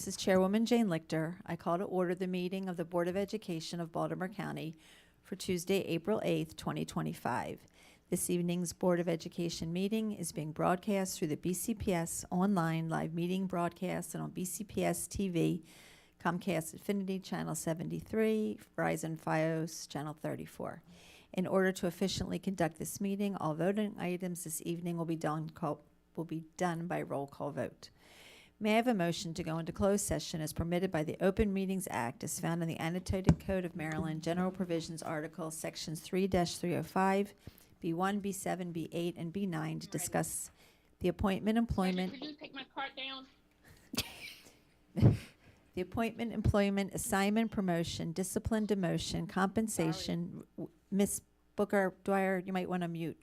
This is Chairwoman Jane Lichter. I call to order the meeting of the Board of Education of Baltimore County for Tuesday, April 8th, 2025. This evening's Board of Education meeting is being broadcast through the BCPS online live meeting broadcast and on BCPS-TV, Comcast Xfinity Channel 73, Verizon Fios Channel 34. In order to efficiently conduct this meeting, all voting items this evening will be done by roll call vote. May I have a motion to go into closed session as permitted by the Open Meetings Act as found in the Annotated Code of Maryland General Provisions Article Sections 3-305, B1, B7, B8, and B9 to discuss the appointment, employment. Could you take my cart down? The appointment, employment, assignment, promotion, discipline, demotion, compensation. Ms. Booker Dwyer, you might want to mute.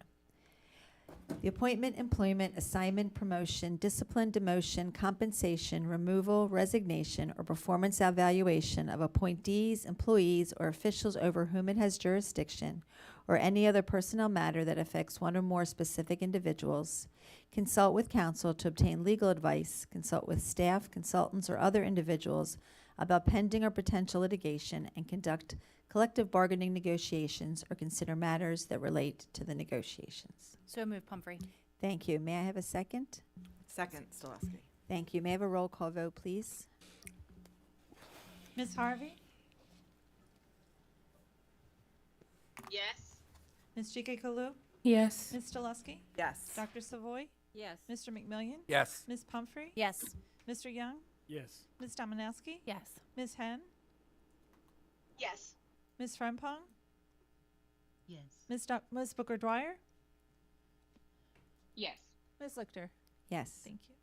The appointment, employment, assignment, promotion, discipline, demotion, compensation, removal, resignation, or performance evaluation of appointees, employees, or officials over whom it has jurisdiction, or any other personnel matter that affects one or more specific individuals. Consult with counsel to obtain legal advice. Consult with staff, consultants, or other individuals about pending or potential litigation, and conduct collective bargaining negotiations or consider matters that relate to the negotiations. So moved, Pumphrey. Thank you. May I have a second? Second, Stileski. Thank you. May I have a roll call vote, please? Ms. Harvey? Yes. Ms. Chike Kalu? Yes. Ms. Stileski? Yes. Dr. Savoy? Yes. Mr. McMillian? Yes. Ms. Pumphrey? Yes. Mr. Young? Yes. Ms. Dominowski? Yes. Ms. Henn? Yes. Ms. Frempong? Yes. Ms. Booker Dwyer? Yes. Ms. Lichter? Yes. Thank you.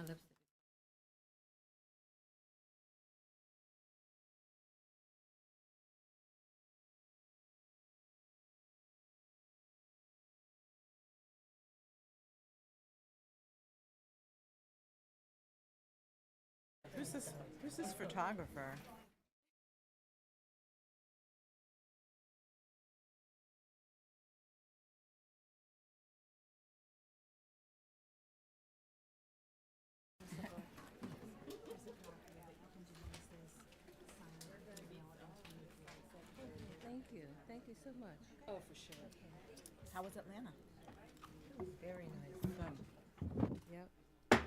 lipstick. Who's this photographer? Thank you. Thank you so much. Oh, for sure. How was Atlanta? Very nice. Yep. You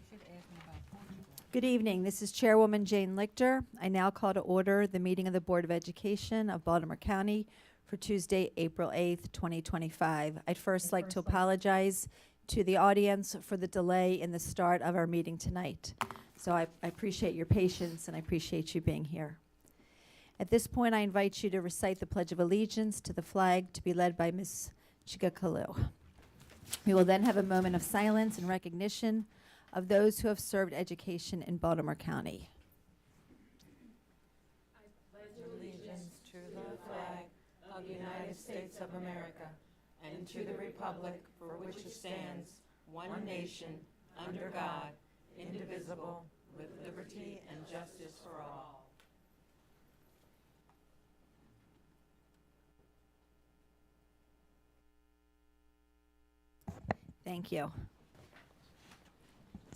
should ask me about Portugal. Good evening. This is Chairwoman Jane Lichter. I now call to order the meeting of the Board of Education of Baltimore County for Tuesday, April 8th, 2025. I'd first like to apologize to the audience for the delay in the start of our meeting tonight. So I appreciate your patience and I appreciate you being here. At this point, I invite you to recite the Pledge of Allegiance to the flag to be led by Ms. Chigakalu. We will then have a moment of silence and recognition of those who have served education in Baltimore County. Allegiance to the flag of the United States of America and to the republic for which it stands, one nation, under God, indivisible, with liberty and justice for all. Thank you.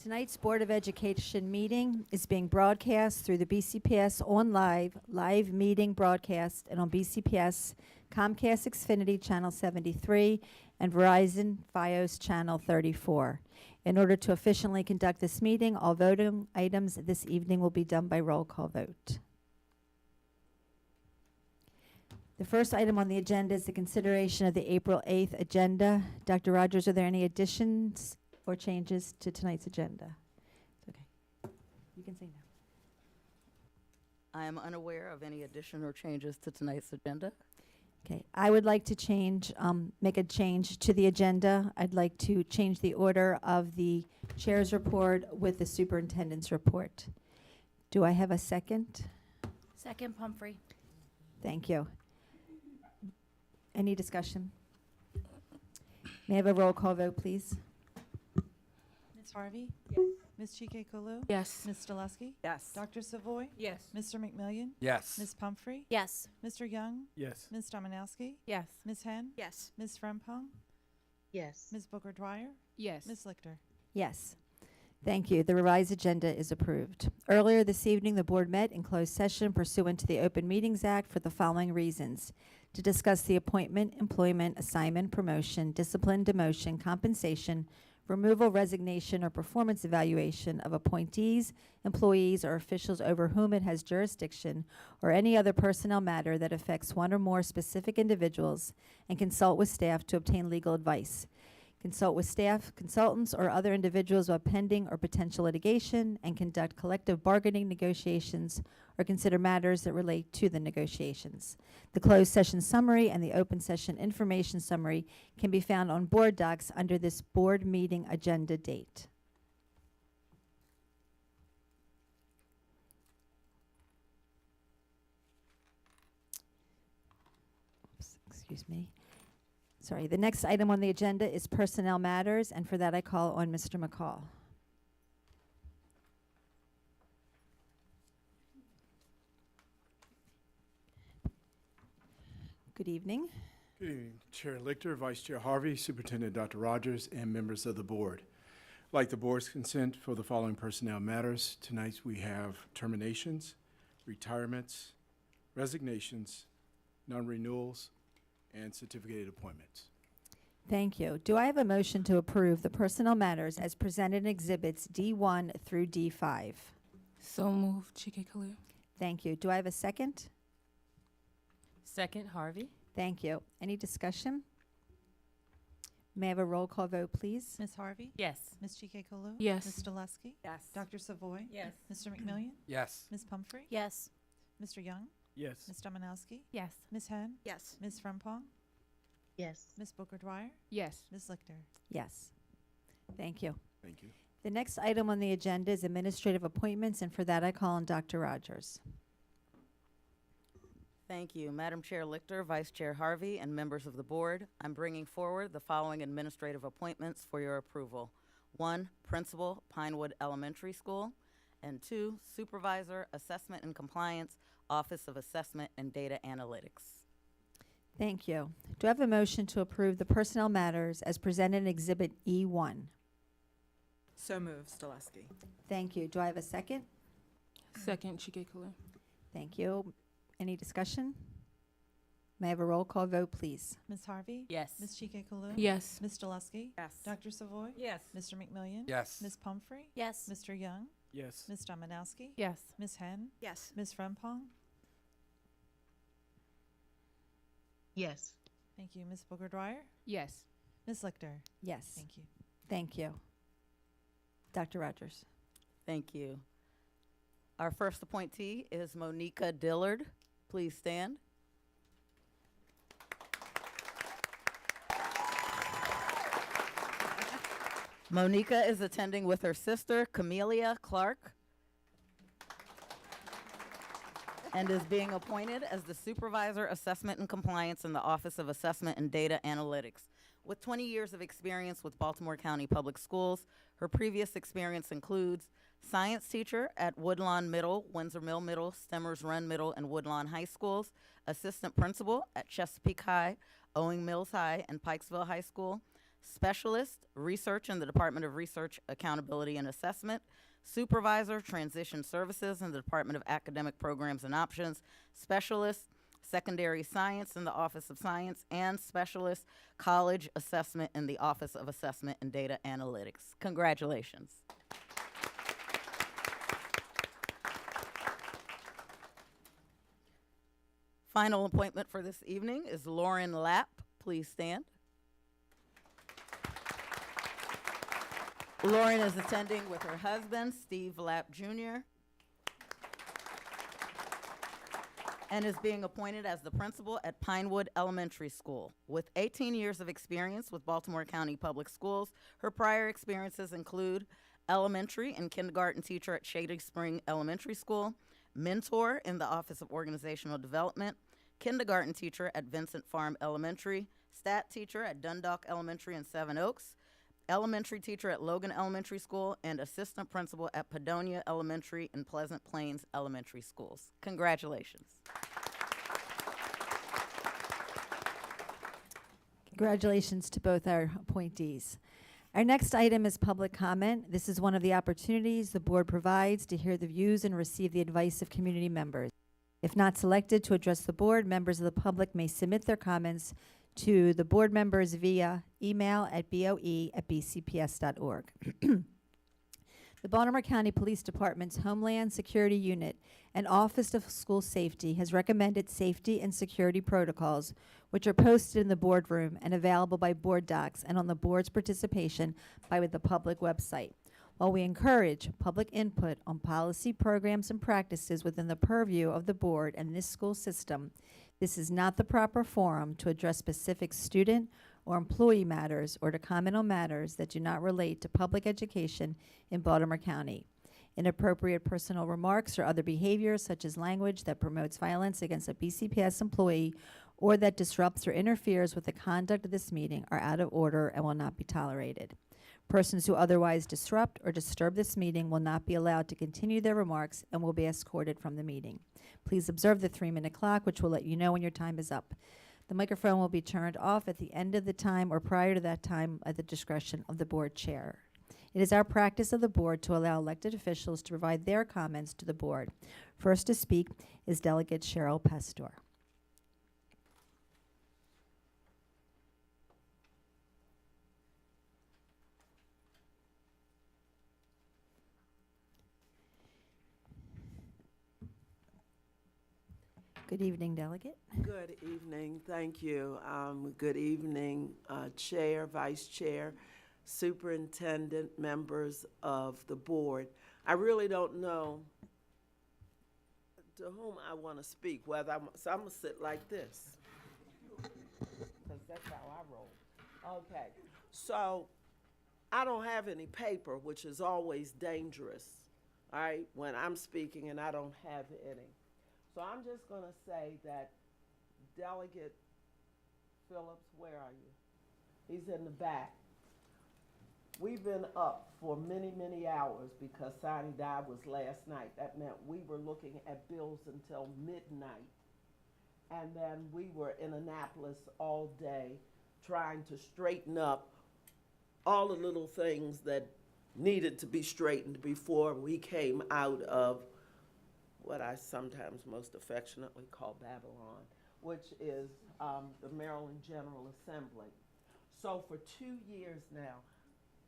Tonight's Board of Education meeting is being broadcast through the BCPS on live meeting broadcast, and on BCPS, Comcast Xfinity Channel 73, and Verizon Fios Channel 34. In order to efficiently conduct this meeting, all voting items this evening will be done by roll call vote. The first item on the agenda is the consideration of the April 8th agenda. Dr. Rogers, are there any additions or changes to tonight's agenda? It's okay. You can say no. I am unaware of any addition or changes to tonight's agenda. Okay. I would like to make a change to the agenda. I'd like to change the order of the chair's report with the superintendent's report. Do I have a second? Second, Pumphrey. Thank you. Any discussion? May I have a roll call vote, please? Ms. Harvey? Yes. Ms. Chikekulu? Yes. Ms. Stileski? Yes. Dr. Savoy? Yes. Mr. McMillian? Yes. Ms. Pumphrey? Yes. Mr. Young? Yes. Ms. Dominowski? Yes. Ms. Henn? Yes. Ms. Frempong? Yes. Ms. Booker Dwyer? Yes. Ms. Lichter? Yes. Thank you. The revised agenda is approved. Earlier this evening, the board met in closed session pursuant to the Open Meetings Act for the following reasons: to discuss the appointment, employment, assignment, promotion, discipline, demotion, compensation, removal, resignation, or performance evaluation of appointees, employees, or officials over whom it has jurisdiction, or any other personnel matter that affects one or more specific individuals, and consult with staff to obtain legal advice. Consult with staff, consultants, or other individuals about pending or potential litigation, and conduct collective bargaining negotiations or consider matters that relate to the negotiations. The closed session summary and the open session information summary can be found on board docs under this board meeting agenda date. Oops, excuse me. Sorry, the next item on the agenda is personnel matters, and for that I call on Mr. McCall. Good evening. Good evening, Chair Lichter, Vice Chair Harvey, Superintendent Dr. Rogers, and members of the board. I'd like the board's consent for the following personnel matters. Tonight we have terminations, retirements, resignations, non-renewals, and certificated appointments. Thank you. Do I have a motion to approve the personnel matters as presented in exhibits D1 through D5? So moved, Chikekulu. Thank you. Do I have a second? Second, Harvey? Thank you. Any discussion? May I have a roll call vote, please? Ms. Harvey? Yes. Ms. Chikekulu? Yes. Ms. Stileski? Yes. Dr. Savoy? Yes. Mr. McMillian? Yes. Ms. Pumphrey? Yes. Mr. Young? Yes. Ms. Dominowski? Yes. Ms. Henn? Yes. Ms. Frempong? Yes. Ms. Booker Dwyer? Yes. Ms. Lichter? Yes. Thank you. Thank you. The next item on the agenda is administrative appointments, and for that I call on Dr. Rogers. Thank you. Madam Chair Lichter, Vice Chair Harvey, and members of the board, I'm bringing forward the following administrative appointments for your approval. 1, Principal, Pinewood Elementary School, and 2, Supervisor, Assessment and Compliance, Office of Assessment and Data Analytics. Thank you. Do I have a motion to approve the personnel matters as presented in Exhibit E1? So moved, Stoleski. Thank you. Do I have a second? Second, Chikekulu. Thank you. Any discussion? May I have a roll call vote, please? Ms. Harvey? Yes. Ms. Chike-Kulu? Yes. Ms. Dolesky? Yes. Dr. Savoy? Yes. Mr. McMillion? Yes. Ms. Pumphrey? Yes. Mr. Young? Yes. Ms. Dominowski? Yes. Ms. Henn? Yes. Ms. Frempong? Yes. Thank you. Ms. Booker Dwyer? Yes. Ms. Lichter? Yes. Thank you. Thank you. Dr. Rogers. Thank you. Our first appointee is Monica Dillard. Please stand. Monica is attending with her sister, Camelia Clark, and is being appointed as the Supervisor, Assessment and Compliance in the Office of Assessment and Data Analytics. With 20 years of experience with Baltimore County Public Schools, her previous experience includes science teacher at Woodlawn Middle, Windsor Mill Middle, Stemmers Run Middle, and Woodlawn High Schools, assistant principal at Chesapeake High, Owing Mills High, and Pikesville High School, specialist, research in the Department of Research, Accountability, and Assessment, supervisor, transition services in the Department of Academic Programs and Options, specialist, secondary science in the Office of Science, and specialist, college assessment in the Office of Assessment and Data Analytics. Congratulations. Final appointment for this evening is Lauren Lapp. Please stand. Lauren is attending with her husband, Steve Lapp Jr., and is being appointed as the principal at Pinewood Elementary School. With 18 years of experience with Baltimore County Public Schools, her prior experiences include elementary and kindergarten teacher at Shady Spring Elementary School, mentor in the Office of Organizational Development, kindergarten teacher at Vincent Farm Elementary, stat teacher at Dundalk Elementary in Seven Oaks, elementary teacher at Logan Elementary School, and assistant principal at Padonia Elementary and Pleasant Plains Elementary Schools. Congratulations. Congratulations to both our appointees. Our next item is public comment. This is one of the opportunities the board provides to hear the views and receive the advice of community members. If not selected to address the board, members of the public may submit their comments to the board members via email at boe@bcps.org. The Baltimore County Police Department's Homeland Security Unit and Office of School Safety has recommended safety and security protocols, which are posted in the boardroom and available by board docs and on the board's participation by the public website. While we encourage public input on policy, programs, and practices within the purview of the board and this school system, this is not the proper forum to address specific student or employee matters or to comment on matters that do not relate to public education in Baltimore County. Inappropriate personal remarks or other behaviors, such as language that promotes violence against a BCPS employee or that disrupts or interferes with the conduct of this meeting, are out of order and will not be tolerated. Persons who otherwise disrupt or disturb this meeting will not be allowed to continue their remarks and will be escorted from the meeting. Please observe the 3-minute clock, which will let you know when your time is up. The microphone will be turned off at the end of the time or prior to that time at the discretion of the board chair. It is our practice of the board to allow elected officials to provide their comments to the board. First to speak is Delegate Cheryl Pastor. Good evening, Delegate. Good evening. Thank you. Good evening, Chair, Vice Chair, Superintendent, members of the board. I really don't know to whom I want to speak, so I'm going to sit like this, because that's how I roll. Okay. So I don't have any paper, which is always dangerous, all right, when I'm speaking and I don't have any. So I'm just going to say that Delegate Phillips, where are you? He's in the back. We've been up for many, many hours because Sonny died was last night. That meant we were looking at bills until midnight. And then we were in Annapolis all day trying to straighten up all the little things that needed to be straightened before we came out of what I sometimes most affectionately call Babylon, which is the Maryland General Assembly. So for 2 years now,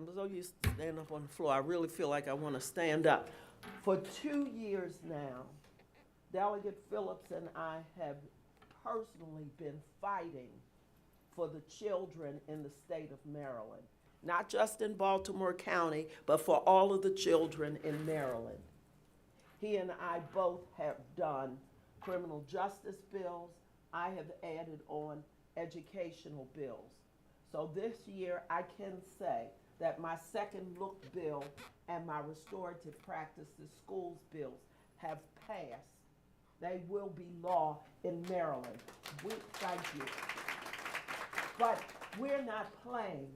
I'm so used to standing up on the floor, I really feel like I want to stand up. For 2 years now, Delegate Phillips and I have personally been fighting for the children in the state of Maryland. Not just in Baltimore County, but for all of the children in Maryland. He and I both have done criminal justice bills. I have added on educational bills. So this year I can say that my second look bill and my restorative practices schools bills have passed. They will be law in Maryland. Thank you. But we're not playing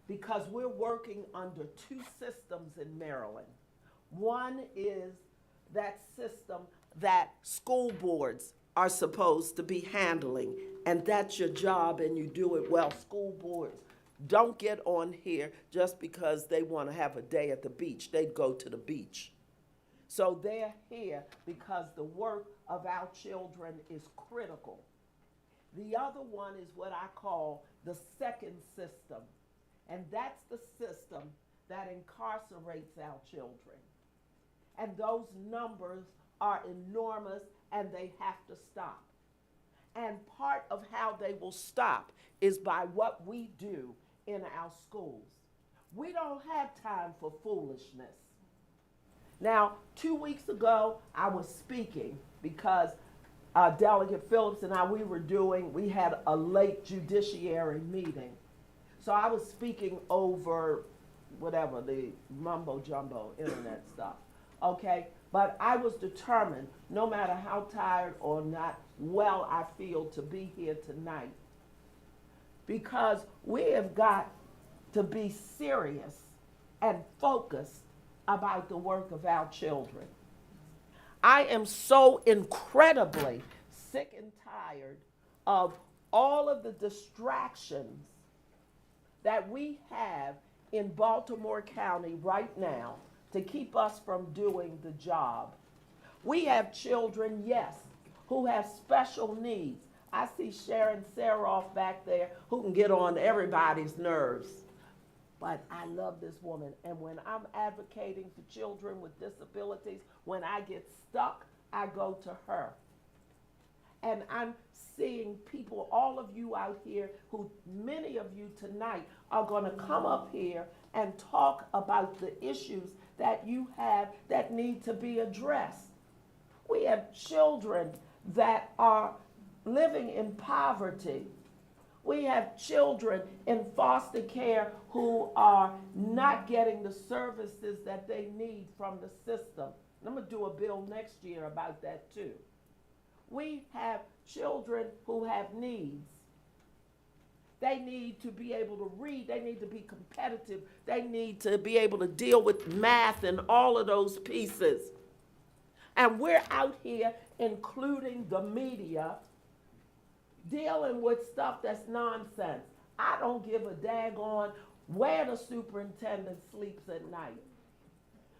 because we're working under two systems in Maryland. One is that system that school boards are supposed to be handling, and that's your job and you do it well. School boards don't get on here just because they want to have a day at the beach. They'd go to the beach. So they're here because the work of our children is critical. The other one is what I call the second system, and that's the system that incarcerates our children. And those numbers are enormous and they have to stop. And part of how they will stop is by what we do in our schools. We don't have time for foolishness. Now, 2 weeks ago, I was speaking because Delegate Phillips and I, we had a late judiciary meeting. So I was speaking over whatever, the mumbo jumbo internet stuff, okay? But I was determined, no matter how tired or not well I feel, to be here tonight, because we have got to be serious and focused about the work of our children. I am so incredibly sick and tired of all of the distractions that we have in Baltimore County right now to keep us from doing the job. We have children, yes, who have special needs. I see Sharon Saroff back there who can get on everybody's nerves. But I love this woman, and when I'm advocating for children with disabilities, when I get stuck, I go to her. And I'm seeing people, all of you out here, who many of you tonight are going to come up here and talk about the issues that you have that need to be addressed. We have children that are living in poverty. We have children in foster care who are not getting the services that they need from the system. And I'm going to do a bill next year about that too. We have children who have needs. They need to be able to read. They need to be competitive. They need to be able to deal with math and all of those pieces. And we're out here, including the media, dealing with stuff that's nonsense. I don't give a daggone where the superintendent sleeps at night.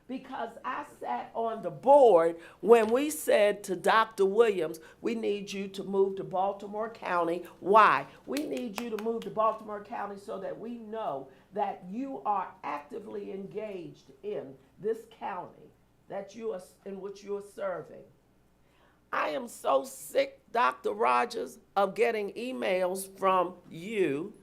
Because I sat on the board when we said to Dr. Williams, we need you to move to Baltimore County. Why? We need you to move to Baltimore County so that we know that you are actively engaged in this county that you are, in which you are serving. I am so sick, Dr. Rogers, of getting emails from you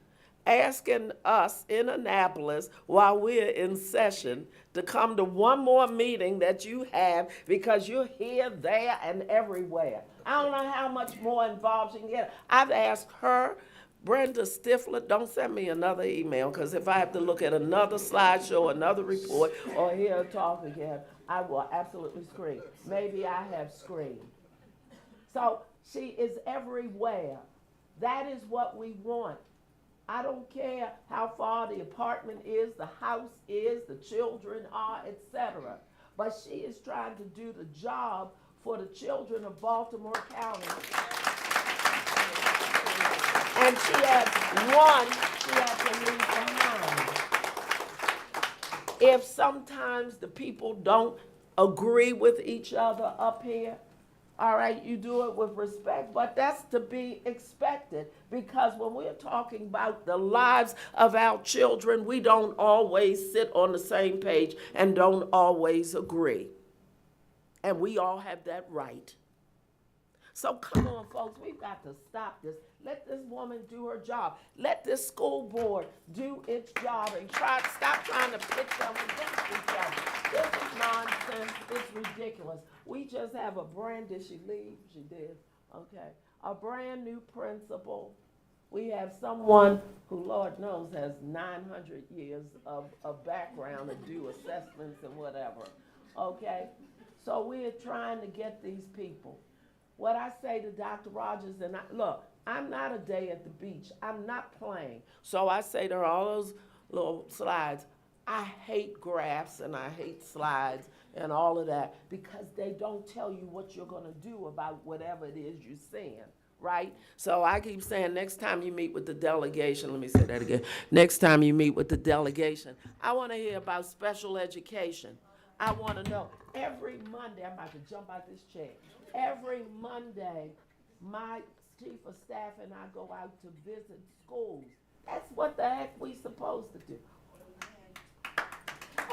asking us in Annapolis while we're in session to come to one more meeting that you have because you're here, there, and everywhere. I don't know how much more involved you can get. I've asked her, Brenda Stifler, don't send me another email, because if I have to look at another slideshow, another report, or hear her talk again, I will absolutely scream. Maybe I have screamed. So she is everywhere. That is what we want. I don't care how far the apartment is, the house is, the children are, etc. But she is trying to do the job for the children of Baltimore County. And she has one she has to leave behind. If sometimes the people don't agree with each other up here, all right, you do it with respect, but that's to be expected, because when we're talking about the lives of our children, we don't always sit on the same page and don't always agree. And we all have that right. So come on, folks, we've got to stop this. Let this woman do her job. Let this school board do its job and stop trying to pit them against each other. This is nonsense. It's ridiculous. We just have did she leave? She did. Okay. A brand new principal. We have someone who, Lord knows, has 900 years of background to do assessments and whatever. Okay? So we're trying to get these people. What I say to Dr. Rogers, and look, I'm not a day at the beach. I'm not playing. So I say to her, all those little slides, I hate graphs and I hate slides and all of that, because they don't tell you what you're going to do about whatever it is you're seeing, right? So I keep saying, next time you meet with the delegation, let me say that again. Next time you meet with the delegation, I want to hear about special education. I want to know. Every Monday, I'm about to jump out this chair. Every Monday, my chief of staff and I go out to visit schools. That's what the heck we supposed to do.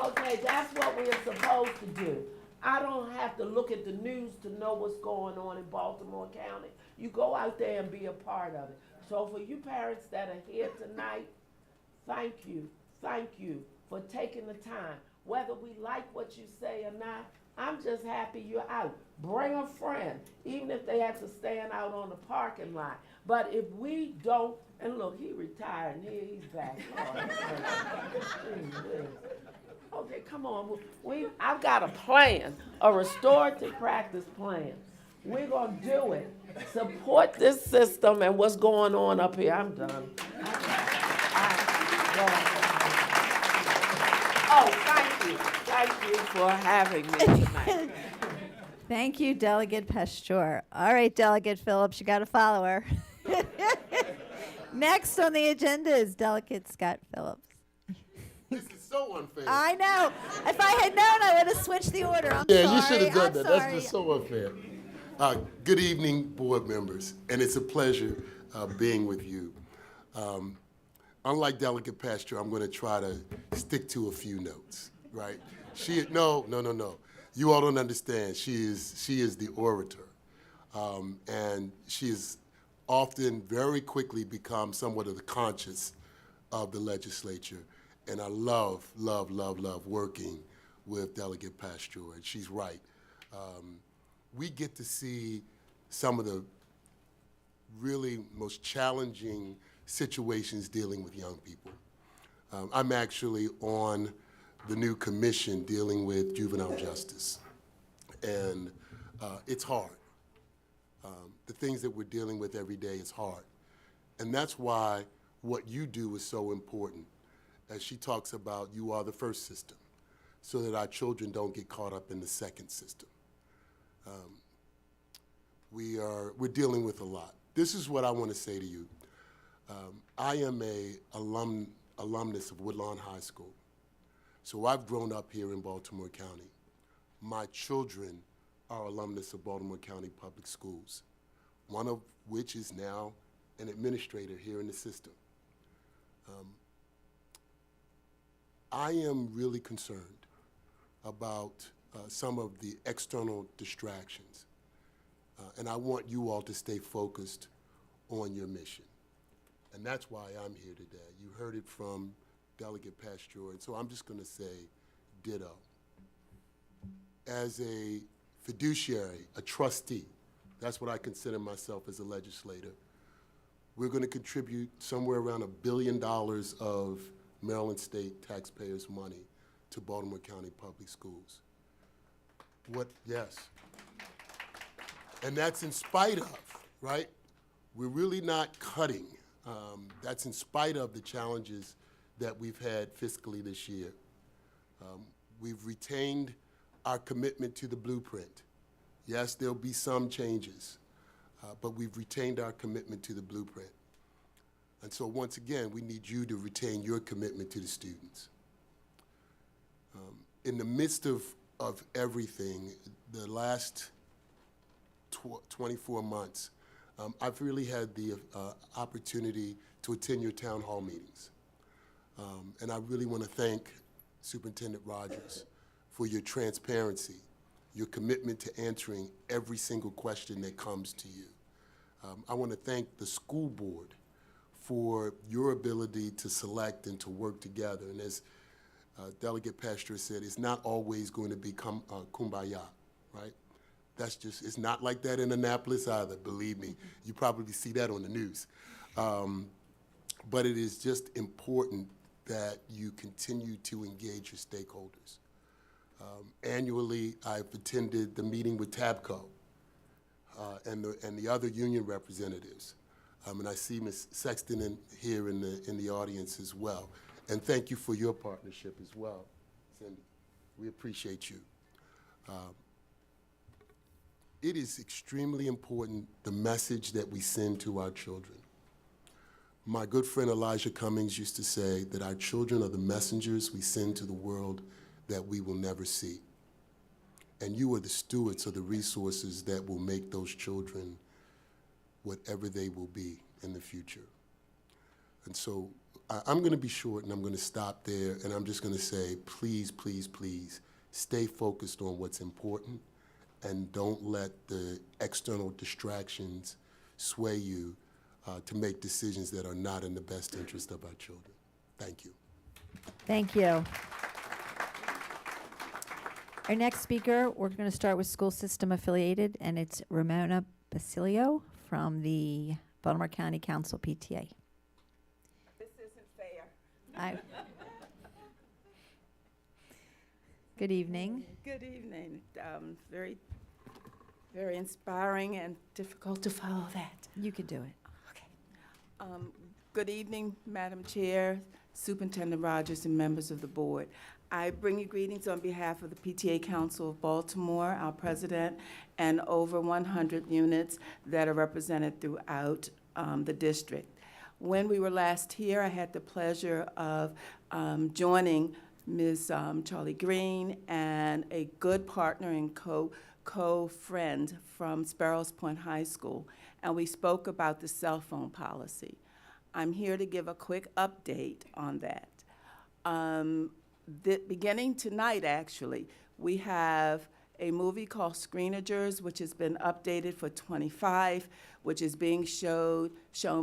Okay, that's what we're supposed to do. I don't have to look at the news to know what's going on in Baltimore County. You go out there and be a part of it. So for you parents that are here tonight, thank you for taking the time. Whether we like what you say or not, I'm just happy you're out. Bring a friend, even if they have to stand out on the parking lot. But if we don't, and look, he retired and here he's back. Oh, okay, come on. I've got a plan, a restorative practice plan. We're going to do it. Support this system and what's going on up here. I'm done. Oh, thank you. Thank you for having me tonight. Thank you, Delegate Pasteur. All right, Delegate Phillips, you got a follower. Next on the agenda is Delegate Scott Phillips. This is so unfair. I know. If I had known, I would have switched the order. I'm sorry. You should have done that. Sorry. That's just so unfair. Good evening, board members, and it's a pleasure being with you. Unlike Delegate Pasteur, I'm going to try to stick to a few notes, right? No. You all don't understand. She is the orator, and she has often very quickly become somewhat of the conscience of the legislature. And I love working with Delegate Pasteur, and she's right. We get to see some of the really most challenging situations dealing with young people. I'm actually on the new commission dealing with juvenile justice, and it's hard. The things that we're dealing with every day is hard, and that's why what you do is so important. As she talks about, you are the first system, so that our children don't get caught up in the second system. We're dealing with a lot. This is what I want to say to you. I am a alumnus of Woodlawn High School. So I've grown up here in Baltimore County. My children are alumnus of Baltimore County Public Schools, one of which is now an administrator here in the system. I am really concerned about some of the external distractions, and I want you all to stay focused on your mission. And that's why I'm here today. You heard it from Delegate Pasteur, and so I'm just going to say ditto. As a fiduciary, a trustee, that's what I consider myself as a legislator, we're going to contribute somewhere around $1 billion of Maryland State taxpayers' money to Baltimore County Public Schools. Yes. And that's in spite of, right? We're really not cutting. That's in spite of the challenges that we've had fiscally this year. We've retained our commitment to the blueprint. Yes, there'll be some changes, but we've retained our commitment to the blueprint. And so once again, we need you to retain your commitment to the students. In the midst of everything, the last 24 months, I've really had the opportunity to attend your town hall meetings. And I really want to thank Superintendent Rogers for your transparency, your commitment to answering every single question that comes to you. I want to thank the school board for your ability to select and to work together. And as Delegate Pastor said, it's not always going to be kumbaya, right? That's just, it's not like that in Annapolis either, believe me. You probably see that on the news. But it is just important that you continue to engage your stakeholders. Annually, I've attended the meeting with TABCO and the other union representatives. And I see Ms. Sexton here in the audience as well. And thank you for your partnership as well, Cindy. We appreciate you. It is extremely important, the message that we send to our children. My good friend Elijah Cummings used to say that our children are the messengers we send to the world that we will never see. And you are the stewards of the resources that will make those children whatever they will be in the future. And so I'm going to be short and I'm going to stop there and I'm just going to say, please, please, please stay focused on what's important and don't let the external distractions sway you to make decisions that are not in the best interest of our children. Thank you. Thank you. Our next speaker, we're going to start with school system affiliated, and it's Ramona Basilio from the Baltimore County Council PTA. This isn't fair. Good evening. Good evening. Very, very inspiring and difficult to follow that. You can do it. Good evening, Madam Chair, Superintendent Rogers, and members of the board. I bring you greetings on behalf of the PTA Council of Baltimore, our president, and over 100 units that are represented throughout the district. When we were last here, I had the pleasure of joining Ms. Charlie Green and a good partner and co-friend from Sparrows Point High School, and we spoke about the cell phone policy. I'm here to give a quick update on that. Beginning tonight, actually, we have a movie called Screenagers, which has been updated for 25, which is being shown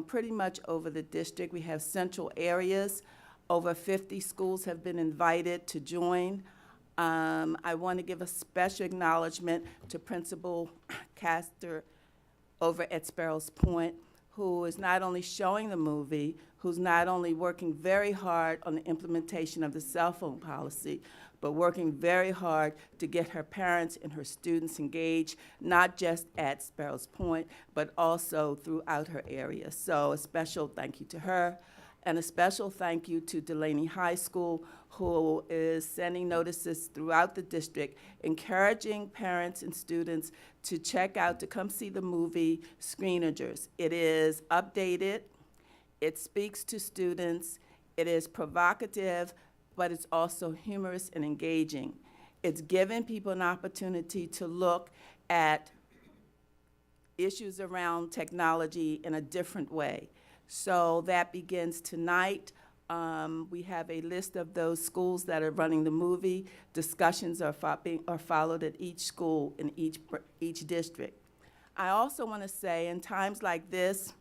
pretty much over the district. We have central areas. Over 50 schools have been invited to join. I want to give a special acknowledgement to Principal Castor over at Sparrows Point, who is not only showing the movie, who's not only working very hard on the implementation of the cell phone policy, but working very hard to get her parents and her students engaged, not just at Sparrows Point, but also throughout her area. So a special thank you to her. And a special thank you to Delaney High School, who is sending notices throughout the district, encouraging parents and students to check out, to come see the movie Screenagers. It is updated, it speaks to students, it is provocative, but it's also humorous and engaging. It's giving people an opportunity to look at issues around technology in a different way. So that begins tonight. We have a list of those schools that are running the movie. Discussions are followed at each school in each district. I also want to say, in times like this,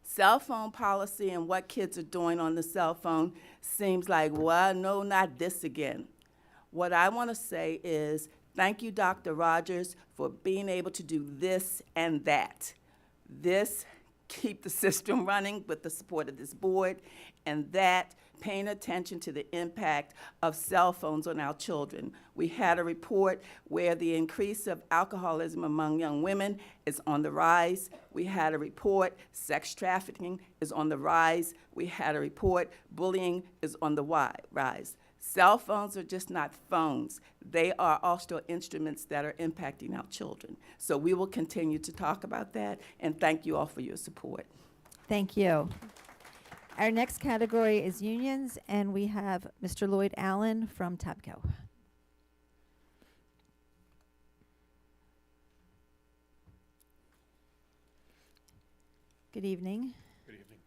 cell phone policy and what kids are doing on the cell phone seems like, well, no, not this again. What I want to say is, thank you, Dr. Rogers, for being able to do this and that. This keep the system running with the support of this board, and that paying attention to the impact of cell phones on our children. We had a report where the increase of alcoholism among young women is on the rise. We had a report, sex trafficking is on the rise. We had a report, bullying is on the rise. Cell phones are just not phones. They are also instruments that are impacting our children. So we will continue to talk about that, and thank you all for your support. Thank you. Our next category is unions, and we have Mr. Lloyd Allen from TABCO. Good evening. Good evening.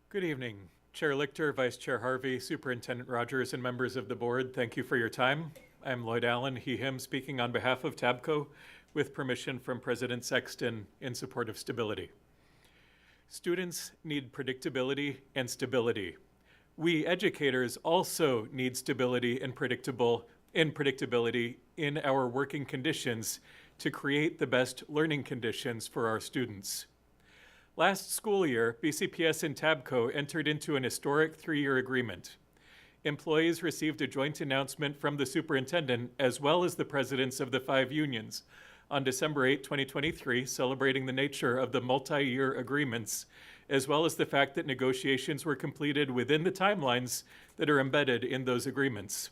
Good evening, Chair Lichter, Vice Chair Harvey, Superintendent Rogers, and members of the board. Thank you for your time. I'm Lloyd Allen, he, him, speaking on behalf of TABCO with permission from President Sexton in support of stability. Students need predictability and stability. We educators also need stability and predictability in our working conditions to create the best learning conditions for our students. Last school year, BCPS and TABCO entered into an historic 3-year agreement. Employees received a joint announcement from the superintendent as well as the presidents of the 5 unions on December 8, 2023, celebrating the nature of the multi-year agreements, as well as the fact that negotiations were completed within the timelines that are embedded in those agreements.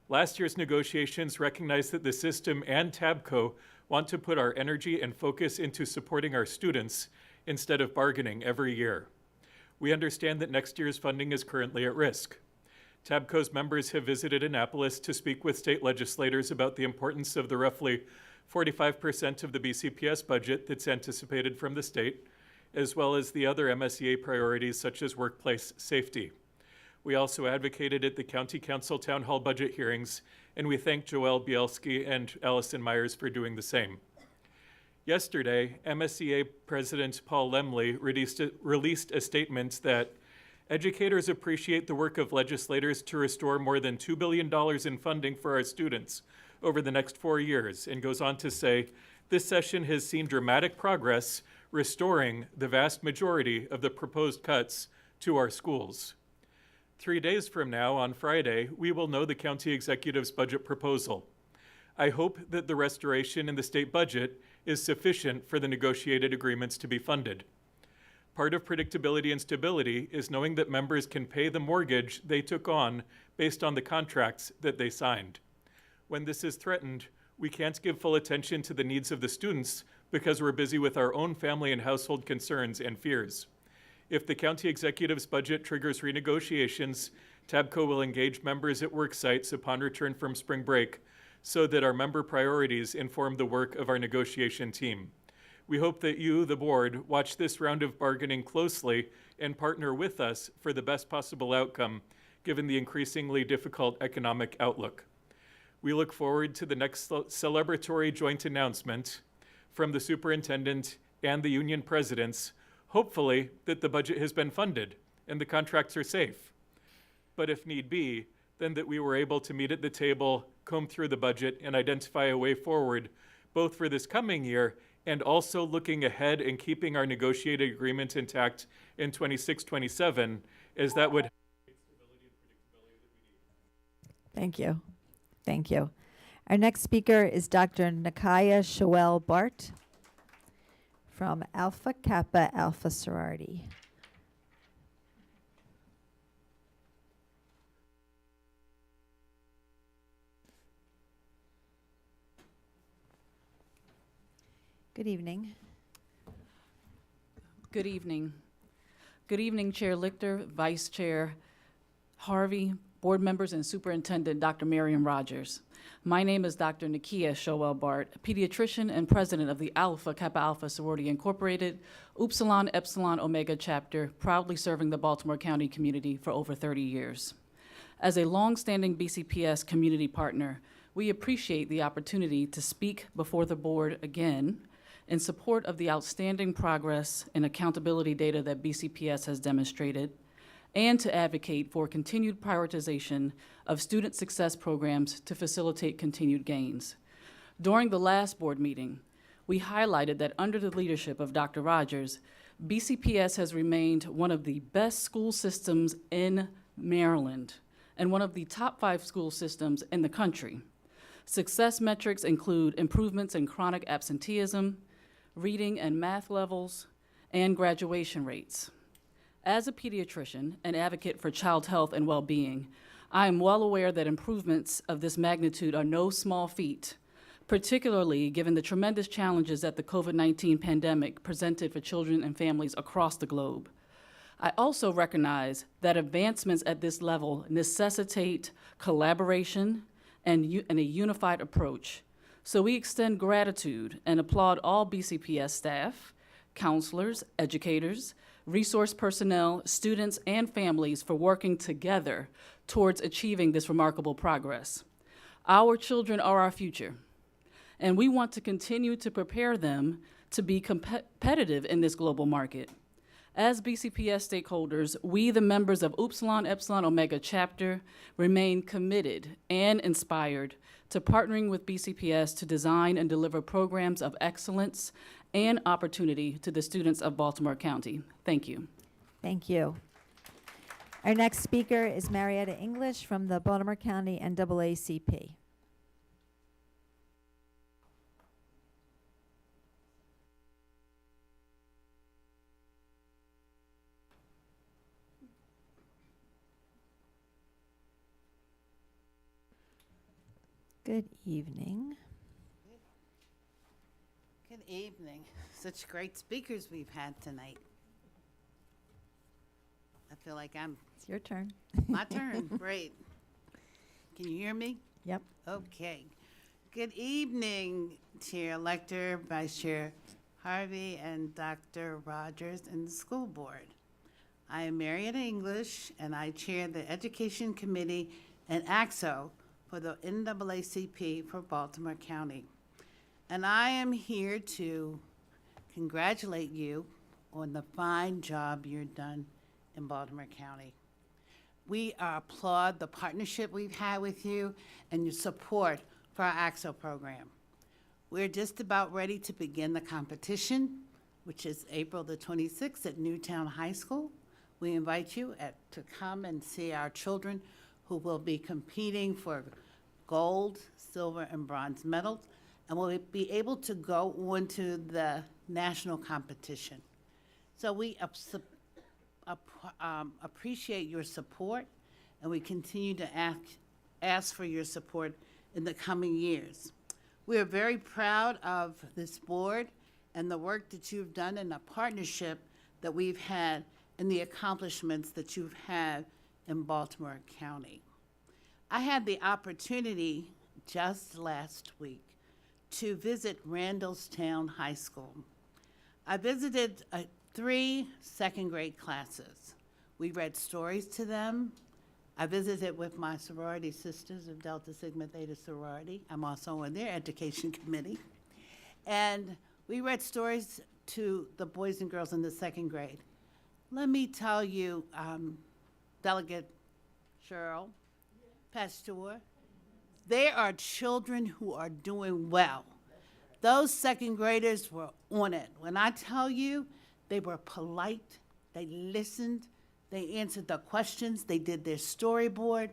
Last year's negotiations recognized that the system and TABCO want to put our energy and focus into supporting our students instead of bargaining every year. We understand that next year's funding is currently at risk. TABCO's members have visited Annapolis to speak with state legislators about the importance of the roughly 45% of the BCPS budget that's anticipated from the state, as well as the other MSEA priorities such as workplace safety. We also advocated at the County Council Town Hall budget hearings, and we thank Joelle Bielski and Allison Myers for doing the same. Yesterday, MSEA President Paul Lemley released a statement that educators appreciate the work of legislators to restore more than $2 billion in funding for our students over the next 4 years, and goes on to say, this session has seen dramatic progress restoring the vast majority of the proposed cuts to our schools. 3 days from now, on Friday, we will know the county executive's budget proposal. I hope that the restoration in the state budget is sufficient for the negotiated agreements to be funded. Part of predictability and stability is knowing that members can pay the mortgage they took on based on the contracts that they signed. When this is threatened, we can't give full attention to the needs of the students because we're busy with our own family and household concerns and fears. If the county executive's budget triggers renegotiations, TABCO will engage members at work sites upon return from spring break so that our member priorities inform the work of our negotiation team. We hope that you, the board, watch this round of bargaining closely and partner with us for the best possible outcome given the increasingly difficult economic outlook. We look forward to the next celebratory joint announcement from the superintendent and the union presidents, hopefully that the budget has been funded and the contracts are safe. But if need be, then that we were able to meet at the table, comb through the budget, and identify a way forward, both for this coming year and also looking ahead and keeping our negotiated agreement intact in 26-27, as that would Thank you. Thank you. Our next speaker is Dr. Nakaya Shoel Bart from Alpha Kappa Alpha Sorority. Good evening. Good evening. Good evening, Chair Lichter, Vice Chair Harvey, board members, and Superintendent Dr. Miriam Rogers. My name is Dr. Nakia Shoel Bart, a pediatrician and president of the Alpha Kappa Alpha Sorority Incorporated, Upsilon Epsilon Omega chapter, proudly serving the Baltimore County community for over 30 years. As a longstanding BCPS community partner, we appreciate the opportunity to speak before the board again in support of the outstanding progress and accountability data that BCPS has demonstrated, and to advocate for continued prioritization of student success programs to facilitate continued gains. During the last board meeting, we highlighted that under the leadership of Dr. Rogers, BCPS has remained one of the best school systems in Maryland and one of the top 5 school systems in the country. Success metrics include improvements in chronic absenteeism, reading and math levels, and graduation rates. As a pediatrician and advocate for child health and well-being, I am well aware that improvements of this magnitude are no small feat, particularly given the tremendous challenges that the COVID-19 pandemic presented for children and families across the globe. I also recognize that advancements at this level necessitate collaboration and a unified approach. So we extend gratitude and applaud all BCPS staff, counselors, educators, resource personnel, students, and families for working together towards achieving this remarkable progress. Our children are our future, and we want to continue to prepare them to be competitive in this global market. As BCPS stakeholders, we, the members of Upsilon Epsilon Omega Chapter, remain committed and inspired to partnering with BCPS to design and deliver programs of excellence and opportunity to the students of Baltimore County. Thank you. Thank you. Our next speaker is Marietta English from the Baltimore County NAACP. Good evening. Good evening. Such great speakers we've had tonight. I feel like It's your turn. my turn. Great. Can you hear me? Yep. Okay. Good evening, Chair Lecter, Vice Chair Harvey, and Dr. Rogers and the school board. I am Marietta English, and I chair the Education Committee and AXO for the NAACP for Baltimore County. And I am here to congratulate you on the fine job you've done in Baltimore County. We applaud the partnership we've had with you and your support for our AXO program. We're just about ready to begin the competition, which is April the 26th at Newtown High School. We invite you to come and see our children who will be competing for gold, silver, and bronze medals, and will be able to go on to the national competition. So we appreciate your support, and we continue to ask for your support in the coming years. We are very proud of this board and the work that you've done and the partnership that we've had and the accomplishments that you've had in Baltimore County. I had the opportunity just last week to visit Randallstown High School. I visited 3 second grade classes. We read stories to them. I visited with my sorority sisters of Delta Sigma Theta sorority. I'm also on their education committee. And we read stories to the boys and girls in the second grade. Let me tell you, Delegate Cheryl, Pasteur, they are children who are doing well. Those second graders were on it. When I tell you, they were polite, they listened, they answered the questions, they did their storyboard.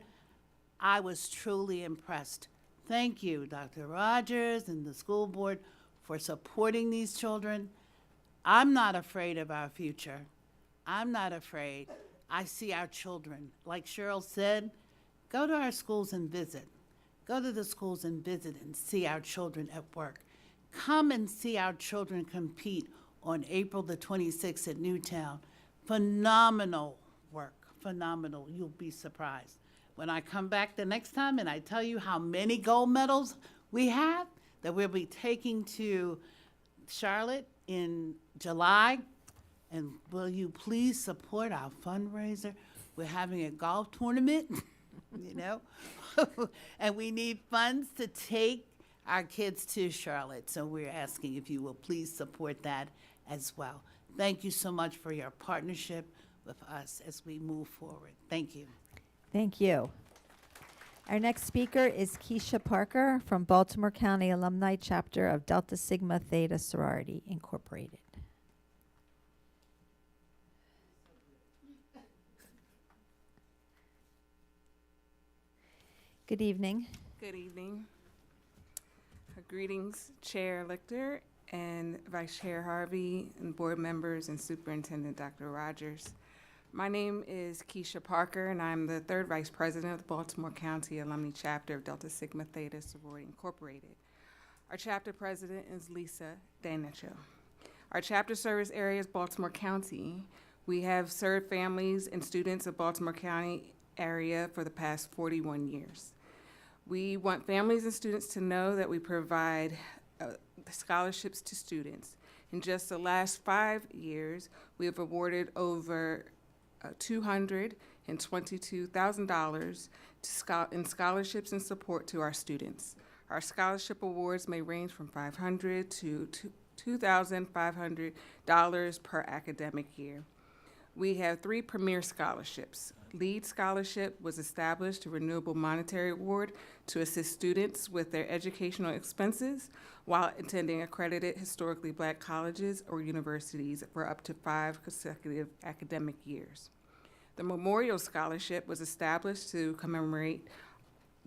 I was truly impressed. Thank you, Dr. Rogers and the school board, for supporting these children. I'm not afraid of our future. I'm not afraid. I see our children. Like Cheryl said, go to our schools and visit. Go to the schools and visit and see our children at work. Come and see our children compete on April the 26th at Newtown. Phenomenal work, phenomenal. You'll be surprised. When I come back the next time and I tell you how many gold medals we have that we'll be taking to Charlotte in July, and will you please support our fundraiser? We're having a golf tournament, you know, and we need funds to take our kids to Charlotte. So we're asking if you will please support that as well. Thank you so much for your partnership with us as we move forward. Thank you. Thank you. Our next speaker is Keisha Parker from Baltimore County Alumni Chapter of Delta Sigma Theta Sorority, Incorporated. Good evening. Good evening. Greetings, Chair Lichter and Vice Chair Harvey and board members and Superintendent Dr. Rogers. My name is Keisha Parker, and I'm the third Vice President of the Baltimore County Alumni Chapter of Delta Sigma Theta Sorority Incorporated. Our chapter president is Lisa Danicho. Our chapter service area is Baltimore County. We have served families and students of Baltimore County area for the past 41 years. We want families and students to know that we provide scholarships to students. In just the last 5 years, we have awarded over $222,000 in scholarships and support to our students. Our scholarship awards may range from $500 to $2,500 per academic year. We have 3 premier scholarships. LEAD Scholarship was established, a renewable monetary award to assist students with their educational expenses while attending accredited historically black colleges or universities for up to 5 consecutive academic years. The Memorial Scholarship was established to commemorate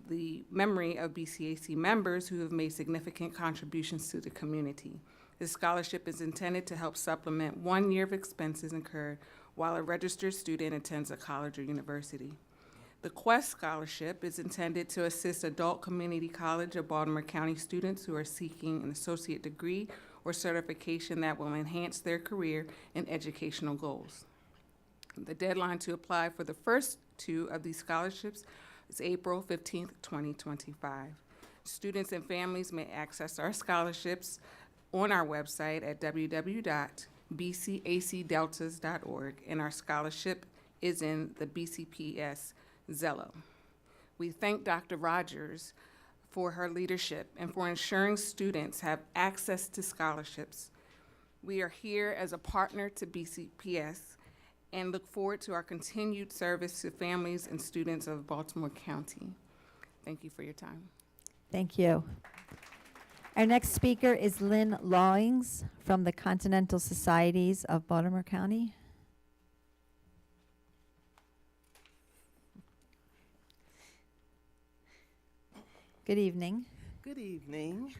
the memory of BCAC members who have made significant contributions to the community. This scholarship is intended to help supplement 1 year of expenses incurred while a registered student attends a college or university. The Quest Scholarship is intended to assist adult community college or Baltimore County students who are seeking an associate degree or certification that will enhance their career and educational goals. The deadline to apply for the first 2 of these scholarships is April 15th, 2025. Students and families may access our scholarships on our website at www.bcacdeltas.org, and our scholarship is in the BCPS Zello. We thank Dr. Rogers for her leadership and for ensuring students have access to scholarships. We are here as a partner to BCPS and look forward to our continued service to families and students of Baltimore County. Thank you for your time. Thank you. Our next speaker is Lynn Lawings from the Continental Societies of Baltimore County. Good evening. Good evening.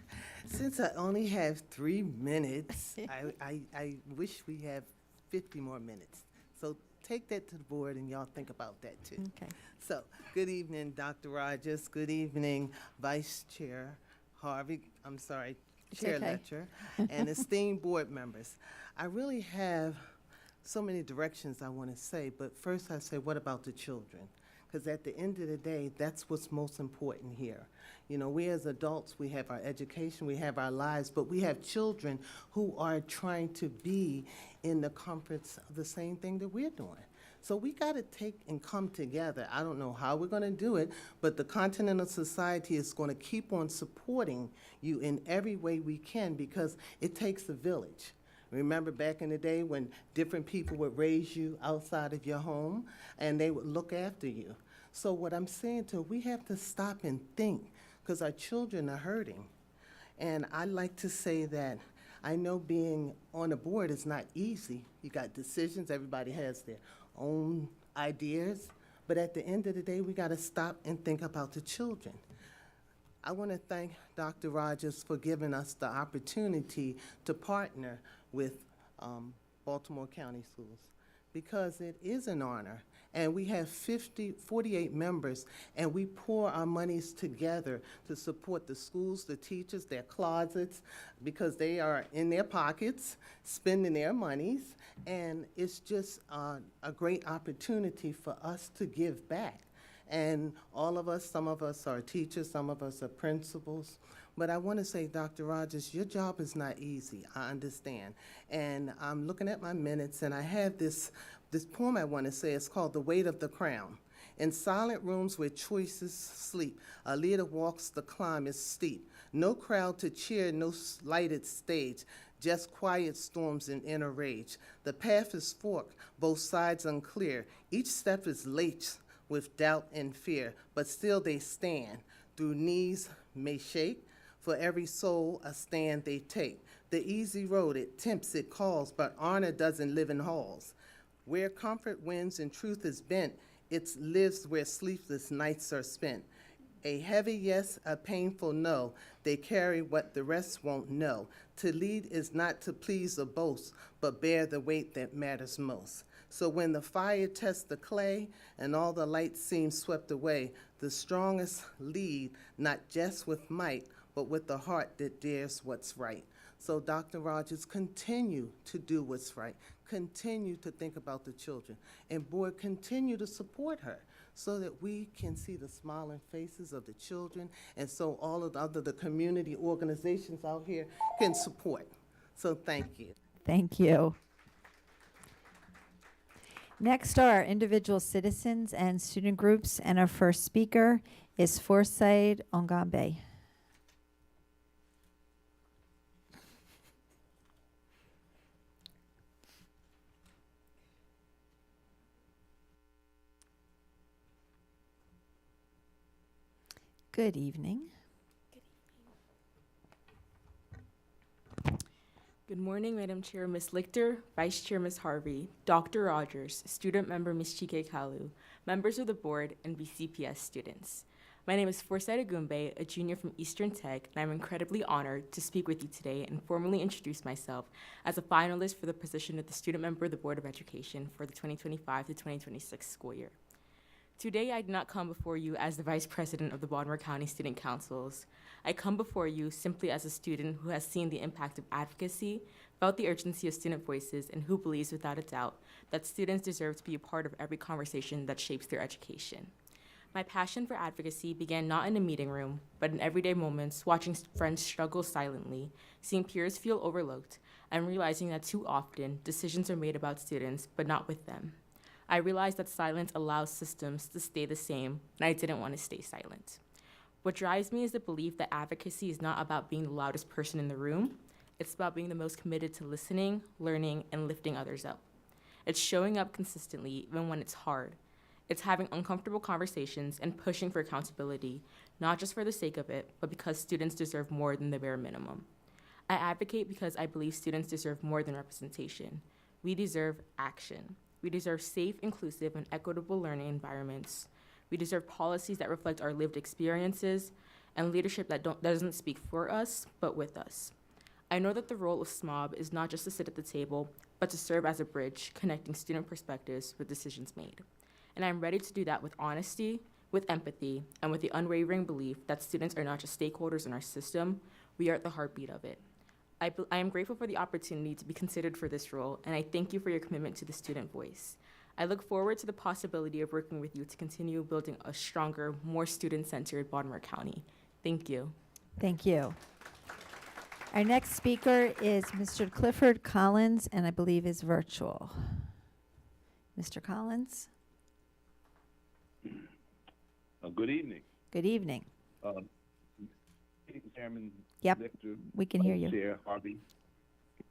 Since I only have 3 minutes, I wish we have 50 more minutes. So take that to the board and y'all think about that too. Okay. So, good evening, Dr. Rogers. Good evening, Vice Chair Harvey. I'm sorry, It's Chair okay. Letcher, and esteemed board members. I really have so many directions I want to say, but first I say, what about the children? Because at the end of the day, that's what's most important here. You know, we as adults, we have our education, we have our lives, but we have children who are trying to be in the comforts of the same thing that we're doing. So we got to take and come together. I don't know how we're going to do it, but the Continental Society is going to keep on supporting you in every way we can because it takes a village. Remember back in the day when different people would raise you outside of your home and they would look after you. So what I'm saying to, we have to stop and think because our children are hurting. And I like to say that I know being on a board is not easy. You got decisions, everybody has their own ideas, but at the end of the day, we got to stop and think about the children. I want to thank Dr. Rogers for giving us the opportunity to partner with Baltimore County Schools because it is an honor. And we have 48 members, and we pour our monies together to support the schools, the teachers, their closets, because they are in their pockets, spending their monies, and it's just a great opportunity for us to give back. And all of us, some of us are teachers, some of us are principals, but I want to say, Dr. Rogers, your job is not easy, I understand. And I'm looking at my minutes, and I have this poem I want to say. It's called The Weight of the Crown. In silent rooms where choices sleep, a leader walks the climb is steep. No crowd to cheer, no lighted stage, just quiet storms and inner rage. The path is forked, both sides unclear. Each step is laced with doubt and fear, but still they stand. Through knees may shake, for every soul a stand they take. The easy road, it tempts, it calls, but honor doesn't live in halls. Where comfort wins and truth is bent, it lives where sleepless nights are spent. A heavy yes, a painful no, they carry what the rest won't know. To lead is not to please or boast, but bear the weight that matters most. So when the fire tests the clay and all the light seems swept away, the strongest lead, not just with might, but with the heart that dares what's right. So Dr. Rogers, continue to do what's right. Continue to think about the children. And board, continue to support her so that we can see the smiling faces of the children, and so all of the community organizations out here can support. So thank you. Thank you. Next are our individual citizens and student groups, and our first speaker is Forsyth Ongambe. Good evening. Good morning, Madam Chair, Ms. Lichter, Vice Chair, Ms. Harvey, Dr. Rogers, student member, Ms. Chike Kalu, members of the board, and BCPS students. My name is Forsyth Ogumbe, a junior from Eastern Tech, and I'm incredibly honored to speak with you today and formally introduce myself as a finalist for the position of the student member of the Board of Education for the 2025 to 2026 school year. Today, I did not come before you as the Vice President of the Baltimore County Student Councils. I come before you simply as a student who has seen the impact of advocacy, felt the urgency of student voices, and who believes without a doubt that students deserve to be a part of every conversation that shapes their education. My passion for advocacy began not in a meeting room, but in everyday moments, watching friends struggle silently, seeing peers feel overlooked, and realizing that too often, decisions are made about students, but not with them. I realized that silence allows systems to stay the same, and I didn't want to stay silent. What drives me is the belief that advocacy is not about being the loudest person in the room. It's about being the most committed to listening, learning, and lifting others up. It's showing up consistently even when it's hard. It's having uncomfortable conversations and pushing for accountability, not just for the sake of it, but because students deserve more than the bare minimum. I advocate because I believe students deserve more than representation. We deserve action. We deserve safe, inclusive, and equitable learning environments. We deserve policies that reflect our lived experiences and leadership that doesn't speak for us, but with us. I know that the role of SMOB is not just to sit at the table, but to serve as a bridge, connecting student perspectives with decisions made. And I'm ready to do that with honesty, with empathy, and with the unwavering belief that students are not just stakeholders in our system, we are at the heartbeat of it. I am grateful for the opportunity to be considered for this role, and I thank you for your commitment to the student voice. I look forward to the possibility of working with you to continue building a stronger, more student-centered Baltimore County. Thank you. Thank you. Our next speaker is Mr. Clifford Collins, and I believe is virtual. Mr. Collins? Good evening. Good evening. Chairman Yep, Lichter, we can hear you. Chair Harvey.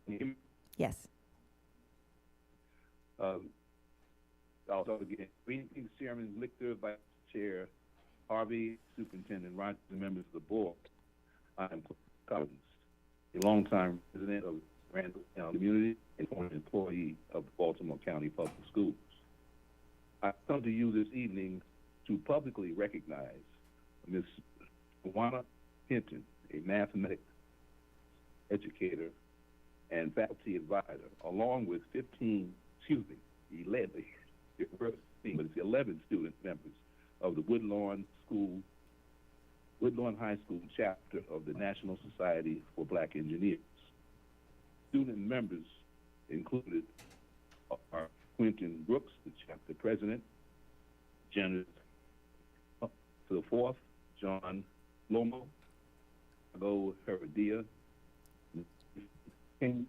Can you hear me? Yes. Also, again, greetings, Chairman Lichter, Vice Chair Harvey, Superintendent Rogers, and members of the board. I am Clifford Collins, a longtime resident of Randall County community and former employee of the Baltimore County Public Schools. I come to you this evening to publicly recognize Ms. Juana Hinton, a mathematics educator and faculty advisor, along with 11 student members of the Woodlawn High School chapter of the National Society for Black Engineers. Student members included are Quentin Brooks, the chapter president, Janet to the fourth, John Lomo, Go Heredia, King,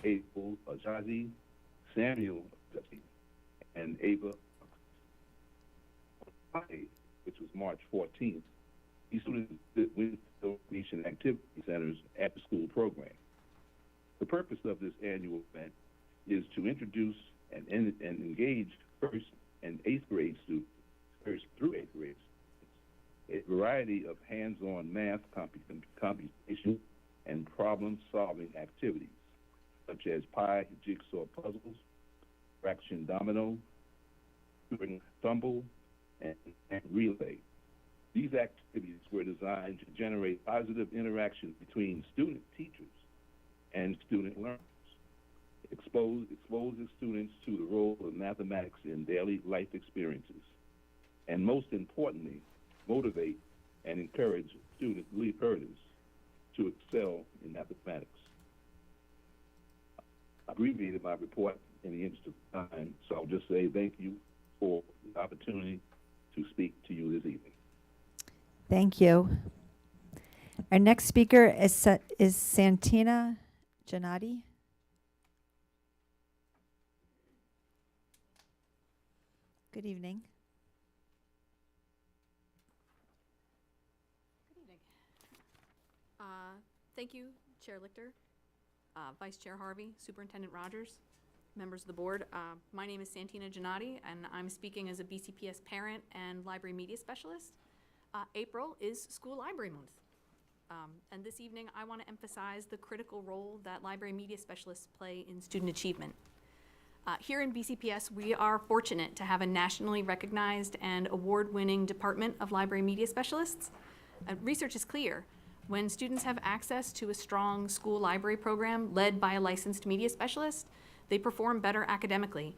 Abel Ajazi, Samuel Ajazi, and Ava, which was March 14th. These students went to Beach and Activity Center's after-school program. The purpose of this annual event is to introduce and engage first and eighth grade students first through eighth grade students. A variety of hands-on math, computation, and problem-solving activities, such as pie, jigsaw puzzles, fraction domino, tumble, and relay. These activities were designed to generate positive interactions between student teachers and student learners, exposes students to the role of mathematics in daily life experiences, and most importantly, motivate and encourage student learners to excel in mathematics. I abbreviated my report in the interest of time, so I'll just say thank you for the opportunity to speak to you this evening. Thank you. Our next speaker is Santina Janati. Good evening. Good evening. Thank you, Chair Lichter, Vice Chair Harvey, Superintendent Rogers, members of the board. My name is Santina Janati, and I'm speaking as a BCPS parent and library media specialist. April is School Library Month. And this evening, I want to emphasize the critical role that library media specialists play in student achievement. Here in BCPS, we are fortunate to have a nationally recognized and award-winning Department of Library Media Specialists. Research is clear. When students have access to a strong school library program led by a licensed media specialist, they perform better academically.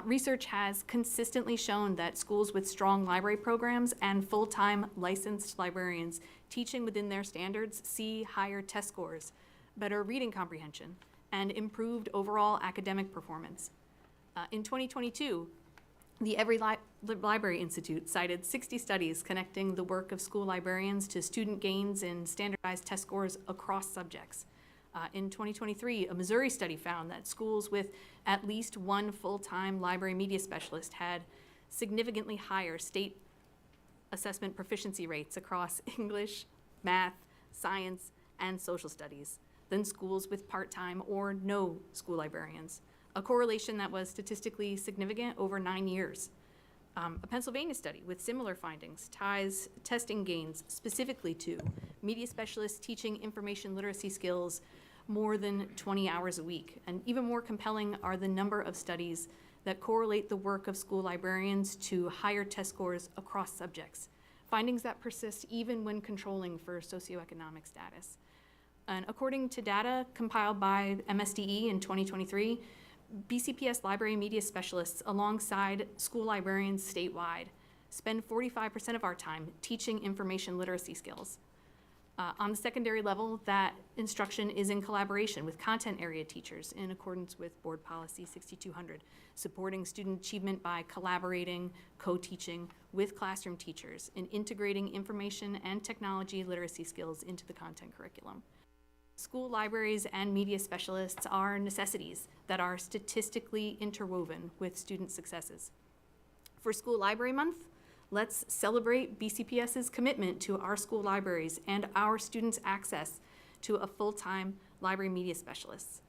Research has consistently shown that schools with strong library programs and full-time licensed librarians teaching within their standards see higher test scores, better reading comprehension, and improved overall academic performance. In 2022, the Every Library Institute cited 60 studies connecting the work of school librarians to student gains in standardized test scores across subjects. In 2023, a Missouri study found that schools with at least one full-time library media specialist had significantly higher state assessment proficiency rates across English, math, science, and social studies than schools with part-time or no school librarians, a correlation that was statistically significant over 9 years. A Pennsylvania study with similar findings ties testing gains specifically to media specialists teaching information literacy skills more than 20 hours a week. And even more compelling are the number of studies that correlate the work of school librarians to higher test scores across subjects, findings that persist even when controlling for socioeconomic status. And according to data compiled by MSDE in 2023, BCPS library media specialists alongside school librarians statewide spend 45% of our time teaching information literacy skills. On the secondary level, that instruction is in collaboration with content area teachers in accordance with Board Policy 6200, supporting student achievement by collaborating, co-teaching with classroom teachers in integrating information and technology literacy skills into the content curriculum. School libraries and media specialists are necessities that are statistically interwoven with student successes. For School Library Month, let's celebrate BCPS's commitment to our school libraries and our students' access to a full-time library media specialist.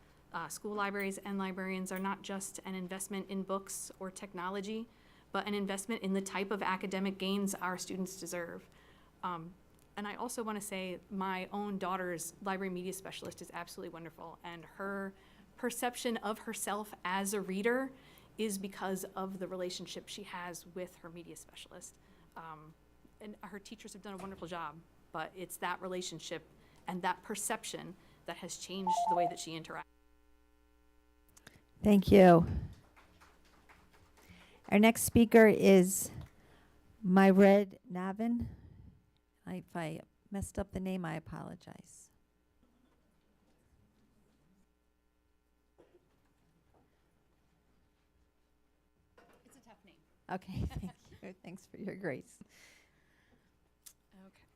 School libraries and librarians are not just an investment in books or technology, but an investment in the type of academic gains our students deserve. And I also want to say my own daughter's library media specialist is absolutely wonderful, and her perception of herself as a reader is because of the relationship she has with her media specialist. And her teachers have done a wonderful job, but it's that relationship and that perception that has changed the way that she interacts. Thank you. Our next speaker is Myred Navin. If I messed up the name, I apologize. It's a tough name. Okay, thank you. Thanks for your grace. Okay.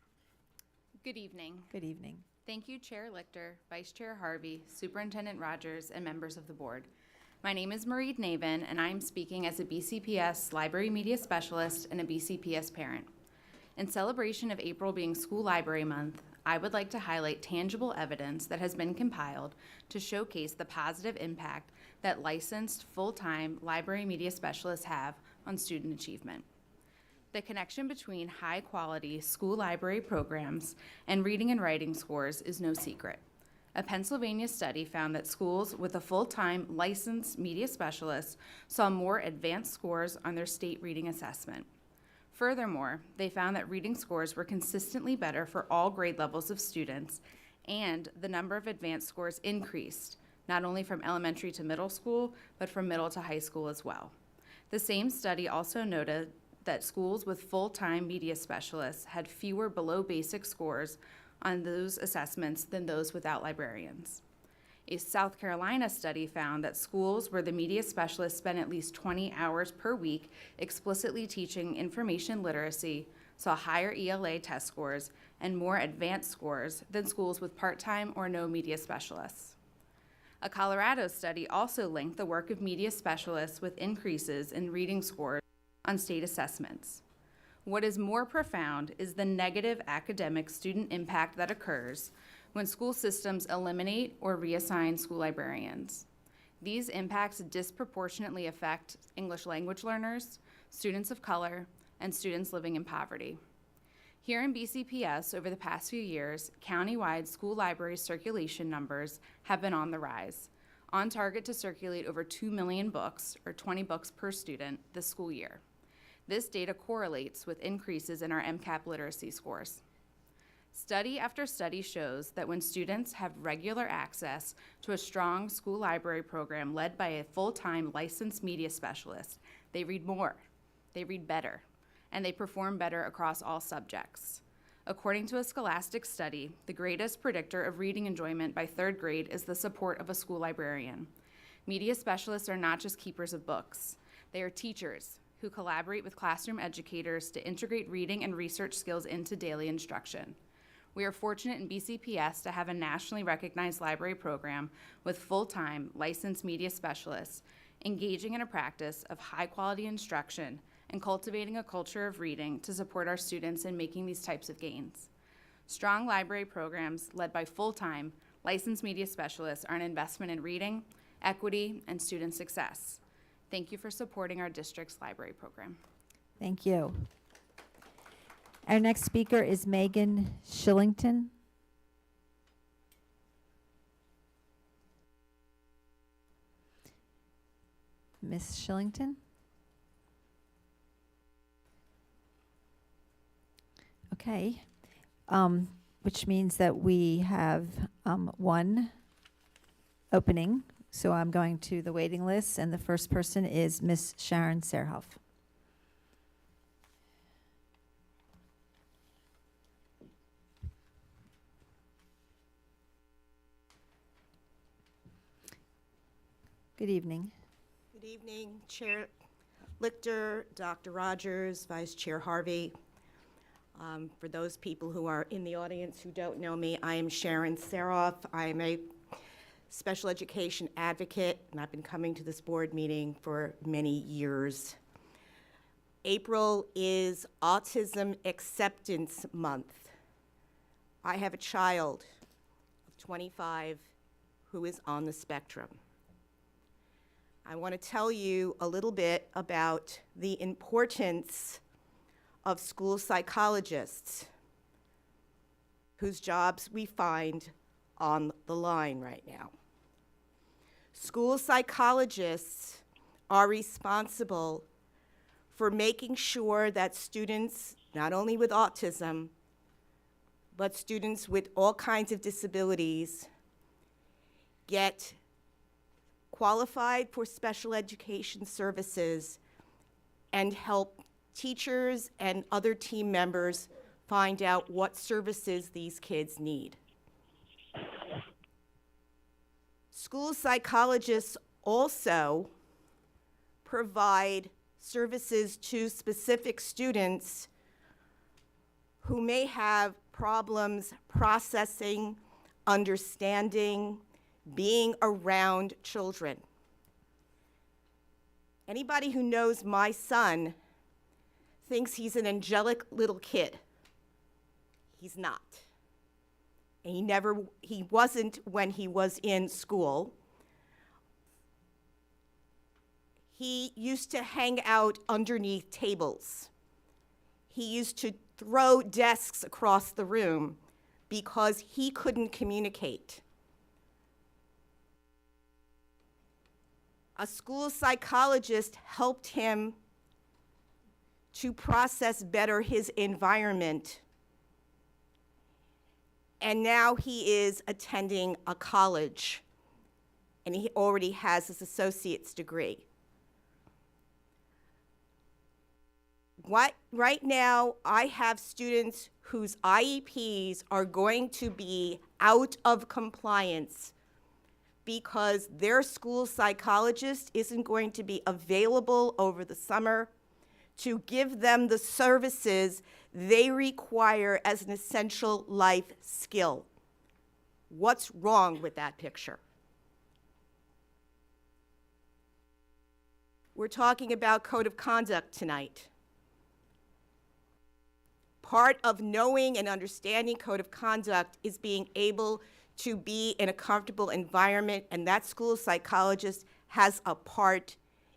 Good evening. Good evening. Thank you, Chair Lichter, Vice Chair Harvey, Superintendent Rogers, and members of the board. My name is Myred Navin, and I'm speaking as a BCPS Library Media Specialist and a BCPS parent. In celebration of April being School Library Month, I would like to highlight tangible evidence that has been compiled to showcase the positive impact that licensed full-time library media specialists have on student achievement. The connection between high-quality school library programs and reading and writing scores is no secret. A Pennsylvania study found that schools with a full-time licensed media specialist saw more advanced scores on their state reading assessment. Furthermore, they found that reading scores were consistently better for all grade levels of students, and the number of advanced scores increased, not only from elementary to middle school, but from middle to high school as well. The same study also noted that schools with full-time media specialists had fewer below basic scores on those assessments than those without librarians. A South Carolina study found that schools where the media specialists spent at least 20 hours per week explicitly teaching information literacy saw higher ELA test scores and more advanced scores than schools with part-time or no media specialists. A Colorado study also linked the work of media specialists with increases in reading scores on state assessments. What is more profound is the negative academic student impact that occurs when school systems eliminate or reassign school librarians. These impacts disproportionately affect English language learners, students of color, and students living in poverty. Here in BCPS, over the past few years, countywide school library circulation numbers have been on the rise, on target to circulate over 2 million books, or 20 books per student, this school year. This data correlates with increases in our MCAP literacy scores. Study after study shows that when students have regular access to a strong school library program led by a full-time licensed media specialist, they read more, they read better, and they perform better across all subjects. According to a Scholastic study, the greatest predictor of reading enjoyment by 3rd grade is the support of a school librarian. Media specialists are not just keepers of books. They are teachers who collaborate with classroom educators to integrate reading and research skills into daily instruction. We are fortunate in BCPS to have a nationally recognized library program with full-time licensed media specialists engaging in a practice of high-quality instruction and cultivating a culture of reading to support our students in making these types of gains. Strong library programs led by full-time licensed media specialists are an investment in reading, equity, and student success. Thank you for supporting our district's library program. Thank you. Our next speaker is Megan Shillington. Ms. Shillington? Okay, which means that we have one opening. So I'm going to the waiting list, and the first person is Ms. Sharon Serhoff. Good evening. Good evening, Chair Lichter, Dr. Rogers, Vice Chair Harvey. For those people who are in the audience who don't know me, I am Sharon Serhoff. I am a special education advocate, and I've been coming to this board meeting for many years. April is Autism Acceptance Month. I have a child of 25 who is on the spectrum. I want to tell you a little bit about the importance of school psychologists, whose jobs we find on the line right now. School psychologists are responsible for making sure that students, not only with autism, but students with all kinds of disabilities, get qualified for special education services and help teachers and other team members find out what services these kids need. School psychologists also provide services to specific students who may have problems processing, understanding, being around children. Anybody who knows my son thinks he's an angelic little kid. He's not. And he wasn't when he was in school. He used to hang out underneath tables. He used to throw desks across the room because he couldn't communicate. A school psychologist helped him to process better his environment. And now he is attending a college, and he already has his associate's degree. Right now, I have students whose IEPs are going to be out of compliance because their school psychologist isn't going to be available over the summer to give them the services they require as an essential life skill. What's wrong with that picture? We're talking about code of conduct tonight. Part of knowing and understanding code of conduct is being able to be in a comfortable environment, and that school psychologist has a part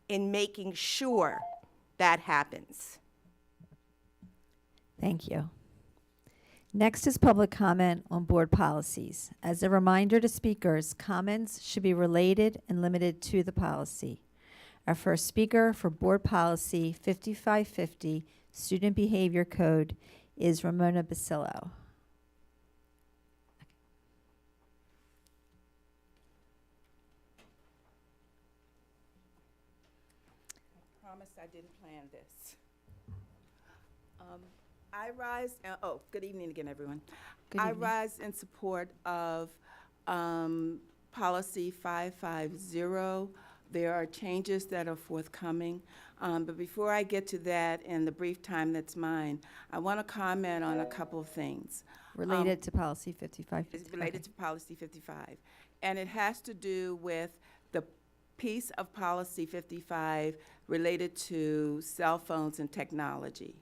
in making sure that happens. Thank you. Next is public comment on board policies. As a reminder to speakers, comments should be related and limited to the policy. Our first speaker for Board Policy 5550, Student Behavior Code, is Ramona Basillo. I promise I didn't plan this. I rise, good evening again, everyone. Good I evening. rise in support of Policy 550. There are changes that are forthcoming. But before I get to that in the brief time that's mine, I want to comment on a couple of things. Related to Policy 55. It's related to Policy 55. And it has to do with the piece of Policy 55 related to cell phones and technology.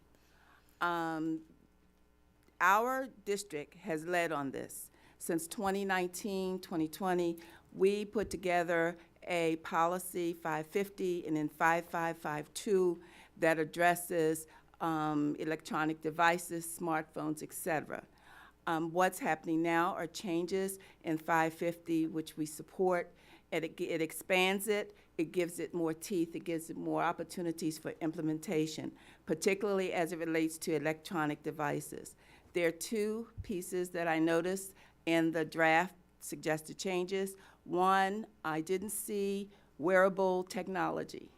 Our district has led on this. Since 2019, 2020, we put together a policy 550 and then 5552 that addresses electronic devices, smartphones, etc. What's happening now are changes in 550, which we support. It expands it, it gives it more teeth, it gives it more opportunities for implementation, particularly as it relates to electronic devices. There are two pieces that I noticed in the draft suggested changes. One, I didn't see wearable technology.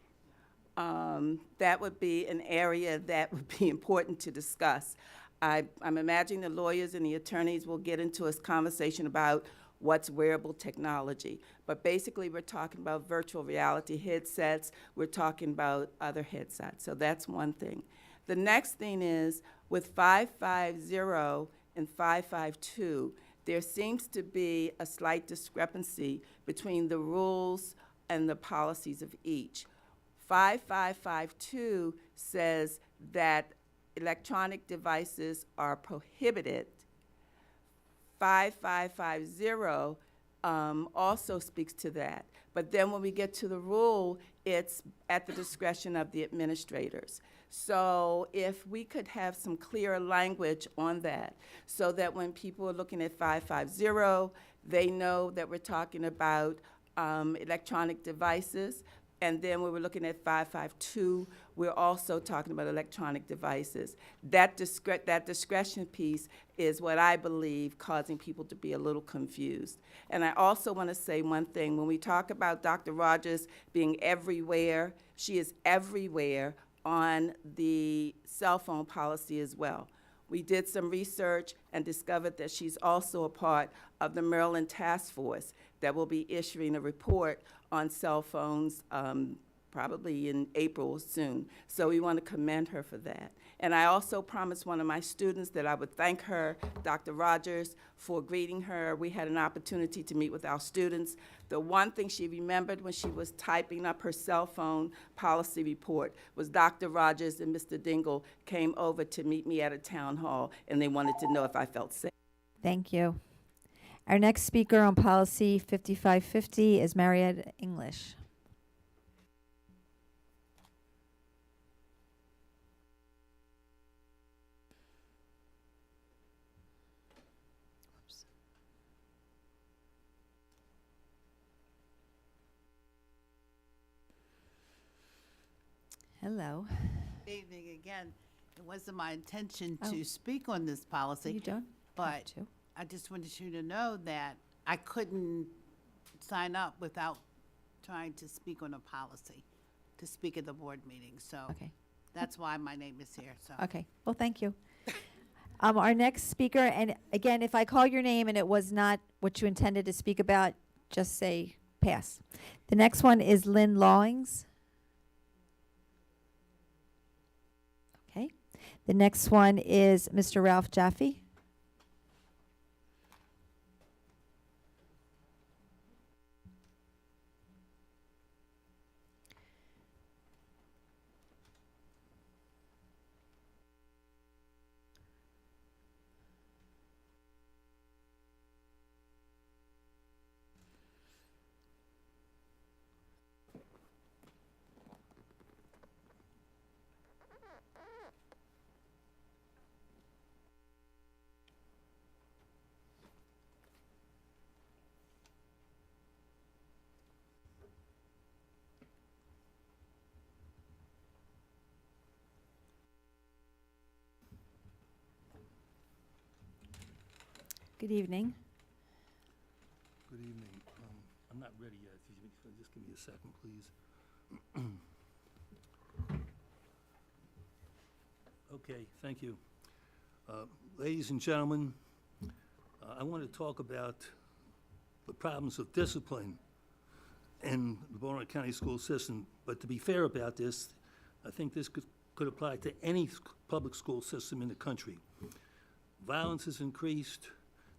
That would be an area that would be important to discuss. I'm imagining the lawyers and the attorneys will get into a conversation about what's wearable technology. But basically, we're talking about virtual reality headsets. We're talking about other headsets. So that's one thing. The next thing is with 550 and 552, there seems to be a slight discrepancy between the rules and the policies of each. 5552 says that electronic devices are prohibited. 5550 also speaks to that. But then when we get to the rule, it's at the discretion of the administrators. So if we could have some clearer language on that, so that when people are looking at 550, they know that we're talking about electronic devices. And then when we're looking at 552, we're also talking about electronic devices. That discretion piece is what I believe causing people to be a little confused. And I also want to say one thing. When we talk about Dr. Rogers being everywhere, she is everywhere on the cell phone policy as well. We did some research and discovered that she's also a part of the Maryland Task Force that will be issuing a report on cell phones probably in April soon. So we want to commend her for that. And I also promised one of my students that I would thank her, Dr. Rogers, for greeting her. We had an opportunity to meet with our students. The one thing she remembered when she was typing up her cell phone policy report was Dr. Rogers and Mr. Dingle came over to meet me at a town hall, and they wanted to know if I felt safe. Thank you. Our next speaker on Policy 5550 is Marietta English. Hello. Good evening again. It wasn't my intention Oh. to speak on this policy. You don't have But to. I just wanted you to know that I couldn't sign up without trying to speak on a policy, to speak at the board meeting. So Okay. that's why my name is here, so. Okay, well, thank you. Our next speaker, and again, if I call your name and it was not what you intended to speak about, just say pass. The next one is Lynn Lawings. Okay. The next one is Mr. Ralph Jaffe. Good evening. Good evening. I'm not ready yet. Just give me a second, please. Okay, thank you. Ladies and gentlemen, I want to talk about the problems of discipline in the Baltimore County school system. But to be fair about this, I think this could apply to any public school system in the country. Violence has increased.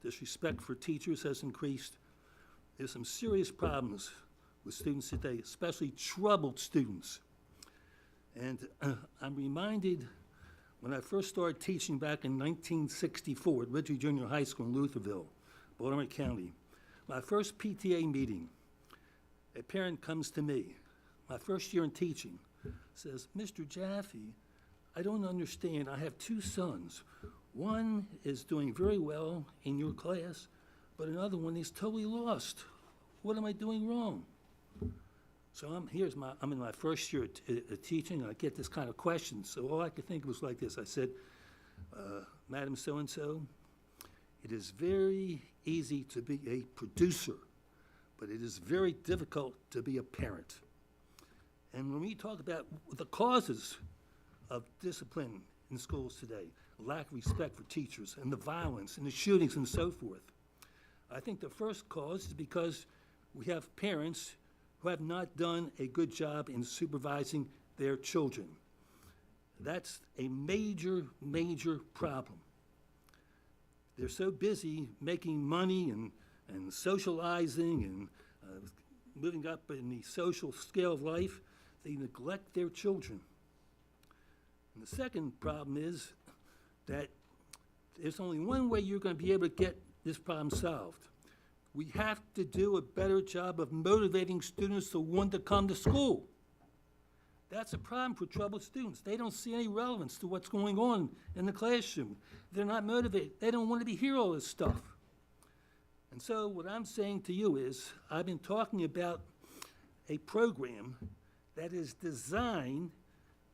Disrespect for teachers has increased. There's some serious problems with students today, especially troubled students. And I'm reminded when I first started teaching back in 1964 at Ridgely Junior High School in Lutherville, Baltimore County, my first PTA meeting, a parent comes to me, my first year in teaching, says, "Mr. Jaffe, I don't understand. I have two sons. One is doing very well in your class, but another one is totally lost. What am I doing wrong?" So I'm in my first year of teaching, and I get this kind of question. So all I could think was like this. I said, "Madam so-and-so, it is very easy to be a producer, but it is very difficult to be a parent." And when we talk about the causes of discipline in schools today, lack of respect for teachers, and the violence, and the shootings, and so forth, I think the first cause is because we have parents who have not done a good job in supervising their children. That's a major, major problem. They're so busy making money and socializing and moving up in the social scale of life, they neglect their children. And the second problem is that there's only one way you're going to be able to get this problem solved. We have to do a better job of motivating students to want to come to school. That's a problem for troubled students. They don't see any relevance to what's going on in the classroom. They're not motivated. They don't want to be hear all this stuff. And so what I'm saying to you is, I've been talking about a program that is designed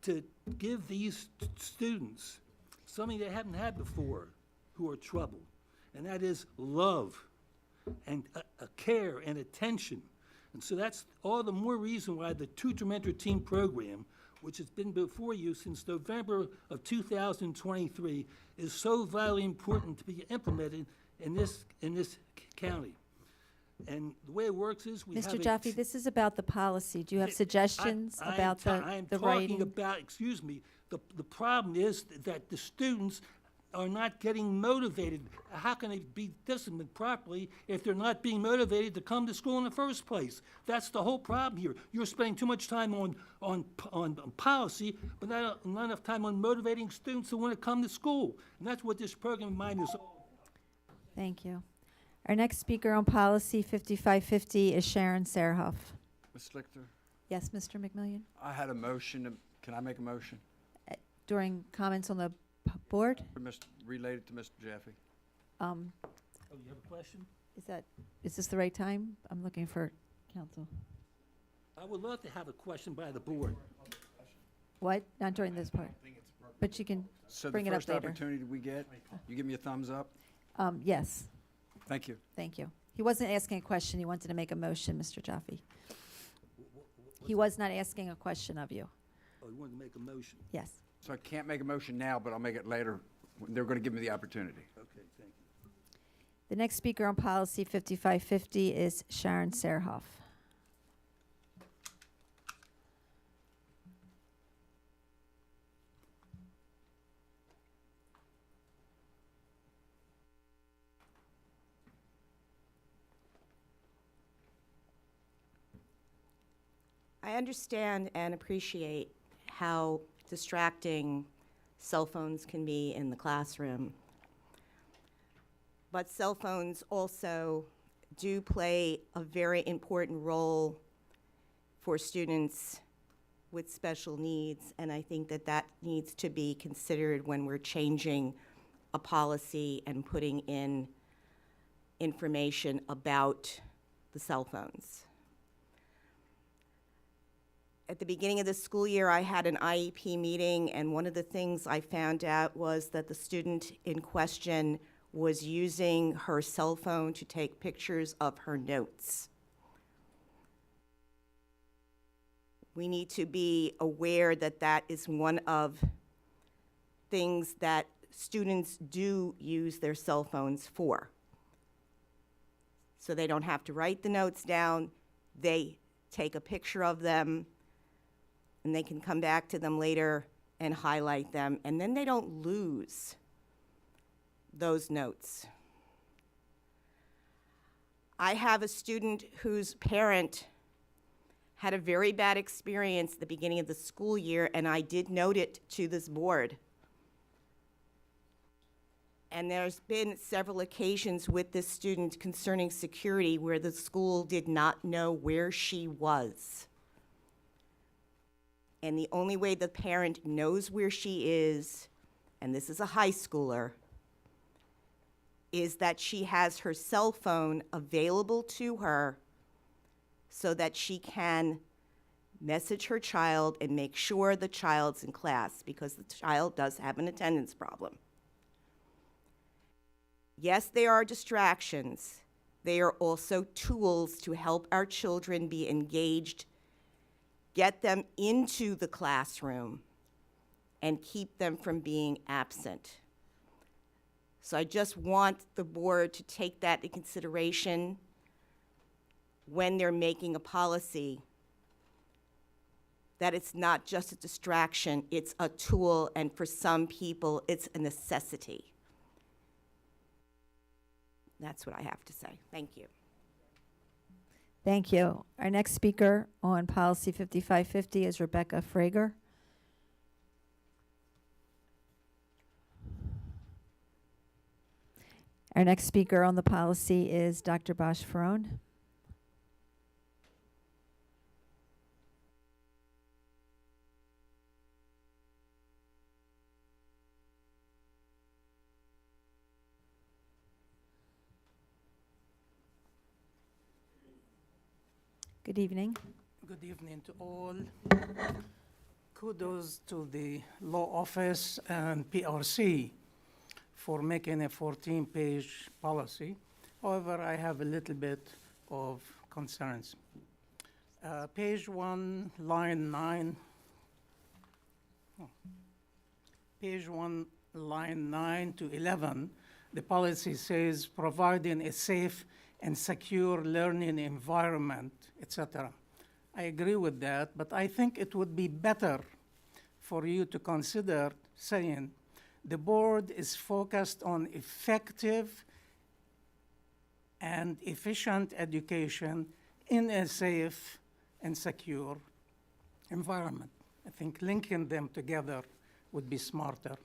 to give these students something they haven't had before who are troubled, and that is love and a care and attention. And so that's all the more reason why the Tutor Mentor Team program, which has been before you since November of 2023, is so vitally important to be implemented in this county. And the way it works is we have Mr. Jaffe, this is about the policy. Do you have suggestions about the I'm the talking writing? about, excuse me, the problem is that the students are not getting motivated. How can they be disciplined properly if they're not being motivated to come to school in the first place? That's the whole problem here. You're spending too much time on policy, but not enough time on motivating students who want to come to school. And that's what this program of mine is all about. Thank you. Our next speaker on policy 5550 is Sharon Serhoff. Ms. Lichter, Yes, Mr. McMillian? I had a motion. Can I make a motion? During comments on the board? Related to Mr. Jaffe. Oh, you have a question? Is this the right time? I'm looking for counsel. I would love to have a question by the board. What? Not during this part. But you can So bring the it up first later. opportunity we get, you give me a thumbs up? Yes, Thank you. thank you. He wasn't asking a question, he wanted to make a motion, Mr. Jaffe. He was not asking a question of you. Oh, you wanted to make a motion? Yes. So I can't make a motion now, but I'll make it later. They're going to give me the opportunity. Okay, thank you. The next speaker on policy 5550 is Sharon Serhoff. I understand and appreciate how distracting cell phones can be in the classroom. But cell phones also do play a very important role for students with special needs, and I think that that needs to be considered when we're changing a policy and putting in information about the cell phones. At the beginning of the school year, I had an IEP meeting, and one of the things I found out was that the student in question was using her cell phone to take pictures of her notes. We need to be aware that that is one of things that students do use their cell phones for. So they don't have to write the notes down, they take a picture of them, and they can come back to them later and highlight them, and then they don't lose those notes. I have a student whose parent had a very bad experience at the beginning of the school year, and I did note it to this board. And there's been several occasions with this student concerning security where the school did not know where she was. And the only way the parent knows where she is, and this is a high schooler, is that she has her cell phone available to her so that she can message her child and make sure the child's in class, because the child does have an attendance problem. Yes, they are distractions. They are also tools to help our children be engaged, get them into the classroom, and keep them from being absent. So I just want the board to take that into consideration when they're making a policy, that it's not just a distraction, it's a tool, and for some people, it's a necessity. That's what I have to say. Thank you. Thank you. Our next speaker on policy 5550 is Rebecca Frager. Our next speaker on the policy is Dr. Bosch Ferone. Good evening. Good evening to all. Kudos to the law office and PRC for making a 14-page policy. However, I have a little bit of concerns. Page 1, line 9. Page 1, line 9 to 11, the policy says providing a safe and secure learning environment, etc. I agree with that, but I think it would be better for you to consider saying the board is focused on effective and efficient education in a safe and secure environment. I think linking them together would be smarter.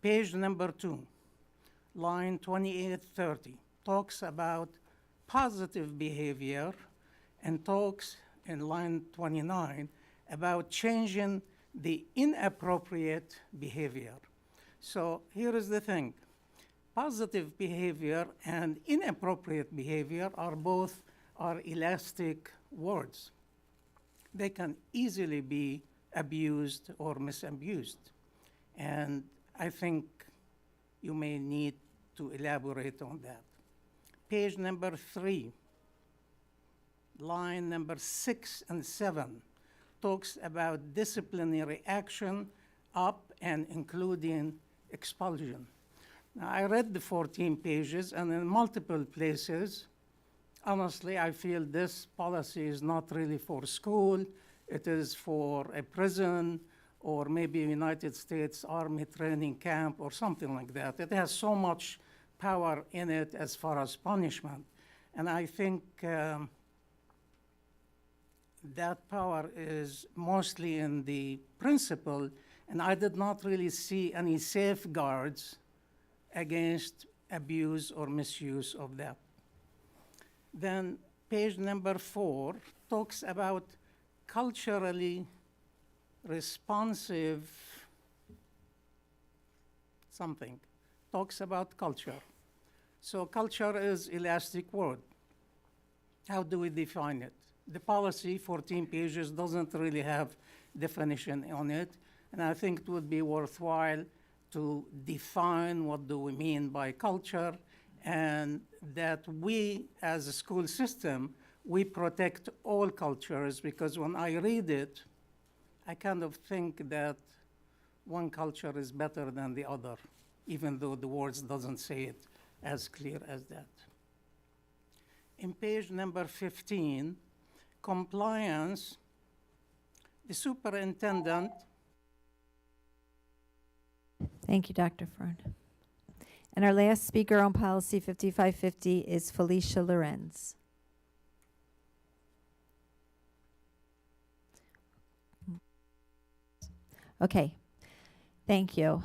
Page number 2, line 2830, talks about positive behavior and talks in line 29 about changing the inappropriate behavior. So here is the thing. Positive behavior and inappropriate behavior are elastic words. They can easily be abused or misabused. And I think you may need to elaborate on that. Page number 3, line number 6 and 7 talks about disciplinary action up and including expulsion. Now, I read the 14 pages, and in multiple places, honestly, I feel this policy is not really for school. It is for a prison or maybe a United States Army training camp or something like that. It has so much power in it as far as punishment. And I think that power is mostly in the principle, and I did not really see any safeguards against abuse or misuse of that. Then page number 4 talks about culturally responsive something, talks about culture. So culture is elastic word. How do we define it? The policy, 14 pages, doesn't really have definition on it, and I think it would be worthwhile to define what do we mean by culture, and that we, as a school system, we protect all cultures, because when I read it, I kind of think that one culture is better than the other, even though the words doesn't say it as clear as that. In page number 15, compliance, the superintendent. Thank you, Dr. Fern. And our last speaker on policy 5550 is Felicia Lorenz. Okay, thank you.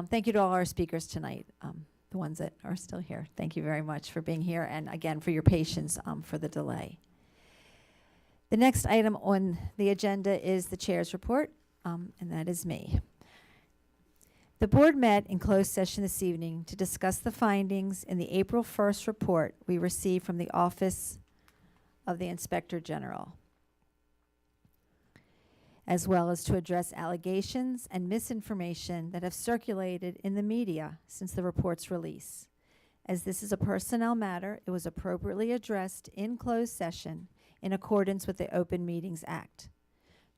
Thank you to all our speakers tonight, the ones that are still here. Thank you very much for being here, and again for your patience for the delay. The next item on the agenda is the chair's report, and that is me. The board met in closed session this evening to discuss the findings in the April 1st report we received from the Office of the Inspector General, as well as to address allegations and misinformation that have circulated in the media since the report's release. As this is a personnel matter, it was appropriately addressed in closed session in accordance with the Open Meetings Act.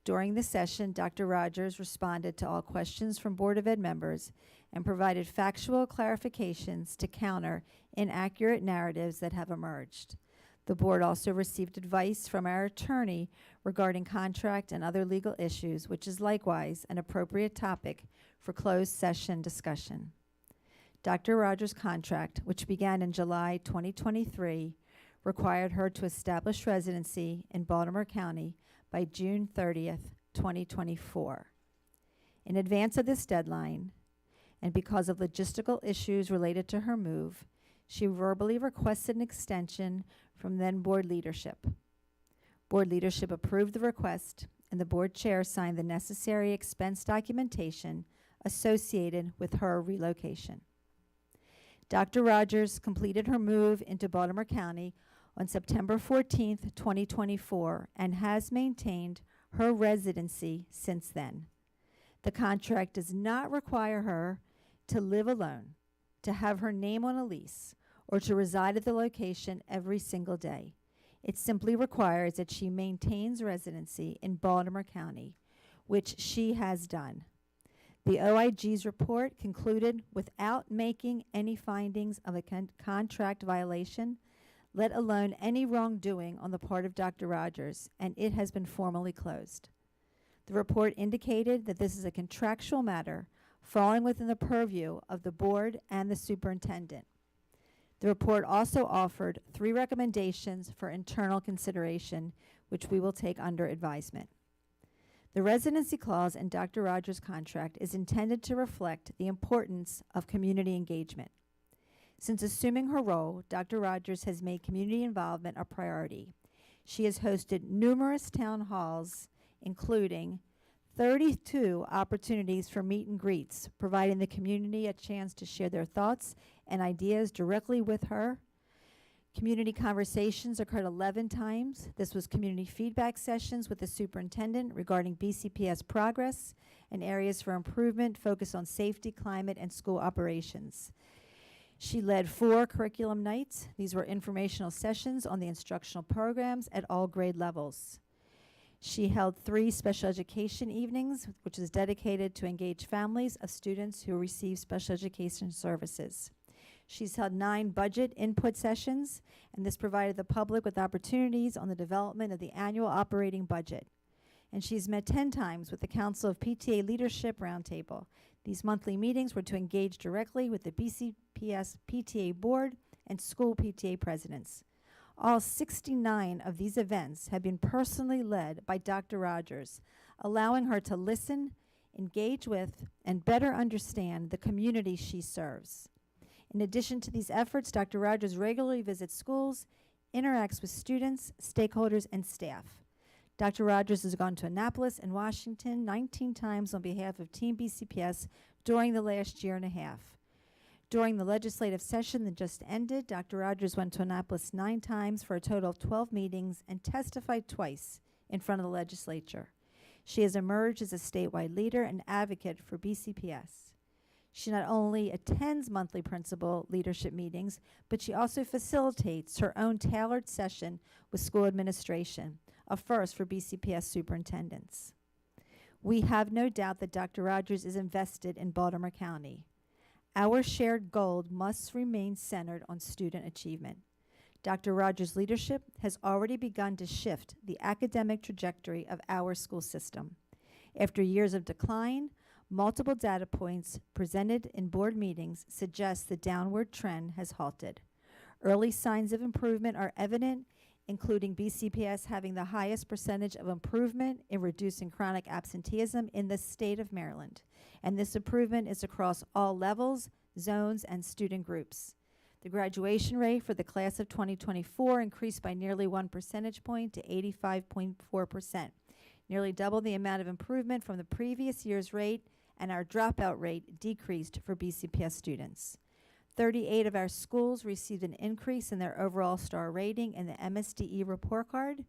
During the session, Dr. Rogers responded to all questions from Board of Ed members and provided factual clarifications to counter inaccurate narratives that have emerged. The board also received advice from our attorney regarding contract and other legal issues, which is likewise an appropriate topic for closed session discussion. Dr. Rogers' contract, which began in July 2023, required her to establish residency in Baltimore County by June 30th, 2024. In advance of this deadline, and because of logistical issues related to her move, she verbally requested an extension from then board leadership. Board leadership approved the request, and the board chair signed the necessary expense documentation associated with her relocation. Dr. Rogers completed her move into Baltimore County on September 14th, 2024, and has maintained her residency since then. The contract does not require her to live alone, to have her name on a lease, or to reside at the location every single day. It simply requires that she maintains residency in Baltimore County, which she has done. The OIG's report concluded without making any findings of a contract violation, let alone any wrongdoing on the part of Dr. Rogers, and it has been formally closed. The report indicated that this is a contractual matter falling within the purview of the board and the superintendent. The report also offered 3 recommendations for internal consideration, which we will take under advisement. The residency clause in Dr. Rogers' contract is intended to reflect the importance of community engagement. Since assuming her role, Dr. Rogers has made community involvement a priority. She has hosted numerous town halls, including 32 opportunities for meet and greets, providing the community a chance to share their thoughts and ideas directly with her, Community conversations occurred 11 times. This was community feedback sessions with the superintendent regarding BCPS progress and areas for improvement focused on safety, climate, and school operations. She led 4 curriculum nights. These were informational sessions on the instructional programs at all grade levels. She held 3 special education evenings, which is dedicated to engage families of students who receive special education services. She's held 9 budget input sessions, and this provided the public with opportunities on the development of the annual operating budget. And she's met 10 times with the Council of PTA Leadership Roundtable. These monthly meetings were to engage directly with the BCPS PTA Board and school PTA presidents. All 69 of these events have been personally led by Dr. Rogers, allowing her to listen, engage with, and better understand the community she serves. In addition to these efforts, Dr. Rogers regularly visits schools, interacts with students, stakeholders, and staff. Dr. Rogers has gone to Annapolis and Washington 19 times on behalf of Team BCPS during the last year and a half. During the legislative session that just ended, Dr. Rogers went to Annapolis 9 times for a total of 12 meetings and testified twice in front of the legislature. She has emerged as a statewide leader and advocate for BCPS. She not only attends monthly principal leadership meetings, but she also facilitates her own tailored session with school administration, a first for BCPS superintendents. We have no doubt that Dr. Rogers is invested in Baltimore County. Our shared goal must remain centered on student achievement. Dr. Rogers' leadership has already begun to shift the academic trajectory of our school system. After years of decline, multiple data points presented in board meetings suggest the downward trend has halted. Early signs of improvement are evident, including BCPS having the highest percentage of improvement in reducing chronic absenteeism in the state of Maryland. And this improvement is across all levels, zones, and student groups. The graduation rate for the class of 2024 increased by nearly 1 percentage point to 85.4%, nearly double the amount of improvement from the previous year's rate, and our dropout rate decreased for BCPS students. 38 of our schools received an increase in their overall star rating in the MSDE report card.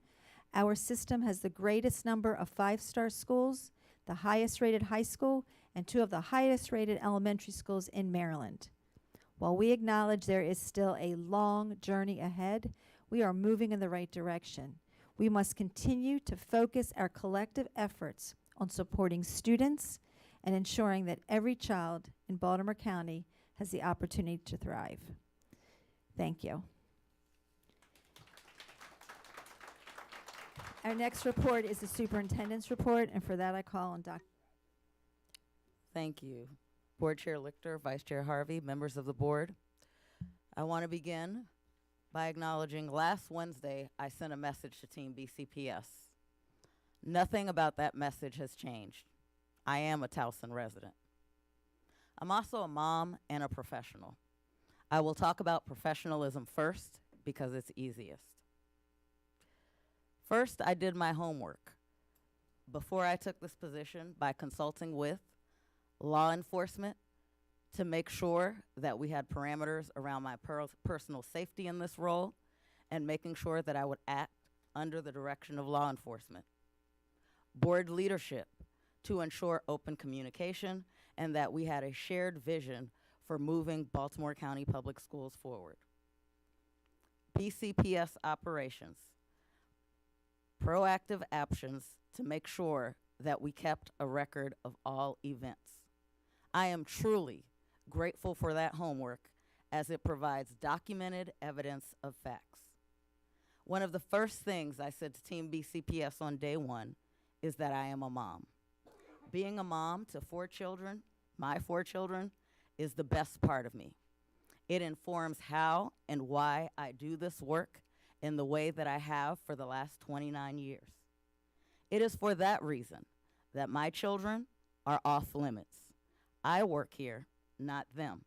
Our system has the greatest number of 5-star schools, the highest rated high school, and 2 of the highest rated elementary schools in Maryland. While we acknowledge there is still a long journey ahead, we are moving in the right direction. We must continue to focus our collective efforts on supporting students and ensuring that every child in Baltimore County has the opportunity to thrive. Thank you. Our next report is the superintendent's report, and for that I call on Dr. Thank you. Board Chair Lichter, Vice Chair Harvey, members of the board. I want to begin by acknowledging last Wednesday I sent a message to Team BCPS. Nothing about that message has changed. I am a Towson resident. I'm also a mom and a professional. I will talk about professionalism first because it's easiest. First, I did my homework before I took this position by consulting with law enforcement to make sure that we had parameters around my personal safety in this role and making sure that I would act under the direction of law enforcement. Board leadership to ensure open communication and that we had a shared vision for moving Baltimore County Public Schools forward. BCPS operations, proactive actions to make sure that we kept a record of all events. I am truly grateful for that homework as it provides documented evidence of facts. One of the first things I said to Team BCPS on day 1 is that I am a mom. Being a mom to 4 children, my 4 children, is the best part of me. It informs how and why I do this work in the way that I have for the last 29 years. It is for that reason that my children are off limits. I work here, not them.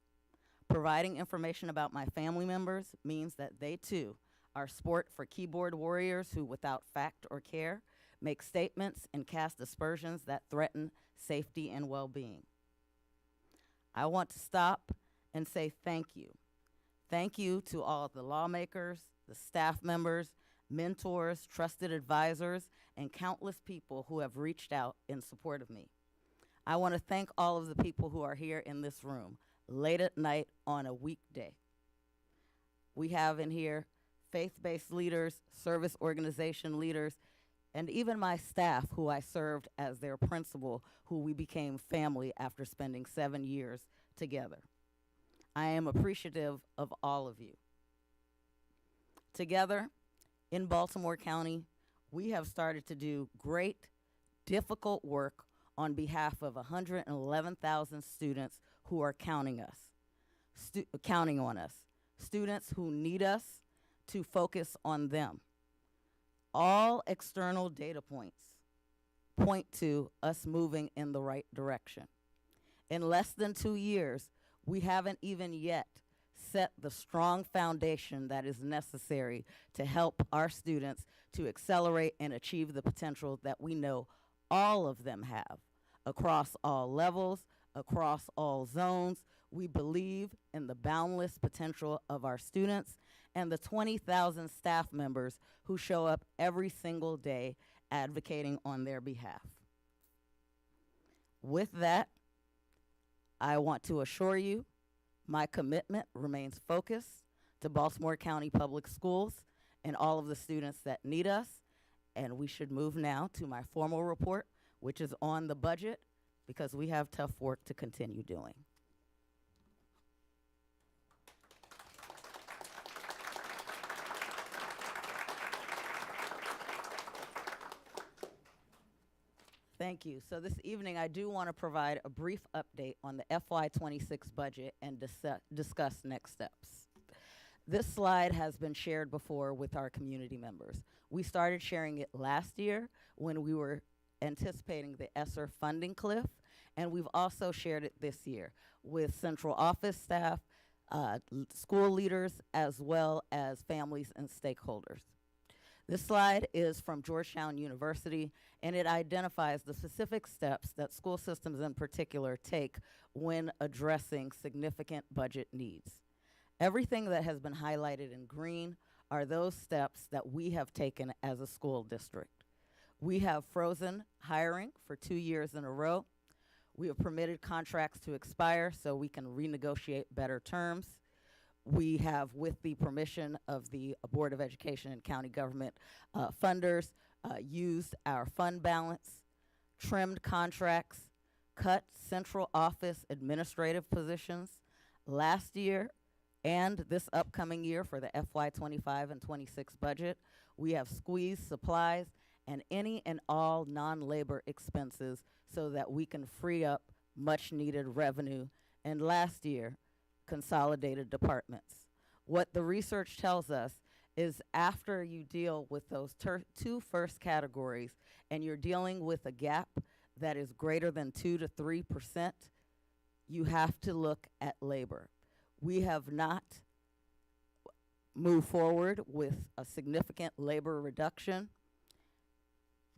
Providing information about my family members means that they too are sport for keyboard warriors who, without fact or care, make statements and cast aspersions that threaten safety and well-being. I want to stop and say thank you. Thank you to all the lawmakers, the staff members, mentors, trusted advisors, and countless people who have reached out in support of me. I want to thank all of the people who are here in this room late at night on a weekday. We have in here faith-based leaders, service organization leaders, and even my staff who I served as their principal, who we became family after spending 7 years together. I am appreciative of all of you. Together, in Baltimore County, we have started to do great, difficult work on behalf of 111,000 students who are counting on us. Students who need us to focus on them. All external data points point to us moving in the right direction. In less than 2 years, we haven't even yet set the strong foundation that is necessary to help our students to accelerate and achieve the potential that we know all of them have across all levels, across all zones. We believe in the boundless potential of our students and the 20,000 staff members who show up every single day advocating on their behalf. With that, I want to assure you my commitment remains focused to Baltimore County Public Schools and all of the students that need us. And we should move now to my formal report, which is on the budget, because we have tough work to continue doing. Thank you. So this evening, I do want to provide a brief update on the FY26 budget and discuss next steps. This slide has been shared before with our community members. We started sharing it last year when we were anticipating the ESSER funding cliff, and we've also shared it this year with central office staff, school leaders, as well as families and stakeholders. This slide is from Georgetown University, and it identifies the specific steps that school systems in particular take when addressing significant budget needs. Everything that has been highlighted in green are those steps that we have taken as a school district. We have frozen hiring for 2 years in a row. We have permitted contracts to expire so we can renegotiate better terms. We have, with the permission of the Board of Education and county government funders, used our fund balance, trimmed contracts, cut central office administrative positions. Last year and this upcoming year for the FY25 and 26 budget, we have squeezed supplies and any and all non-labor expenses so that we can free up much needed revenue. And last year, consolidated departments. What the research tells us is after you deal with those two first categories and you're dealing with a gap that is greater than 2 to 3%, you have to look at labor. We have not moved forward with a significant labor reduction,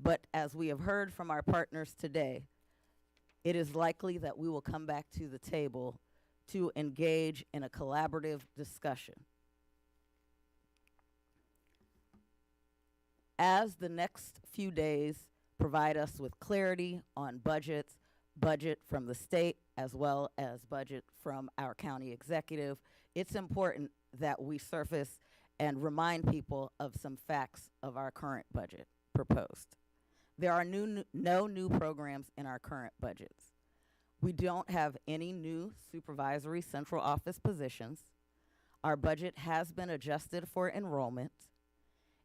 but as we have heard from our partners today, it is likely that we will come back to the table to engage in a collaborative discussion. As the next few days provide us with clarity on budgets, budget from the state as well as budget from our county executive, it's important that we surface and remind people of some facts of our current budget proposed. There are no new programs in our current budgets. We don't have any new supervisory central office positions. Our budget has been adjusted for enrollment.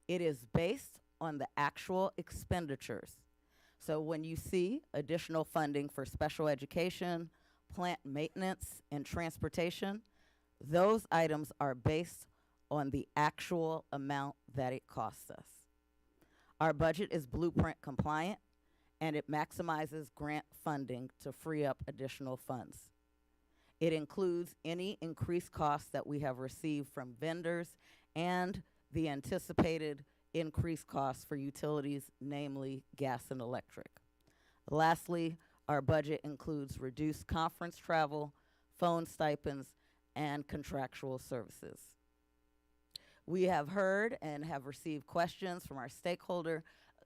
It is based on the actual expenditures. So when you see additional funding for special education, plant maintenance, and transportation, those items are based on the actual amount that it costs us. Our budget is blueprint compliant, and it maximizes grant funding to free up additional funds. It includes any increased costs that we have received from vendors and the anticipated increased costs for utilities, namely gas and electric. Lastly, our budget includes reduced conference travel, phone stipends, and contractual services. We have heard and have received questions from our stakeholder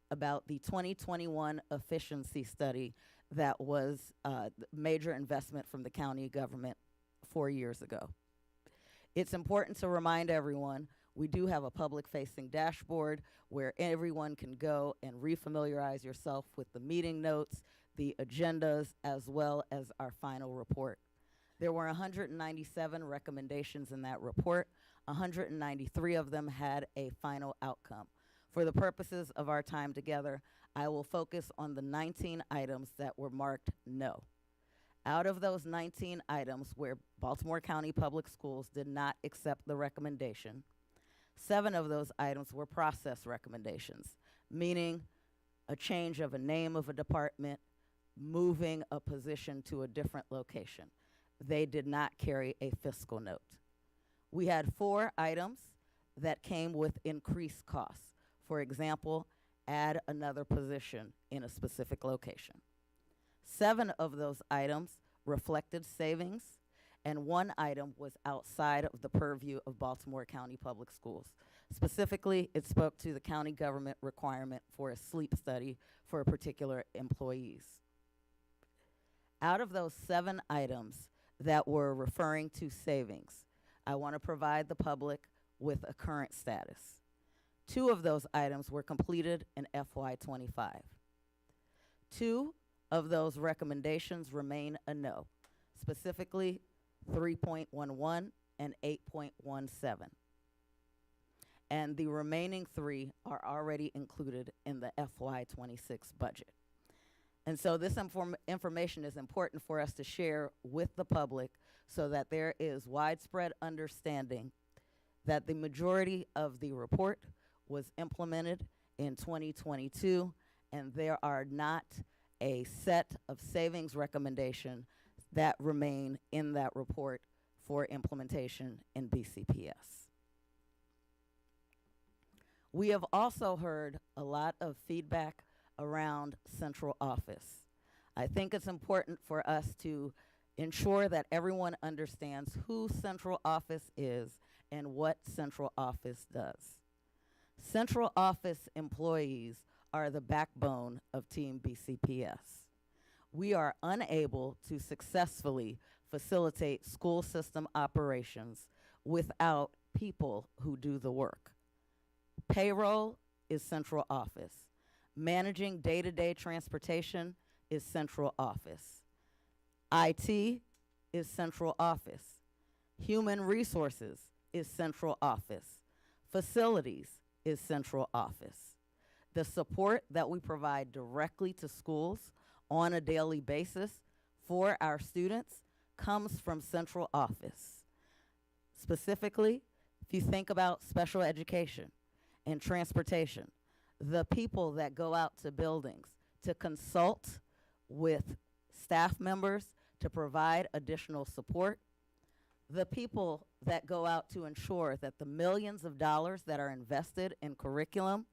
about the 2021 efficiency study that was a major investment from the county government 4 years ago. It's important to remind everyone we do have a public-facing dashboard where everyone can go and refamiliarize yourself with the meeting notes, the agendas, as well as our final report. There were 197 recommendations in that report. 193 of them had a final outcome. For the purposes of our time together, I will focus on the 19 items that were marked no. Out of those 19 items where Baltimore County Public Schools did not accept the recommendation, 7 of those items were process recommendations, meaning a change of a name of a department, moving a position to a different location. They did not carry a fiscal note. We had 4 items that came with increased costs. For example, add another position in a specific location. 7 of those items reflected savings, and 1 item was outside of the purview of Baltimore County Public Schools. Specifically, it spoke to the county government requirement for a sleep study for particular employees. Out of those 7 items that were referring to savings, I want to provide the public with a current status. 2 of those items were completed in FY25. 2 of those recommendations remain a no, specifically 3.11 and 8.17. And the remaining 3 are already included in the FY26 budget. And so this information is important for us to share with the public so that there is widespread understanding that the majority of the report was implemented in 2022, and there are not a set of savings recommendations that remain in that report for implementation in BCPS. We have also heard a lot of feedback around central office. I think it's important for us to ensure that everyone understands who central office is and what central office does. Central office employees are the backbone of Team BCPS. We are unable to successfully facilitate school system operations without people who do the work. Payroll is central office. Managing day-to-day transportation is central office. IT is central office. Human resources is central office. Facilities is central office. The support that we provide directly to schools on a daily basis for our students comes from central office. Specifically, if you think about special education and transportation, the people that go out to buildings to consult with staff members to provide additional support, the people that go out to ensure that the millions of dollars that are invested in curriculum,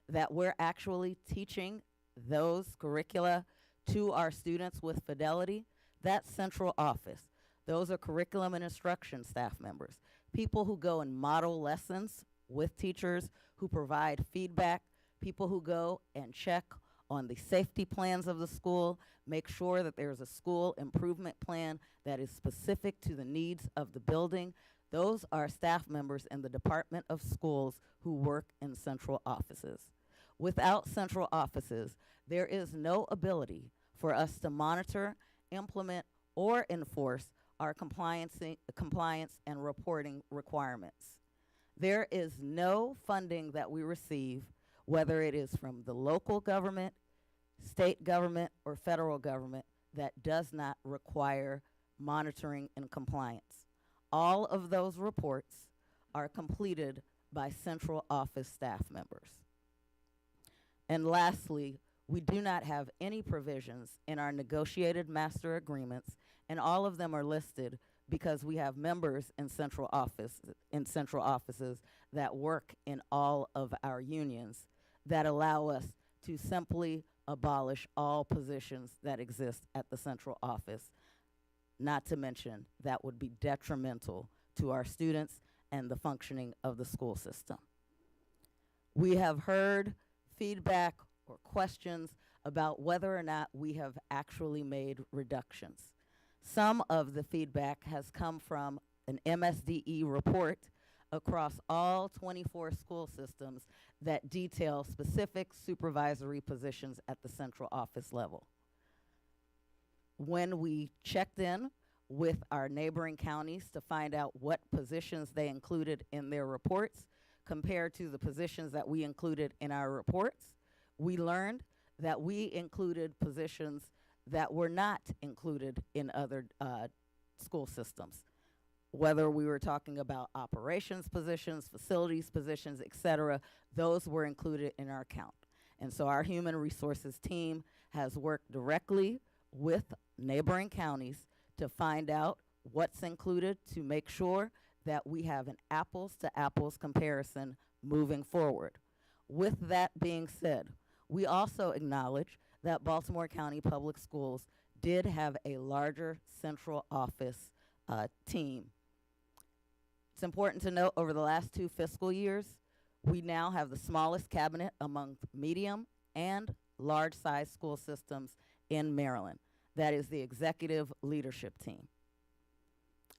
that we're actually teaching those curricula to our students with fidelity, that's central office. Those are curriculum and instruction staff members, people who go and model lessons with teachers, who provide feedback, people who go and check on the safety plans of the school, make sure that there's a school improvement plan that is specific to the needs of the building. Those are staff members in the Department of Schools who work in central offices. Without central offices, there is no ability for us to monitor, implement, or enforce our compliance and reporting requirements. There is no funding that we receive, whether it is from the local government, state government, or federal government, that does not require monitoring and compliance. All of those reports are completed by central office staff members. And lastly, we do not have any provisions in our negotiated master agreements, and all of them are listed because we have members in central offices that work in all of our unions that allow us to simply abolish all positions that exist at the central office. not to mention that would be detrimental to our students and the functioning of the school system. We have heard feedback or questions about whether or not we have actually made reductions. Some of the feedback has come from an MSDE report across all 24 school systems that detail specific supervisory positions at the central office level. When we checked in with our neighboring counties to find out what positions they included in their reports compared to the positions that we included in our reports, we learned that we included positions that were not included in other school systems. Whether we were talking about operations positions, facilities positions, et cetera, those were included in our count. And so our human resources team has worked directly with neighboring counties to find out what's included to make sure that we have an apples to apples comparison moving forward. With that being said, we also acknowledge that Baltimore County Public Schools did have a larger central office team. It's important to note over the last 2 fiscal years, we now have the smallest cabinet among medium and large size school systems in Maryland. That is the executive leadership team.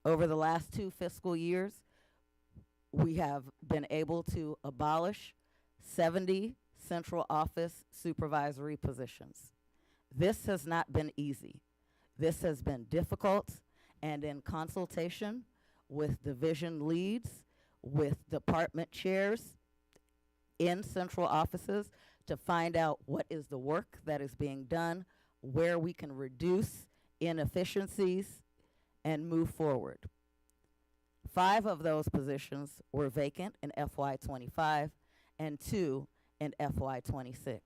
Over the last 2 fiscal years, we have been able to abolish 70 central office supervisory positions. This has not been easy. This has been difficult, and in consultation with division leads, with department chairs in central offices to find out what is the work that is being done, where we can reduce inefficiencies and move forward. 5 of those positions were vacant in FY25 and 2 in FY26.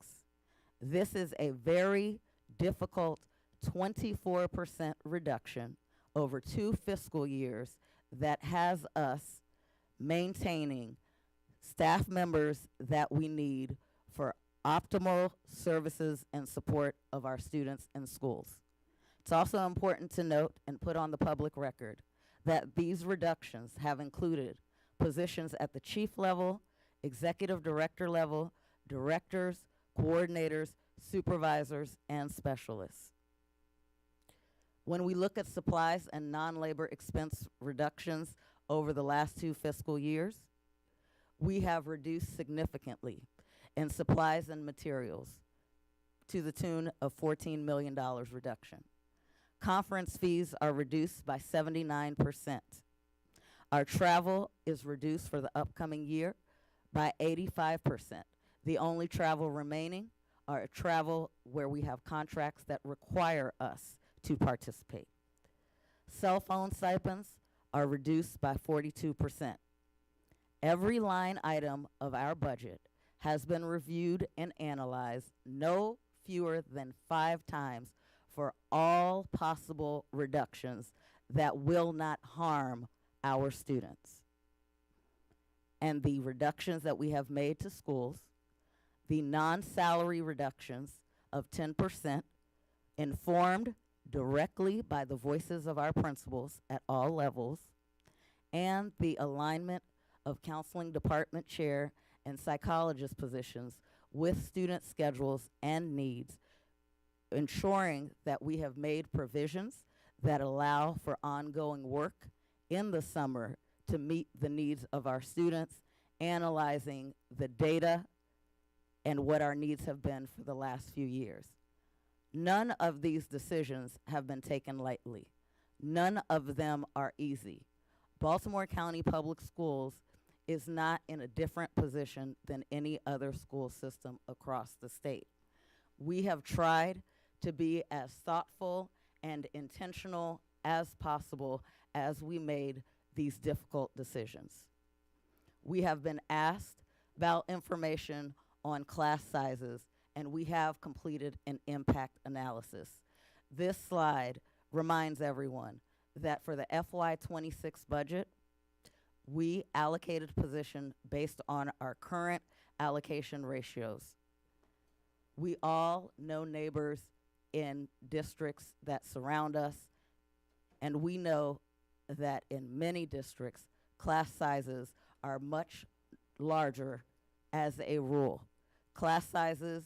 This is a very difficult 24% reduction over 2 fiscal years that has us maintaining staff members that we need for optimal services and support of our students and schools. It's also important to note and put on the public record that these reductions have included positions at the chief level, executive director level, directors, coordinators, supervisors, and specialists. When we look at supplies and non-labor expense reductions over the last 2 fiscal years, we have reduced significantly in supplies and materials to the tune of $14 million reduction. Conference fees are reduced by 79%. Our travel is reduced for the upcoming year by 85%. The only travel remaining are travel where we have contracts that require us to participate. Cell phone stipends are reduced by 42%. Every line item of our budget has been reviewed and analyzed no fewer than 5 times for all possible reductions that will not harm our students. And the reductions that we have made to schools, the non-salary reductions of 10%, informed directly by the voices of our principals at all levels, and the alignment of counseling department chair and psychologist positions with student schedules and needs, ensuring that we have made provisions that allow for ongoing work in the summer to meet the needs of our students, analyzing the data and what our needs have been for the last few years. None of these decisions have been taken lightly. None of them are easy. Baltimore County Public Schools is not in a different position than any other school system across the state. We have tried to be as thoughtful and intentional as possible as we made these difficult decisions. We have been asked about information on class sizes, and we have completed an impact analysis. This slide reminds everyone that for the FY26 budget, we allocated position based on our current allocation ratios. We all know neighbors in districts that surround us, And we know that in many districts, class sizes are much larger as a rule. Class sizes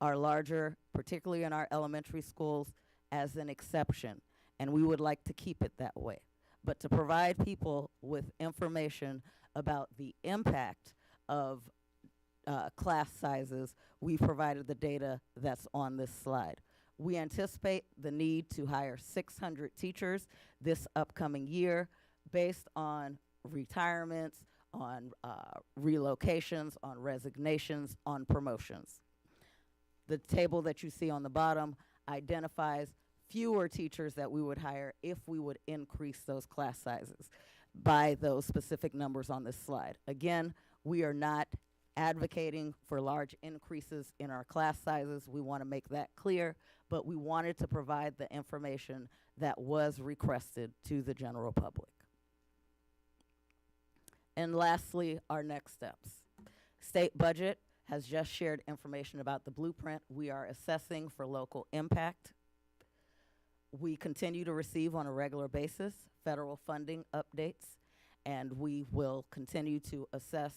are larger, particularly in our elementary schools, as an exception, and we would like to keep it that way. But to provide people with information about the impact of class sizes, we provided the data that's on this slide. We anticipate the need to hire 600 teachers this upcoming year based on retirements, on relocations, on resignations, on promotions. The table that you see on the bottom identifies fewer teachers that we would hire if we would increase those class sizes by those specific numbers on this slide. Again, we are not advocating for large increases in our class sizes. We want to make that clear, but we wanted to provide the information that was requested to the general public. And lastly, our next steps. State budget has just shared information about the blueprint we are assessing for local impact. We continue to receive on a regular basis federal funding updates, and we will continue to assess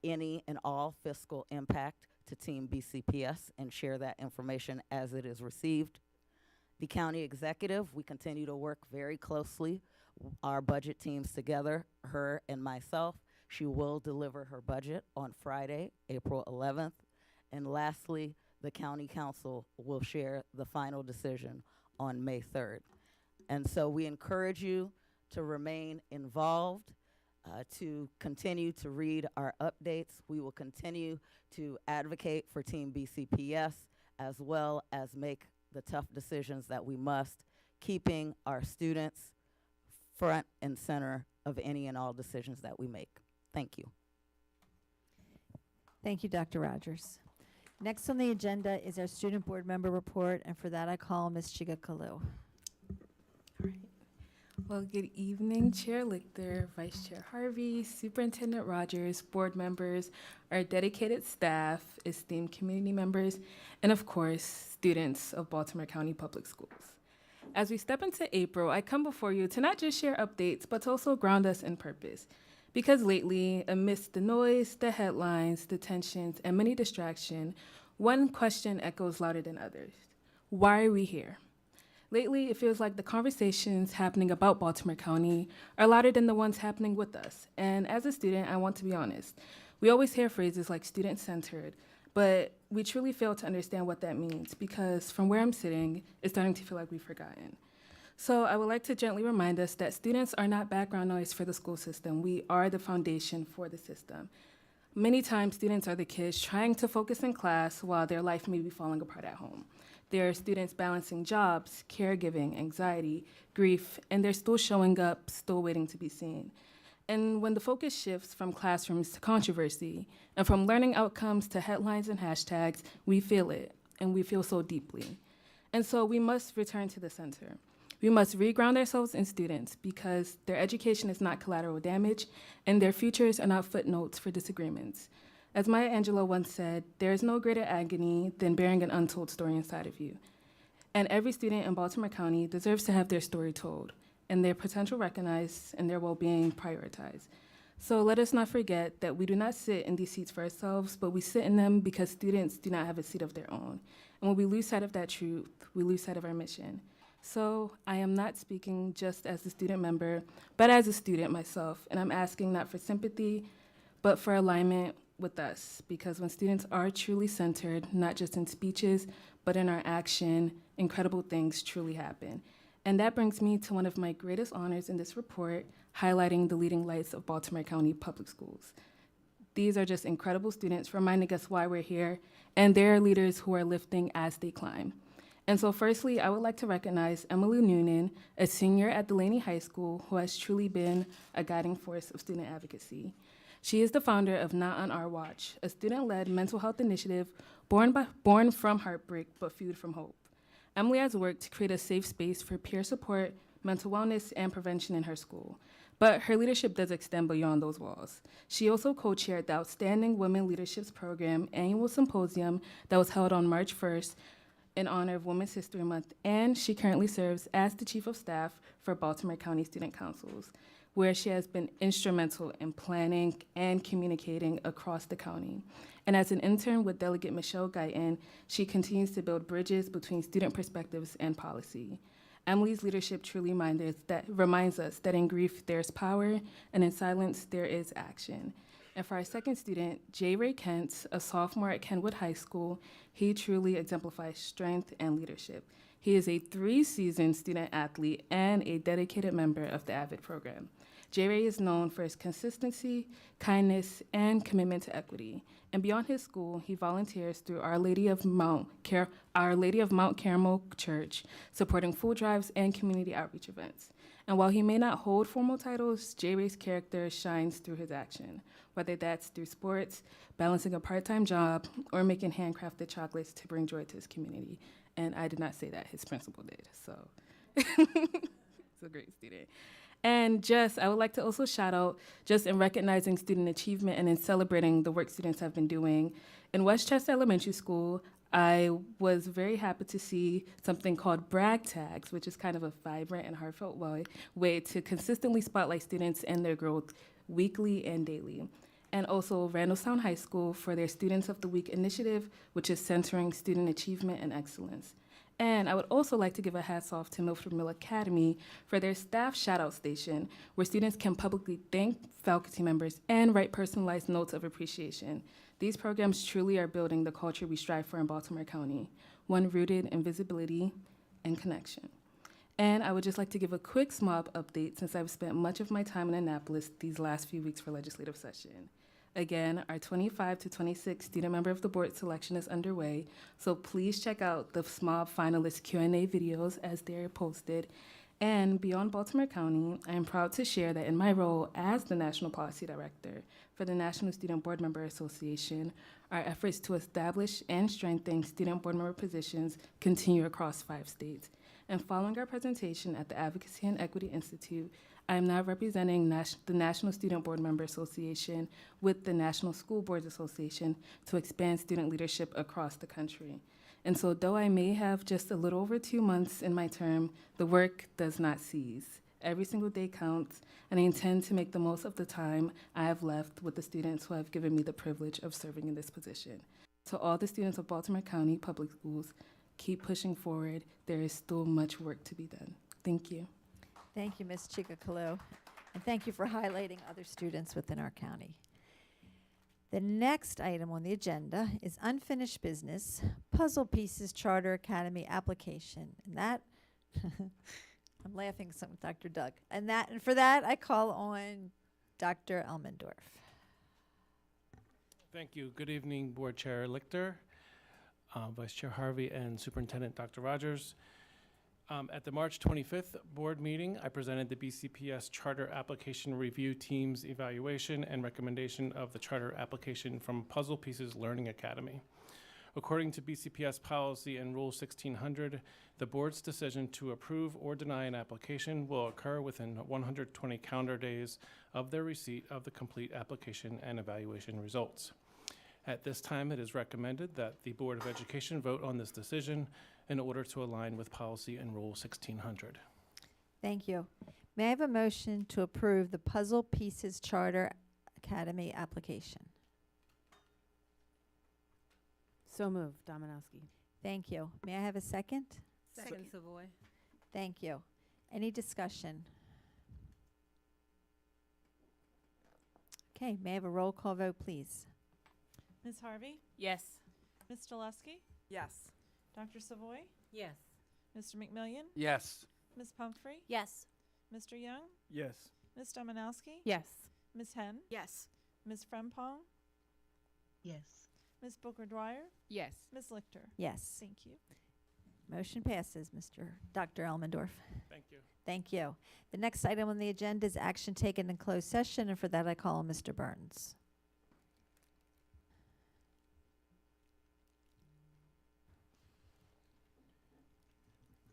any and all fiscal impact to Team BCPS and share that information as it is received. The county executive, we continue to work very closely, our budget teams together, her and myself. She will deliver her budget on Friday, April 11th. And lastly, the county council will share the final decision on May 3rd. And so we encourage you to remain involved, to continue to read our updates. We will continue to advocate for Team BCPS as well as make the tough decisions that we must, keeping our students front and center of any and all decisions that we make. Thank you. Thank you, Dr. Rogers. Next on the agenda is our student board member report, and for that I call Ms. Chiga Kalu. Well, good evening, Chair Lichter, Vice Chair Harvey, Superintendent Rogers, board members, our dedicated staff, esteemed community members, and of course, students of Baltimore County Public Schools. As we step into April, I come before you to not just share updates, but to also ground us in purpose. Because lately, amidst the noise, the headlines, the tensions, and many distractions, one question echoes louder than others. Why are we here? Lately, it feels like the conversations happening about Baltimore County are louder than the ones happening with us. And as a student, I want to be honest. We always hear phrases like student-centered, but we truly fail to understand what that means because from where I'm sitting, it's starting to feel like we've forgotten. So I would like to gently remind us that students are not background noise for the school system. We are the foundation for the system. Many times, students are the kids trying to focus in class while their life may be falling apart at home. There are students balancing jobs, caregiving, anxiety, grief, and they're still showing up, still waiting to be seen. And when the focus shifts from classrooms to controversy, and from learning outcomes to headlines and hashtags, we feel it, and we feel so deeply. And so we must return to the center. We must reground ourselves in students because their education is not collateral damage, and their futures are not footnotes for disagreements. As Maya Angelou once said, there is no greater agony than bearing an untold story inside of you. And every student in Baltimore County deserves to have their story told, and their potential recognized, and their well-being prioritized. So let us not forget that we do not sit in these seats for ourselves, but we sit in them because students do not have a seat of their own. And when we lose sight of that truth, we lose sight of our mission. So I am not speaking just as a student member, but as a student myself, and I'm asking not for sympathy, but for alignment with us, because when students are truly centered, not just in speeches, but in our action, incredible things truly happen. And that brings me to one of my greatest honors in this report, highlighting the leading lights of Baltimore County Public Schools. These are just incredible students reminding us why we're here, and they're leaders who are lifting as they climb. And so firstly, I would like to recognize Emily Noonan, a senior at Delaney High School, who has truly been a guiding force of student advocacy. She is the founder of Not on Our Watch, a student-led mental health initiative born from heartbreak but fueled from hope. Emily has worked to create a safe space for peer support, mental wellness, and prevention in her school. But her leadership does extend beyond those walls. She also co-chaired the Outstanding Women Leaderships Program annual symposium that was held on March 1st in honor of Women's History Month, and she currently serves as the Chief of Staff for Baltimore County Student Councils, where she has been instrumental in planning and communicating across the county. And as an intern with Delegate Michelle Guyton, she continues to build bridges between student perspectives and policy. Emily's leadership truly reminds us that in grief there's power, and in silence there is action. And for our second student, J. Ray Kent, a sophomore at Kenwood High School, he truly exemplifies strength and leadership. He is a 3-season student athlete and a dedicated member of the AVID program. J. Ray is known for his consistency, kindness, and commitment to equity. And beyond his school, he volunteers through Our Lady of Mount Carmel Church, supporting food drives and community outreach events. And while he may not hold formal titles, J. Ray's character shines through his action, whether that's through sports, balancing a part-time job, or making handcrafted chocolates to bring joy to his community. And I did not say that, his principal did, so he's a great student. And I would like to also shout out, just in recognizing student achievement and in celebrating the work students have been doing. In Westchester Elementary School, I was very happy to see something called brag tags, which is kind of a vibrant and heartfelt way to consistently spotlight students and their growth weekly and daily. And also Randallstown High School for their Students of the Week initiative, which is centering student achievement and excellence. And I would also like to give a hats off to Milford Mill Academy for their staff shout-out station, where students can publicly thank faculty members and write personalized notes of appreciation. These programs truly are building the culture we strive for in Baltimore County, one rooted in visibility and connection. And I would just like to give a quick SMOB update, since I've spent much of my time in Annapolis these last few weeks for legislative session. Again, our 25 to 26 student member of the board selection is underway, so please check out the SMOB finalist Q&A videos as they're posted. And beyond Baltimore County, I am proud to share that in my role as the National Policy Director for the National Student Board Member Association, our efforts to establish and strengthen student board member positions continue across 5 states. And following our presentation at the Advocacy and Equity Institute, I am now representing the National Student Board Member Association with the National School Boards Association to expand student leadership across the country. And so though I may have just a little over 2 months in my term, the work does not cease. Every single day counts, and I intend to make the most of the time I have left with the students who have given me the privilege of serving in this position. To all the students of Baltimore County Public Schools, keep pushing forward. There is still much work to be done. Thank you. Thank you, Ms. Chikakalu, and thank you for highlighting other students within our county. The next item on the agenda is unfinished business, Puzzle Pieces Charter Academy application. And that, I'm laughing with Dr. Doug. And for that, I call on Dr. Elmendorf. Thank you. Good evening, Board Chair Lichter, Vice Chair Harvey, and Superintendent Dr. Rogers. At the March 25th board meeting, I presented the BCPS Charter Application Review Team's evaluation and recommendation of the charter application from Puzzle Pieces Learning Academy. According to BCPS policy and Rule 1600, the board's decision to approve or deny an application will occur within 120 calendar days of their receipt of the complete application and evaluation results. At this time, it is recommended that the Board of Education vote on this decision in order to align with policy and Rule 1600. Thank you. May I have a motion to approve the Puzzle Pieces Charter Academy application? So moved, Dominowski. Thank you. May I have a second? Second, Savoy. Thank you. Any discussion? Okay, may I have a roll call vote, please? Ms. Harvey? Yes. Ms. Dulesky? Yes. Dr. Savoy? Yes. Mr. McMillian? Yes. Ms. Pumphrey? Yes. Mr. Young? Yes. Ms. Dominowski? Yes. Ms. Henn? Yes. Ms. Frempong? Yes. Ms. Booker Dwyer? Yes. Ms. Lichter? Yes. Thank you. Motion passes, Dr. Elmendorf. Thank you. Thank you. The next item on the agenda is action taken in closed session, and for that I call on Mr. Burns.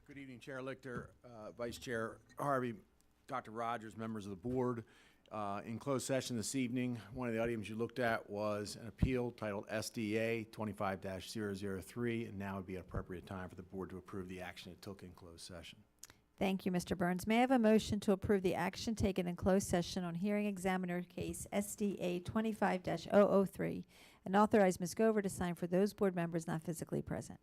Good evening, Chair Lichter, Vice Chair Harvey, Dr. Rogers, members of the board. In closed session this evening, one of the items you looked at was an appeal titled SDA 25-003, and now would be an appropriate time for the board to approve the action it took in closed session. Thank you, Mr. Burns. May I have a motion to approve the action taken in closed session on hearing examiner case SDA 25-003 and authorize Ms. Gover to sign for those board members not physically present?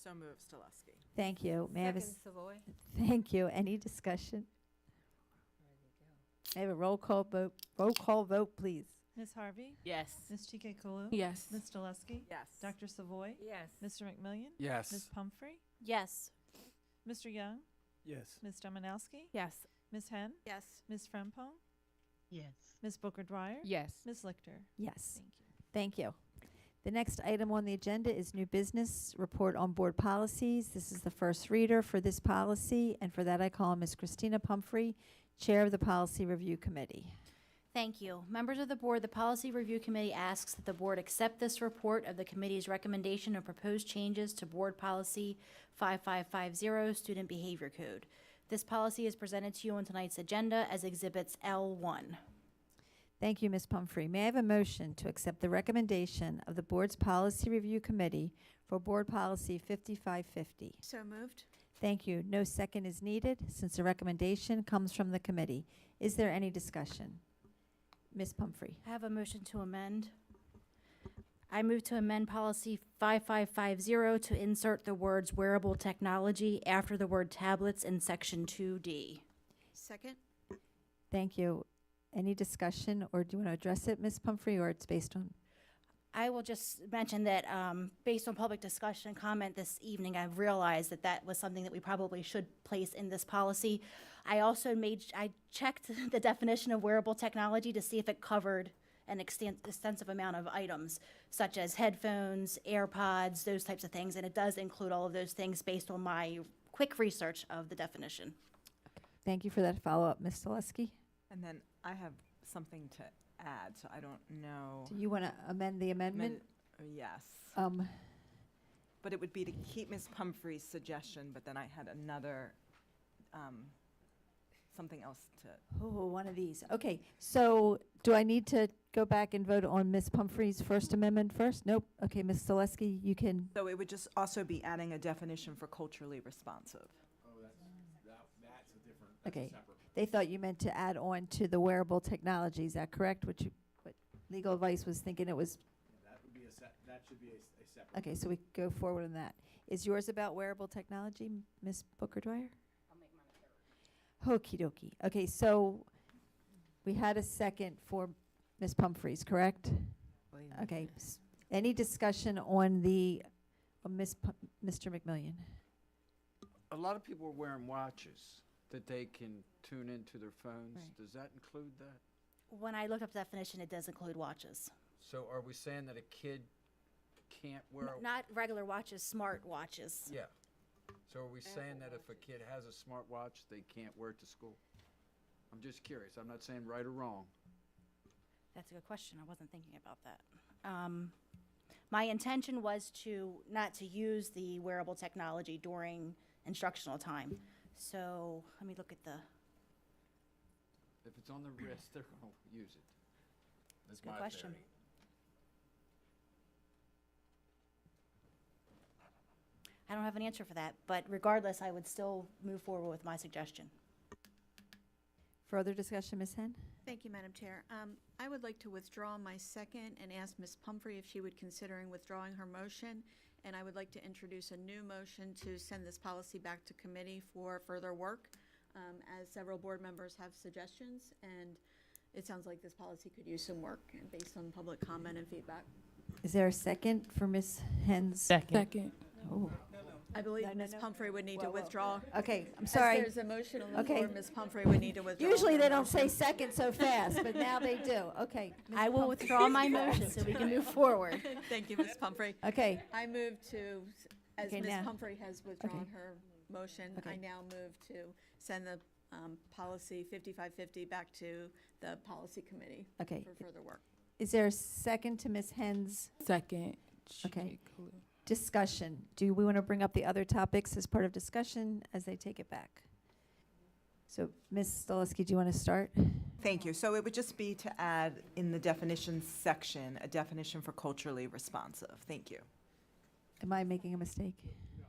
So moved, Stoleski. Thank you. May I have a Second, Savoy. Thank you. Any discussion? May I have a roll call vote? Roll call vote, please. Ms. Harvey? Yes. Ms. Chike-Kulu? Yes. Ms. Stoleski? Yes. Dr. Savoy? Yes. Mr. McMillian? Yes. Ms. Pumphrey? Yes. Mr. Young? Yes. Ms. Dominowski? Yes. Ms. Henn? Yes. Ms. Frempong? Yes. Ms. Booker Dwyer? Yes. Ms. Lichter? Yes. Thank you. Thank you. The next item on the agenda is new business, report on board policies. This is the first reader for this policy, and for that I call on Ms. Christina Pumphrey, Chair of the Policy Review Committee. Thank you. Members of the board, the Policy Review Committee asks that the board accept this report of the committee's recommendation of proposed changes to Board Policy 5550, Student Behavior Code. This policy is presented to you on tonight's agenda as Exhibits L1. Thank you, Ms. Pumphrey. May I have a motion to accept the recommendation of the board's Policy Review Committee for Board Policy 5550? So moved. Thank you. No second is needed since the recommendation comes from the committee. Is there any discussion? Ms. Pumphrey. I have a motion to amend. I move to amend Policy 5550 to insert the words wearable technology after the word tablets in Section 2D. Second? Thank you. Any discussion, or do you want to address it, Ms. Pumphrey, or it's based on? I will just mention that based on public discussion and comment this evening, I've realized that that was something that we probably should place in this policy. I also I checked the definition of wearable technology to see if it covered an extensive amount of items, such as headphones, AirPods, those types of things, and it does include all of those things based on my quick research of the definition. Thank you for that follow-up, Ms. Zaleski. And then I have something to add, so I don't know. Do you want to amend the amendment? Yes. Um, But it would be to keep Ms. Pumphrey's suggestion, but then I had another, something else to. Oh, one of these. Okay, so do I need to go back and vote on Ms. Pumphrey's first amendment first? Nope. Okay, Ms. Zaleski, you can. So it would just also be adding a definition for culturally responsive. Oh, that's a different, Okay. They thought you meant to add on to the wearable technology. Is that correct? What legal advice was thinking it was? Yeah, that should be a separate. Okay, so we go forward on that. Is yours about wearable technology, Ms. Booker Dwyer? I'll make mine a third. Okie dokie. Okay, so we had a second for Ms. Pumphrey's, correct? Okay. Any discussion on the, Mr. McMillian? A lot of people are wearing watches that they can tune into their phones. Right. Does that include that? When I looked up the definition, it does include watches. So are we saying that a kid can't wear a... Not regular watches, smart watches. Yeah. So are we saying that if a kid has a smartwatch, they can't wear it to school? I'm just curious. I'm not saying right or wrong. That's a good question. I wasn't thinking about that. My intention was not to use the wearable technology during instructional time. So let me look at the. If it's on the wrist, they're going to use it. That's a good question. I don't have an answer for that, but regardless, I would still move forward with my suggestion. Further discussion, Ms. Henn? Thank you, Madam Chair. I would like to withdraw my second and ask Ms. Pumphrey if she would considering withdrawing her motion. And I would like to introduce a new motion to send this policy back to committee for further work, as several board members have suggestions. And it sounds like this policy could use some work based on public comment and feedback. Is there a second for Ms. Henn's? Second. Oh. I believe Ms. Pumphrey would need to withdraw. Okay, I'm sorry. As there's a motion on the Okay. floor, Ms. Pumphrey would need to withdraw. Usually her they don't motion. say second so fast, but now they do. Okay. Ms. I will Pumphrey. withdraw my motion so we can move forward. Thank you, Ms. Pumphrey. Okay. I move to, as Okay, Ms. now- Pumphrey has withdrawn Okay. her motion, I Okay. now move to send the policy 5550 back to the policy committee Okay. for further work. Is there a second to Ms. Henn's Second. Okay. discussion? Do we want to bring up the other topics as part of discussion as they take it back? So, Ms. Stoleski, do you want to start? Thank you. So it would just be to add in the definitions section, a definition for culturally responsive. Thank you. Am I making a mistake?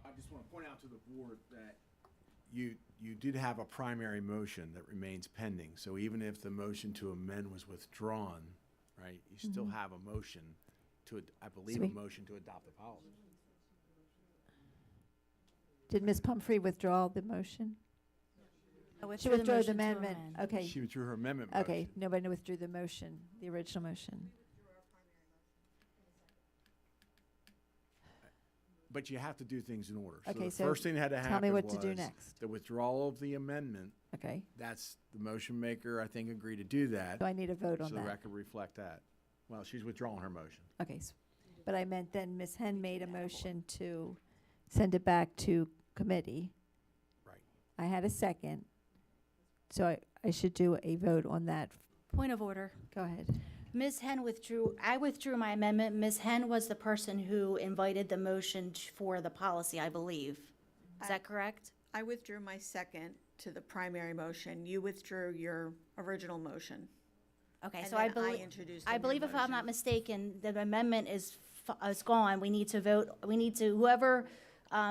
I just want to point out to the board that you did have a primary motion that remains pending. So even if the motion to amend was withdrawn, right, you still Mhm. have a motion to, I believe, Sweet. a motion to adopt the policy. Did Ms. Pumphrey withdraw the motion? She withdrew the withdrew the motion to amendment. amend. Okay. She withdrew her amendment Okay, motion. nobody withdrew the motion, the original motion. But you have to do things in order. Okay, the so first thing that had to happen tell me what to do was next. the withdrawal of the amendment. Okay. That's, the motion maker, I think, agreed to do that. So I need a vote on So the that. record reflect that. Well, she's withdrawing her motion. Okay, but I meant then Ms. Hen made a motion to send it back to committee. Right. I had a second, so I should do a vote on that. Point of order. Go ahead. Ms. Hen withdrew, I withdrew my amendment. Ms. Hen was the person who invited the motion for the policy, I believe. Is that correct? I withdrew my second to the primary motion. You withdrew your original motion. Okay, And so I then believe, introduced I a new believe if I'm motion. not mistaken, the amendment is gone. We need to vote, whoever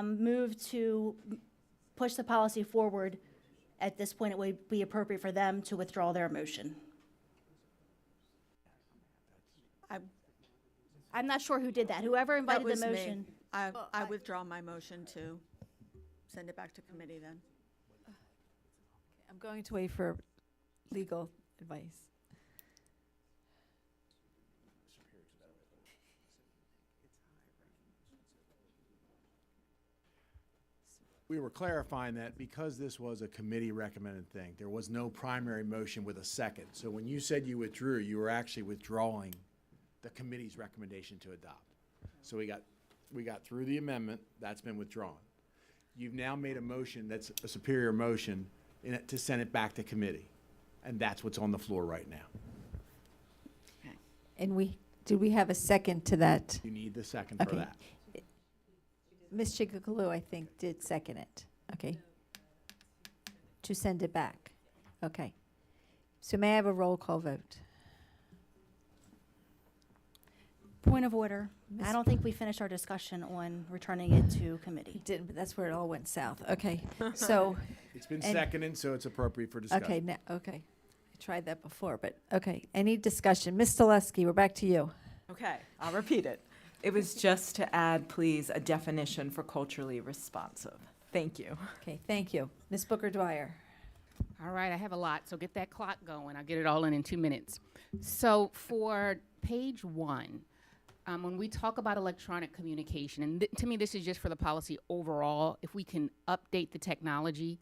moved to push the policy forward, at this point, it would be appropriate for them to withdraw their motion. I'm not sure who did that. Whoever That invited was the me. motion. I withdraw my motion to send it back to committee then. I'm going to wait for legal advice. We were clarifying that because this was a committee recommended thing, there was no primary motion with a second. So when you said you withdrew, you were actually withdrawing the committee's recommendation to adopt. So we got through the amendment, that's been withdrawn. You've now made a motion that's a superior motion to send it back to committee. And that's what's on the floor right now. And did we have a second to that? You need the second for Okay. that. Ms. Chikakalu, I think, did second it. Okay. To send it back. Okay. So may I have a roll call vote? Point of order. I don't think we finished our discussion on returning it to committee. Didn't, but that's where it all went south. Okay. So. It's been and- seconded, so it's appropriate for discussion. Okay, okay. I tried that before, but okay. Any discussion? Ms. Stoleski, we're back to you. Okay, I'll repeat it. It was just to add, please, a definition for culturally responsive. Thank you. Okay, thank you. Ms. Booker Dwyer. All right, I have a lot, so get that clock going. I'll get it all in 2 minutes. So for page 1, when we talk about electronic communication, and to me this is just for the policy overall, if we can update the technology,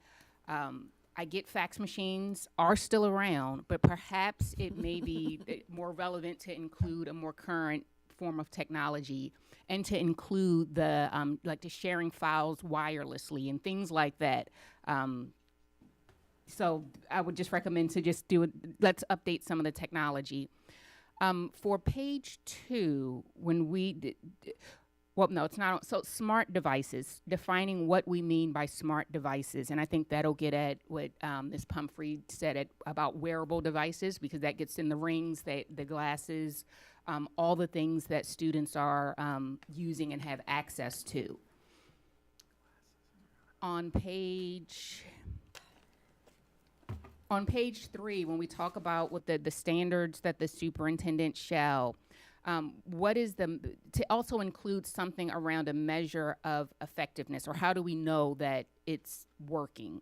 I get fax machines are still around, but perhaps it may be more relevant to include a more current form of technology and to include the like the sharing files wirelessly and things like that. So I would just recommend to just do it. Let's update some of the technology. For page 2, when we, well, no, it's not. So smart devices, defining what we mean by smart devices. And I think that'll get at what Ms. Pumphrey said about wearable devices, because that gets in the rings, the glasses, all the things that students are using and have access to. On page 3, when we talk about what the standards that the superintendent shall, what is to also include something around a measure of effectiveness, or how do we know that it's working?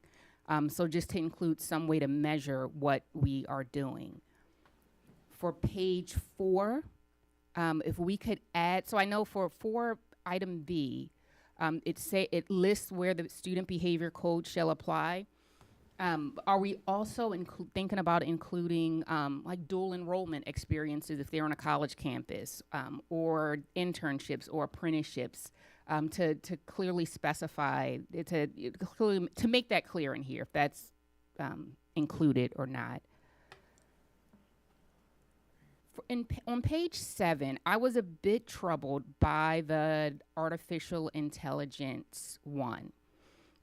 So just to include some way to measure what we are doing. For page 4, if we could add, so I know for item B, it lists where the student behavior code shall apply. Are we also thinking about including like dual enrollment experiences if they're on a college campus, or internships or apprenticeships, to clearly specify, to make that clear in here if that's included or not? On page 7, I was a bit troubled by the artificial intelligence one,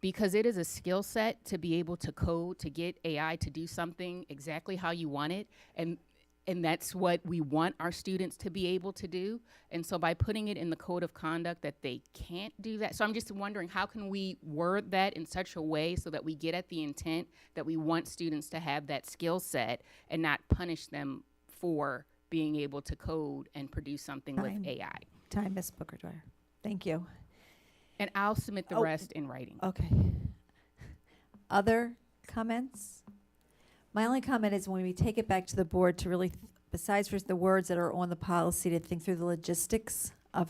because it is a skill set to be able to code, to get AI to do something exactly how you want it. And that's what we want our students to be able to do. And so by putting it in the code of conduct that they can't do that. So I'm just wondering, how can we word that in such a way so that we get at the intent that we want students to have that skill set and not punish them for being able to code and produce something with AI? Time, Ms. Booker Dwyer. Thank you. And I'll submit the rest in writing. Okay. Other comments? My only comment is when we take it back to the board to really, besides for the words that are on the policy, to think through the logistics of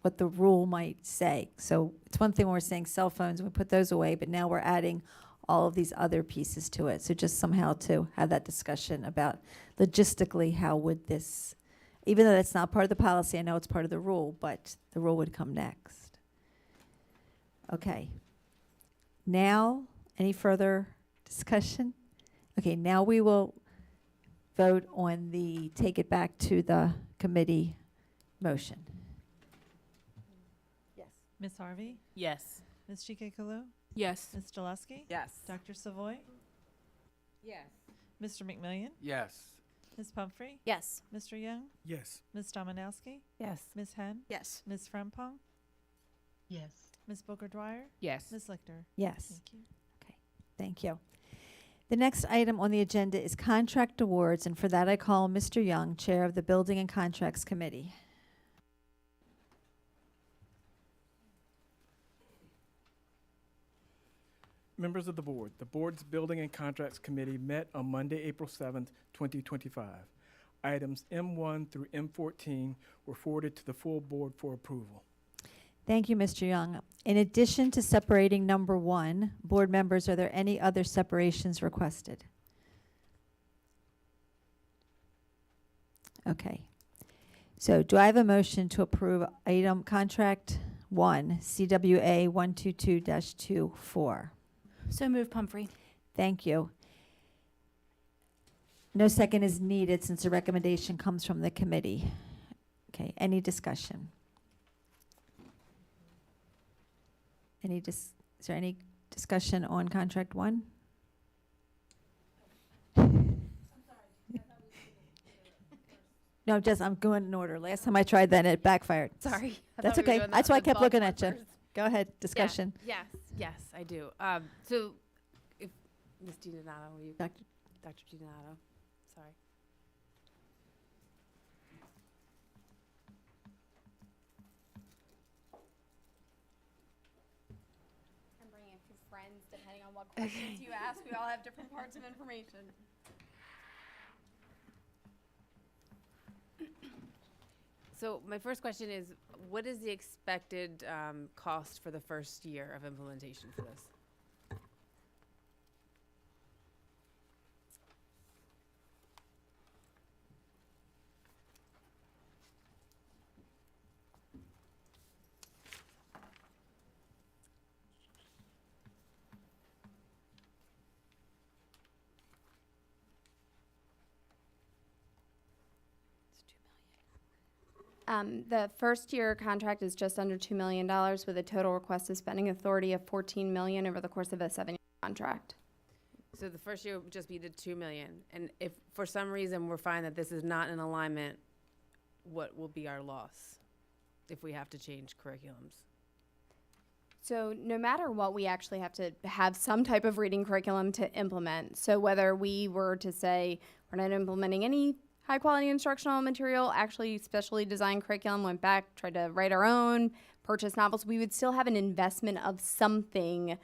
what the rule might say. So it's one thing when we're saying cell phones, and we put those away, but now we're adding all of these other pieces to it. So just somehow to have that discussion about logistically, how would this, even though that's not part of the policy, I know it's part of the rule, but the rule would come next. Okay. Now, any further discussion? Okay, now we will vote on the take it back to the committee motion. Yes. Ms. Harvey? Yes. Ms. Chike-Kalu? Yes. Ms. Jaleski? Yes. Dr. Savoy? Yes. Mr. McMillian? Yes. Ms. Pumphrey? Yes. Mr. Young? Yes. Ms. Dominowski? Yes. Ms. Henn? Yes. Ms. Frempong? Yes. Ms. Booker Dwyer? Yes. Ms. Lichter? Yes. Thank you. Okay, thank you. The next item on the agenda is contract awards, and for that I call Mr. Young, Chair of the Building and Contracts Committee. Members of the board's Building and Contracts Committee met on Monday, April 7th, 2025. Items M1 through M14 were forwarded to the full board for approval. Thank you, Mr. Young. In addition to separating number 1, board members, are there any other separations requested? Okay. So do I have a motion to approve item contract 1, CWA 122-24? So move, Pumphrey. Thank you. No second is needed since the recommendation comes from the committee. Okay, any discussion? Is there any discussion on contract 1? No, just I'm going in order. Last time I tried that, and it backfired. Sorry. That's okay. That's why I kept looking at you. Go ahead, discussion. Yes, I do. So, if Ms. DiDonato, will you? Dr. DiDonato, sorry. I'm bringing a few friends, depending on what questions you ask. We all have different parts of information. So my first question is, what is the expected cost for the first year of implementation for this? The first year contract is just under $2 million with a total requested spending authority of $14 million over the course of a 7-year contract. So the first year would just be the $2 million. And if for some reason we're finding that this is not in alignment, what will be our loss if we have to change curriculums? So no matter what, we actually have to have some type of reading curriculum to implement. So whether we were to say we're not implementing any high quality instructional material, actually specially designed curriculum, went back, tried to write our own, purchase novels, we would still have an investment of something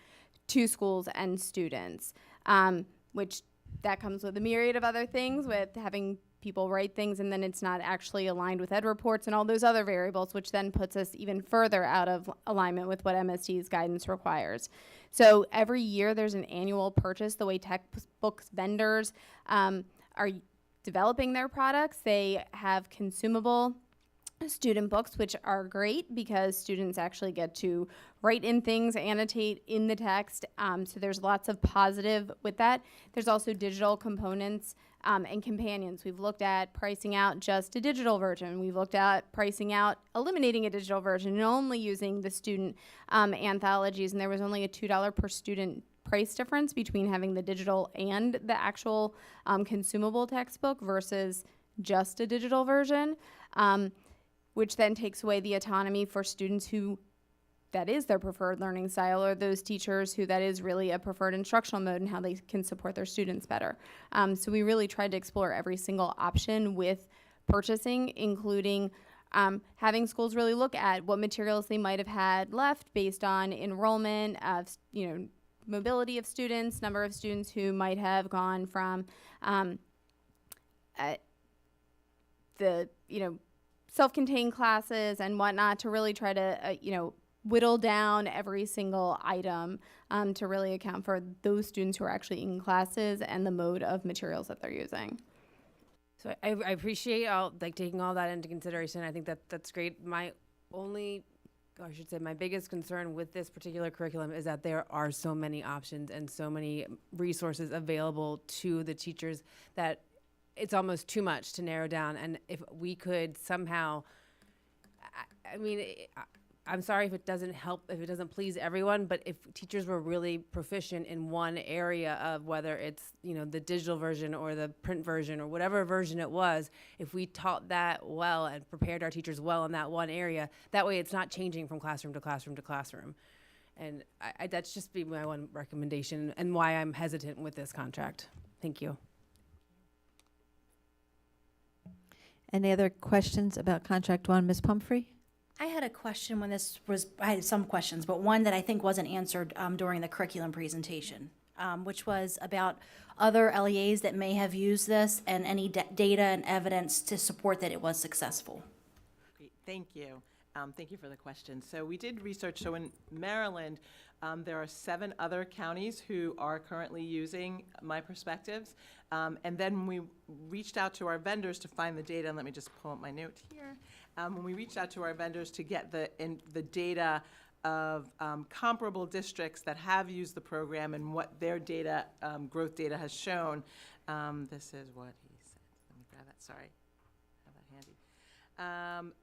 to schools and students, which that comes with a myriad of other things, with having people write things and then it's not actually aligned with ed reports and all those other variables, which then puts us even further out of alignment with what MSD's guidance requires. So every year there's an annual purchase. The way textbooks vendors are developing their products, they have consumable student books, which are great because students actually get to write in things, annotate in the text. So there's lots of positive with that. There's also digital components and companions. We've looked at pricing out just a digital version. We've looked at pricing out eliminating a digital version and only using the student anthologies. And there was only a $2 per student price difference between having the digital and the actual consumable textbook versus just a digital version. Which then takes away the autonomy for students who that is their preferred learning style, or those teachers who that is really a preferred instructional mode and how they can support their students better. So we really tried to explore every single option with purchasing, including having schools really look at what materials they might have had left based on enrollment, of, mobility of students, number of students who might have gone from self-contained classes and whatnot to really try to, whittle down every single item to really account for those students who are actually in classes and the mode of materials that they're using. So I appreciate taking all that into consideration. I think that's great. My biggest concern with this particular curriculum is that there are so many options and so many resources available to the teachers that it's almost too much to narrow down. And if we could somehow, I'm sorry if it doesn't help, if it doesn't please everyone, but if teachers were really proficient in one area of whether it's, the digital version or the print version or whatever version it was, if we taught that well and prepared our teachers well in that one area, that way it's not changing from classroom to classroom to classroom. And that's just be my one recommendation and why I'm hesitant with this contract. Thank you. Any other questions about contract one? Ms. Pumphrey? I had a question I had some questions, but one that I think wasn't answered during the curriculum presentation, which was about other LEAs that may have used this and any data and evidence to support that it was successful. Great, thank you. Thank you for the question. So we did research. So in Maryland, there are 7 other counties who are currently using My Perspectives. And then we reached out to our vendors to find the data, and let me just pull up my note here. When we reached out to our vendors to get the data of comparable districts that have used the program and what their data, growth data has shown, this is what he said. Let me grab that, sorry. Have that handy.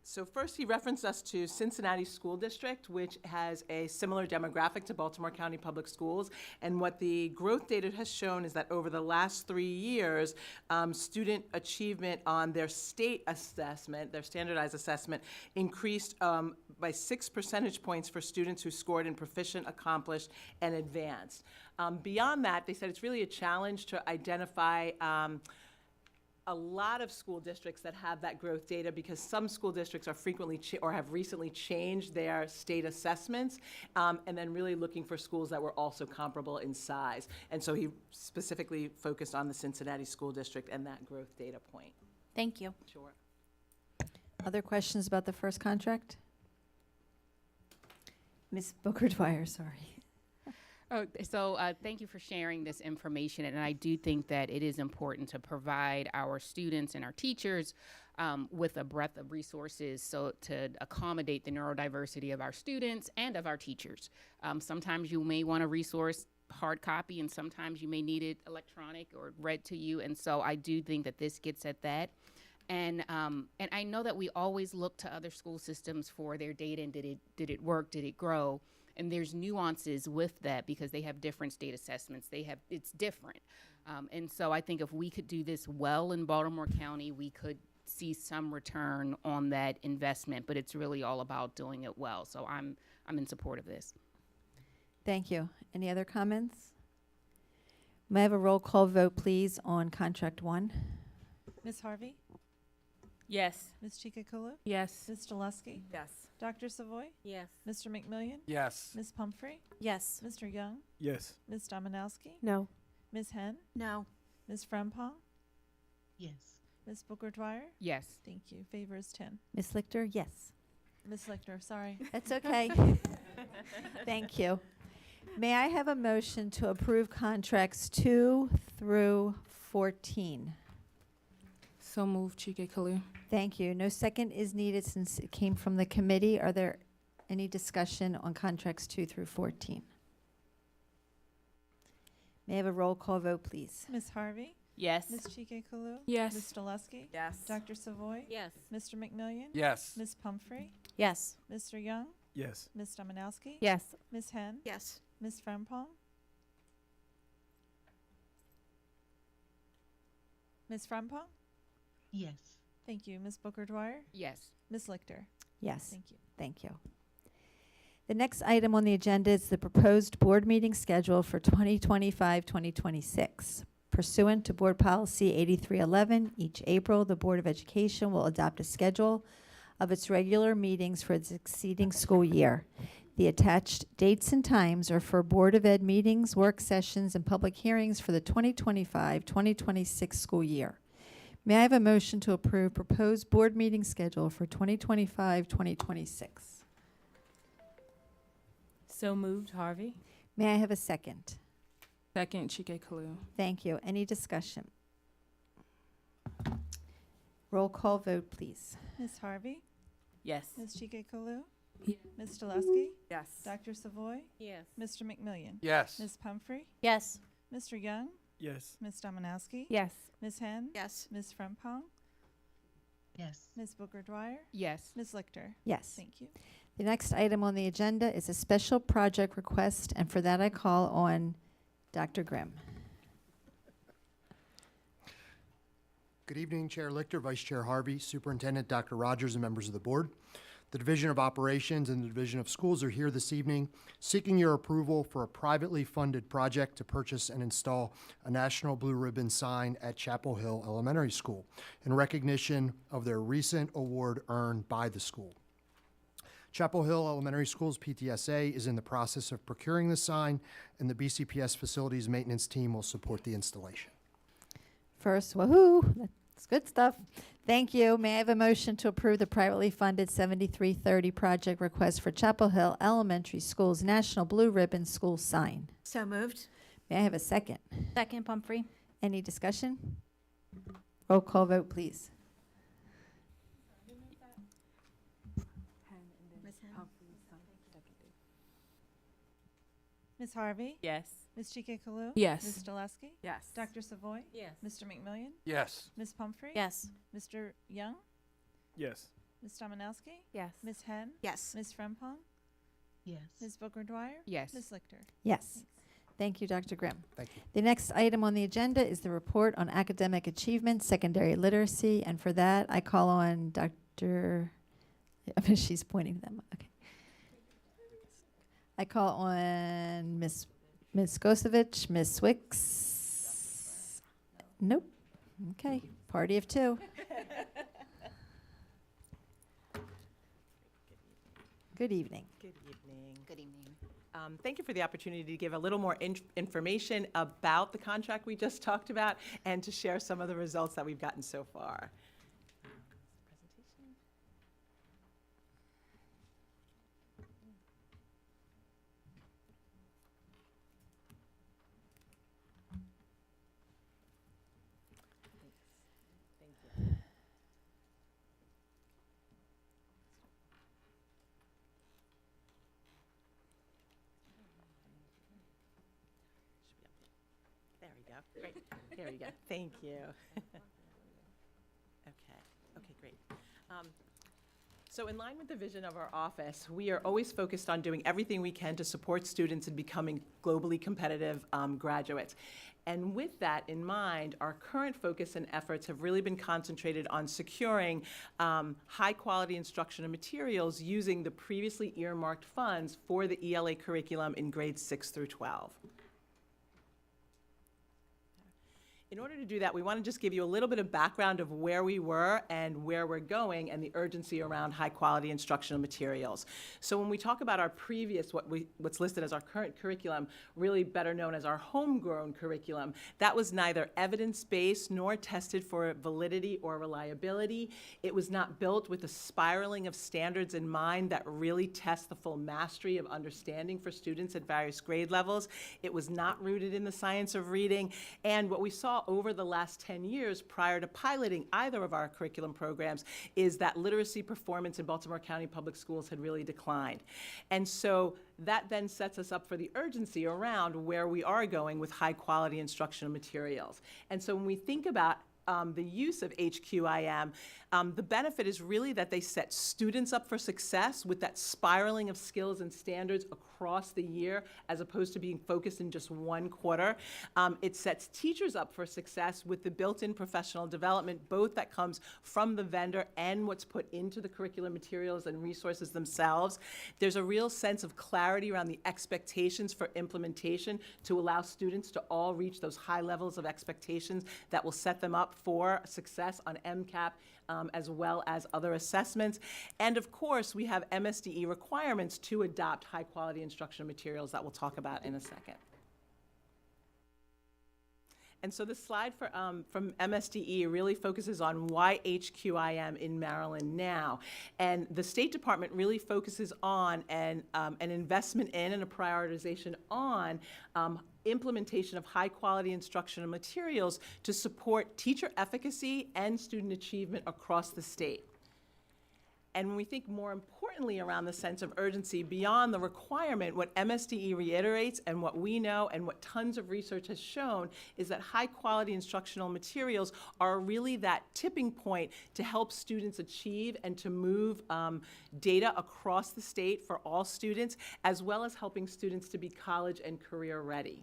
So first he referenced us to Cincinnati School District, which has a similar demographic to Baltimore County Public Schools. And what the growth data has shown is that over the last 3 years, student achievement on their state assessment, their standardized assessment, increased by 6 percentage points for students who scored in proficient, accomplished, and advanced. Beyond that, they said it's really a challenge to identify a lot of school districts that have that growth data because some school districts are frequently or have recently changed their state assessments, and then really looking for schools that were also comparable in size. And so he specifically focused on the Cincinnati School District and that growth data point. Thank you. Sure. Other questions about the first contract? Ms. Booker-Dwyer, sorry. Thank you for sharing this information, and I do think that it is important to provide our students and our teachers with a breadth of resources to accommodate the neurodiversity of our students and of our teachers. Sometimes you may want a resource hard copy, and sometimes you may need it electronic or read to you, and so I do think that this gets at that. And I know that we always look to other school systems for their data and did it work, did it grow? And there's nuances with that because they have different state assessments. It's different. And so I think if we could do this well in Baltimore County, we could see some return on that investment, but it's really all about doing it well. So I'm in support of this. Thank you. Any other comments? May I have a roll call vote, please, on contract one? Ms. Harvey? Yes. Ms. Chikakulu? Yes. Ms. Delusky? Yes. Dr. Savoy? Yes. Mr. McMillian? Yes. Ms. Pumphrey? Yes. Mr. Young? Yes. Ms. Dominowski? No. Ms. Henn? No. Ms. Frempong? Yes. Ms. Booker-Dwyer? Yes. Thank you. Favor is 10. Ms. Lichter, yes. Ms. Lichter, sorry. That's okay. Thank you. May I have a motion to approve contracts 2 through 14? So moved, Chike Kalu. Thank you. No second is needed since it came from the committee. Are there any discussion on contracts 2 through 14? May I have a roll call vote, please? Ms. Harvey? Yes. Ms. Chike Kalu? Yes. Ms. Stoleski? Yes. Dr. Savoy? Yes. Mr. McMillion? Yes. Ms. Pumphrey? Yes. Mr. Young? Yes. Ms. Dominowski? Yes. Ms. Henn? Yes. Ms. Frempong? Ms. Frempong? Yes. Thank you. Ms. Booker Dwyer? Yes. Ms. Lichter? Yes. Thank you. Thank you. The next item on the agenda is the proposed board meeting schedule for 2025-2026. Pursuant to Board Policy 8311, each April, the Board of Education will adopt a schedule of its regular meetings for its succeeding school year. The attached dates and times are for Board of Ed meetings, work sessions, and public hearings for the 2025-2026 school year. May I have a motion to approve proposed board meeting schedule for 2025-2026? So moved, Harvey. May I have a second? Second, Chike Kalu. Thank you. Any discussion? Roll call vote, please. Ms. Harvey? Yes. Ms. Chike Kalu? Yes. Ms. Stoleski? Yes. Dr. Savoy? Yes. Mr. McMillion? Yes. Ms. Pumphrey? Yes. Mr. Young? Yes. Ms. Dominowski? Yes. Ms. Henn? Yes. Ms. Frempong? Yes. Ms. Booker Dwyer? Yes. Ms. Lichter? Yes. Thank you. The next item on the agenda is a special project request, and for that I call on Dr. Grimm. Good evening, Chair Lichter, Vice Chair Harvey, Superintendent Dr. Rogers, and members of the board. The Division of Operations and the Division of Schools are here this evening seeking your approval for a privately funded project to purchase and install a National Blue Ribbon sign at Chapel Hill Elementary School in recognition of their recent award earned by the school. Chapel Hill Elementary School's PTSA is in the process of procuring the sign, and the BCPS Facilities Maintenance Team will support the installation. First, woohoo, that's good stuff. Thank you. May I have a motion to approve the privately funded 7330 project request for Chapel Hill Elementary School's National Blue Ribbon School sign? So moved. May I have a second? Second, Pumphrey. Any discussion? Roll call vote, please. Ms. Henn? Ms. Harvey? Yes. Ms. Chike Kalu? Yes. Ms. Stoleski? Yes. Dr. Savoy? Yes. Mr. McMillion? Yes. Ms. Pumphrey? Yes. Mr. Young? Yes. Ms. Dominowski? Yes. Ms. Henn? Yes. Ms. Frempong? Yes. Ms. Booker Dwyer? Yes. Ms. Lichter? Yes. Thank you, Dr. Grimm. Thank you. The next item on the agenda is the report on academic achievement, secondary literacy, and for that, I call on Dr. She's pointing to them. Okay. I call on Ms. Gosevich, Ms. Swicks. Nope. Okay. Party of two. Good evening. Good evening. Good evening. Thank you for the opportunity to give a little more information about the contract we just talked about and to share some of the results that we've gotten so far. Presentation. Thank you. There we go. Great. There we go. Thank you. Okay, great. So in line with the vision of our office, we are always focused on doing everything we can to support students in becoming globally competitive graduates. And with that in mind, our current focus and efforts have really been concentrated on securing high-quality instructional materials using the previously earmarked funds for the ELA curriculum in grades 6 through 12. In order to do that, we want to just give you a little bit of background of where we were and where we're going and the urgency around high-quality instructional materials. So when we talk about our previous, what's listed as our current curriculum, really better known as our homegrown curriculum, that was neither evidence-based nor tested for validity or reliability. It was not built with a spiraling of standards in mind that really test the full mastery of understanding for students at various grade levels. It was not rooted in the science of reading. And what we saw over the last 10 years prior to piloting either of our curriculum programs is that literacy performance in Baltimore County Public Schools had really declined. And so that then sets us up for the urgency around where we are going with high quality instructional materials. And so when we think about the use of HQIM, the benefit is really that they set students up for success with that spiraling of skills and standards across the year as opposed to being focused in just one quarter. It sets teachers up for success with the built-in professional development, both that comes from the vendor and what's put into the curriculum materials and resources themselves. There's a real sense of clarity around the expectations for implementation to allow students to all reach those high levels of expectations that will set them up for success on MCAP, as well as other assessments. And of course, we have MSDE requirements to adopt high-quality instructional materials that we'll talk about in a second. And so the slide from MSDE really focuses on why HQIM in Maryland now. And the State Department really focuses on an investment in and a prioritization on implementation of high-quality instructional materials to support teacher efficacy and student achievement across the state. And when we think more importantly around the sense of urgency beyond the requirement, what MSDE reiterates and what we know and what tons of research has shown is that high-quality instructional materials are really that tipping point to help students achieve and to move data across the state for all students, as well as helping students to be college and career ready.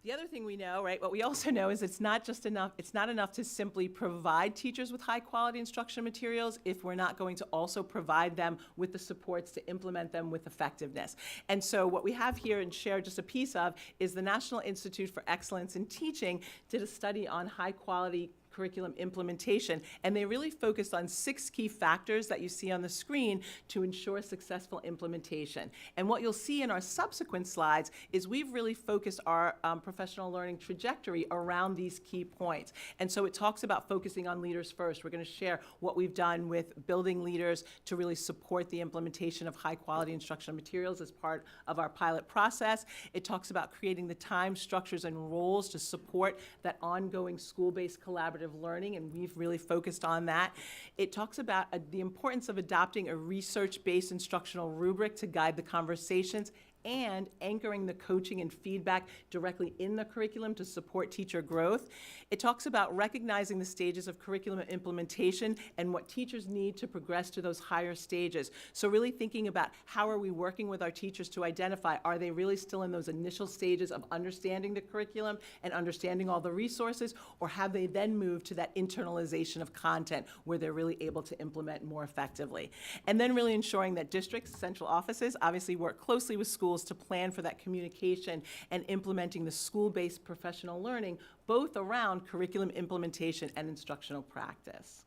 The other thing we know, right, what we also know is it's not enough to simply provide teachers with high quality instructional materials if we're not going to also provide them with the supports to implement them with effectiveness. And so what we have here and share just a piece of is the National Institute for Excellence in Teaching did a study on high quality curriculum implementation, and they really focused on 6 key factors that you see on the screen to ensure successful implementation. And what you'll see in our subsequent slides is we've really focused our professional learning trajectory around these key points. And so it talks about focusing on leaders first. We're going to share what we've done with building leaders to really support the implementation of high quality instructional materials as part of our pilot process. It talks about creating the time, structures, and roles to support that ongoing school-based collaborative learning, and we've really focused on that. It talks about the importance of adopting a research-based instructional rubric to guide the conversations and anchoring the coaching and feedback directly in the curriculum to support teacher growth. It talks about recognizing the stages of curriculum implementation and what teachers need to progress to those higher stages. So really thinking about how are we working with our teachers to identify, are they really still in those initial stages of understanding the curriculum and understanding all the resources, or have they then moved to that internalization of content where they're really able to implement more effectively? And then really ensuring that districts, central offices, obviously work closely with schools to plan for that communication and implementing the school-based professional learning, both around curriculum implementation and instructional practice.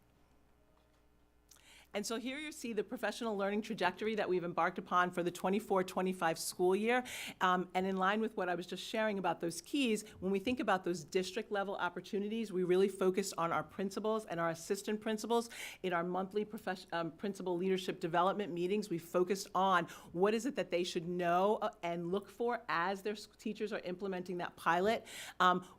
And so here you see the professional learning trajectory that we've embarked upon for the 24-25 school year. And in line with what I was just sharing about those keys, when we think about those district level opportunities, we really focus on our principals and our assistant principals. In our monthly principal leadership development meetings, we focused on what is it that they should know and look for as their teachers are implementing that pilot.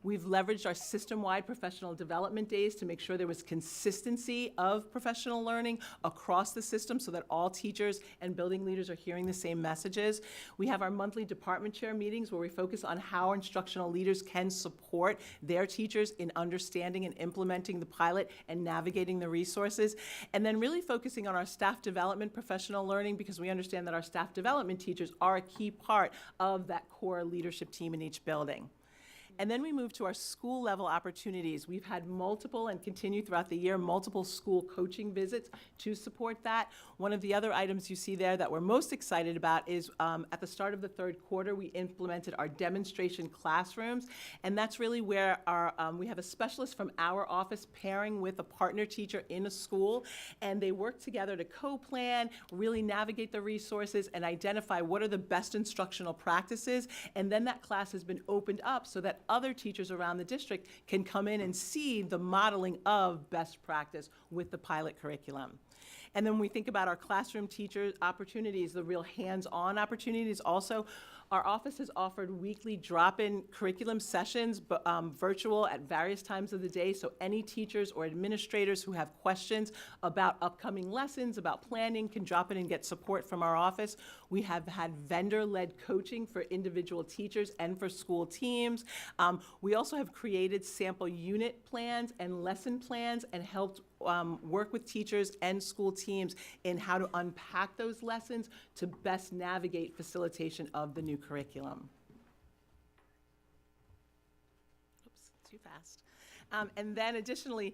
We've leveraged our system-wide professional development days to make sure there was consistency of professional learning across the system so that all teachers and building leaders are hearing the same messages. We have our monthly department chair meetings where we focus on how instructional leaders can support their teachers in understanding and implementing the pilot and navigating the resources. And then really focusing on our staff development professional learning, because we understand that our staff development teachers are a key part of that core leadership team in each building. And then we move to our school level opportunities. We've had multiple and continue throughout the year, multiple school coaching visits to support that. One of the other items you see there that we're most excited about is at the start of the third quarter, we implemented our demonstration classrooms. And that's really where we have a specialist from our office pairing with a partner teacher in a school. And they work together to co-plan, really navigate the resources, and identify what are the best instructional practices. And then that class has been opened up so that other teachers around the district can come in and see the modeling of best practice with the pilot curriculum. And then when we think about our classroom teacher opportunities, the real hands-on opportunities also, Our office has offered weekly drop-in curriculum sessions, virtual at various times of the day, so any teachers or administrators who have questions about upcoming lessons, about planning, can drop in and get support from our office. We have had vendor-led coaching for individual teachers and for school teams. We also have created sample unit plans and lesson plans and helped work with teachers and school teams in how to unpack those lessons to best navigate facilitation of the new curriculum. Oops, too fast. And then additionally,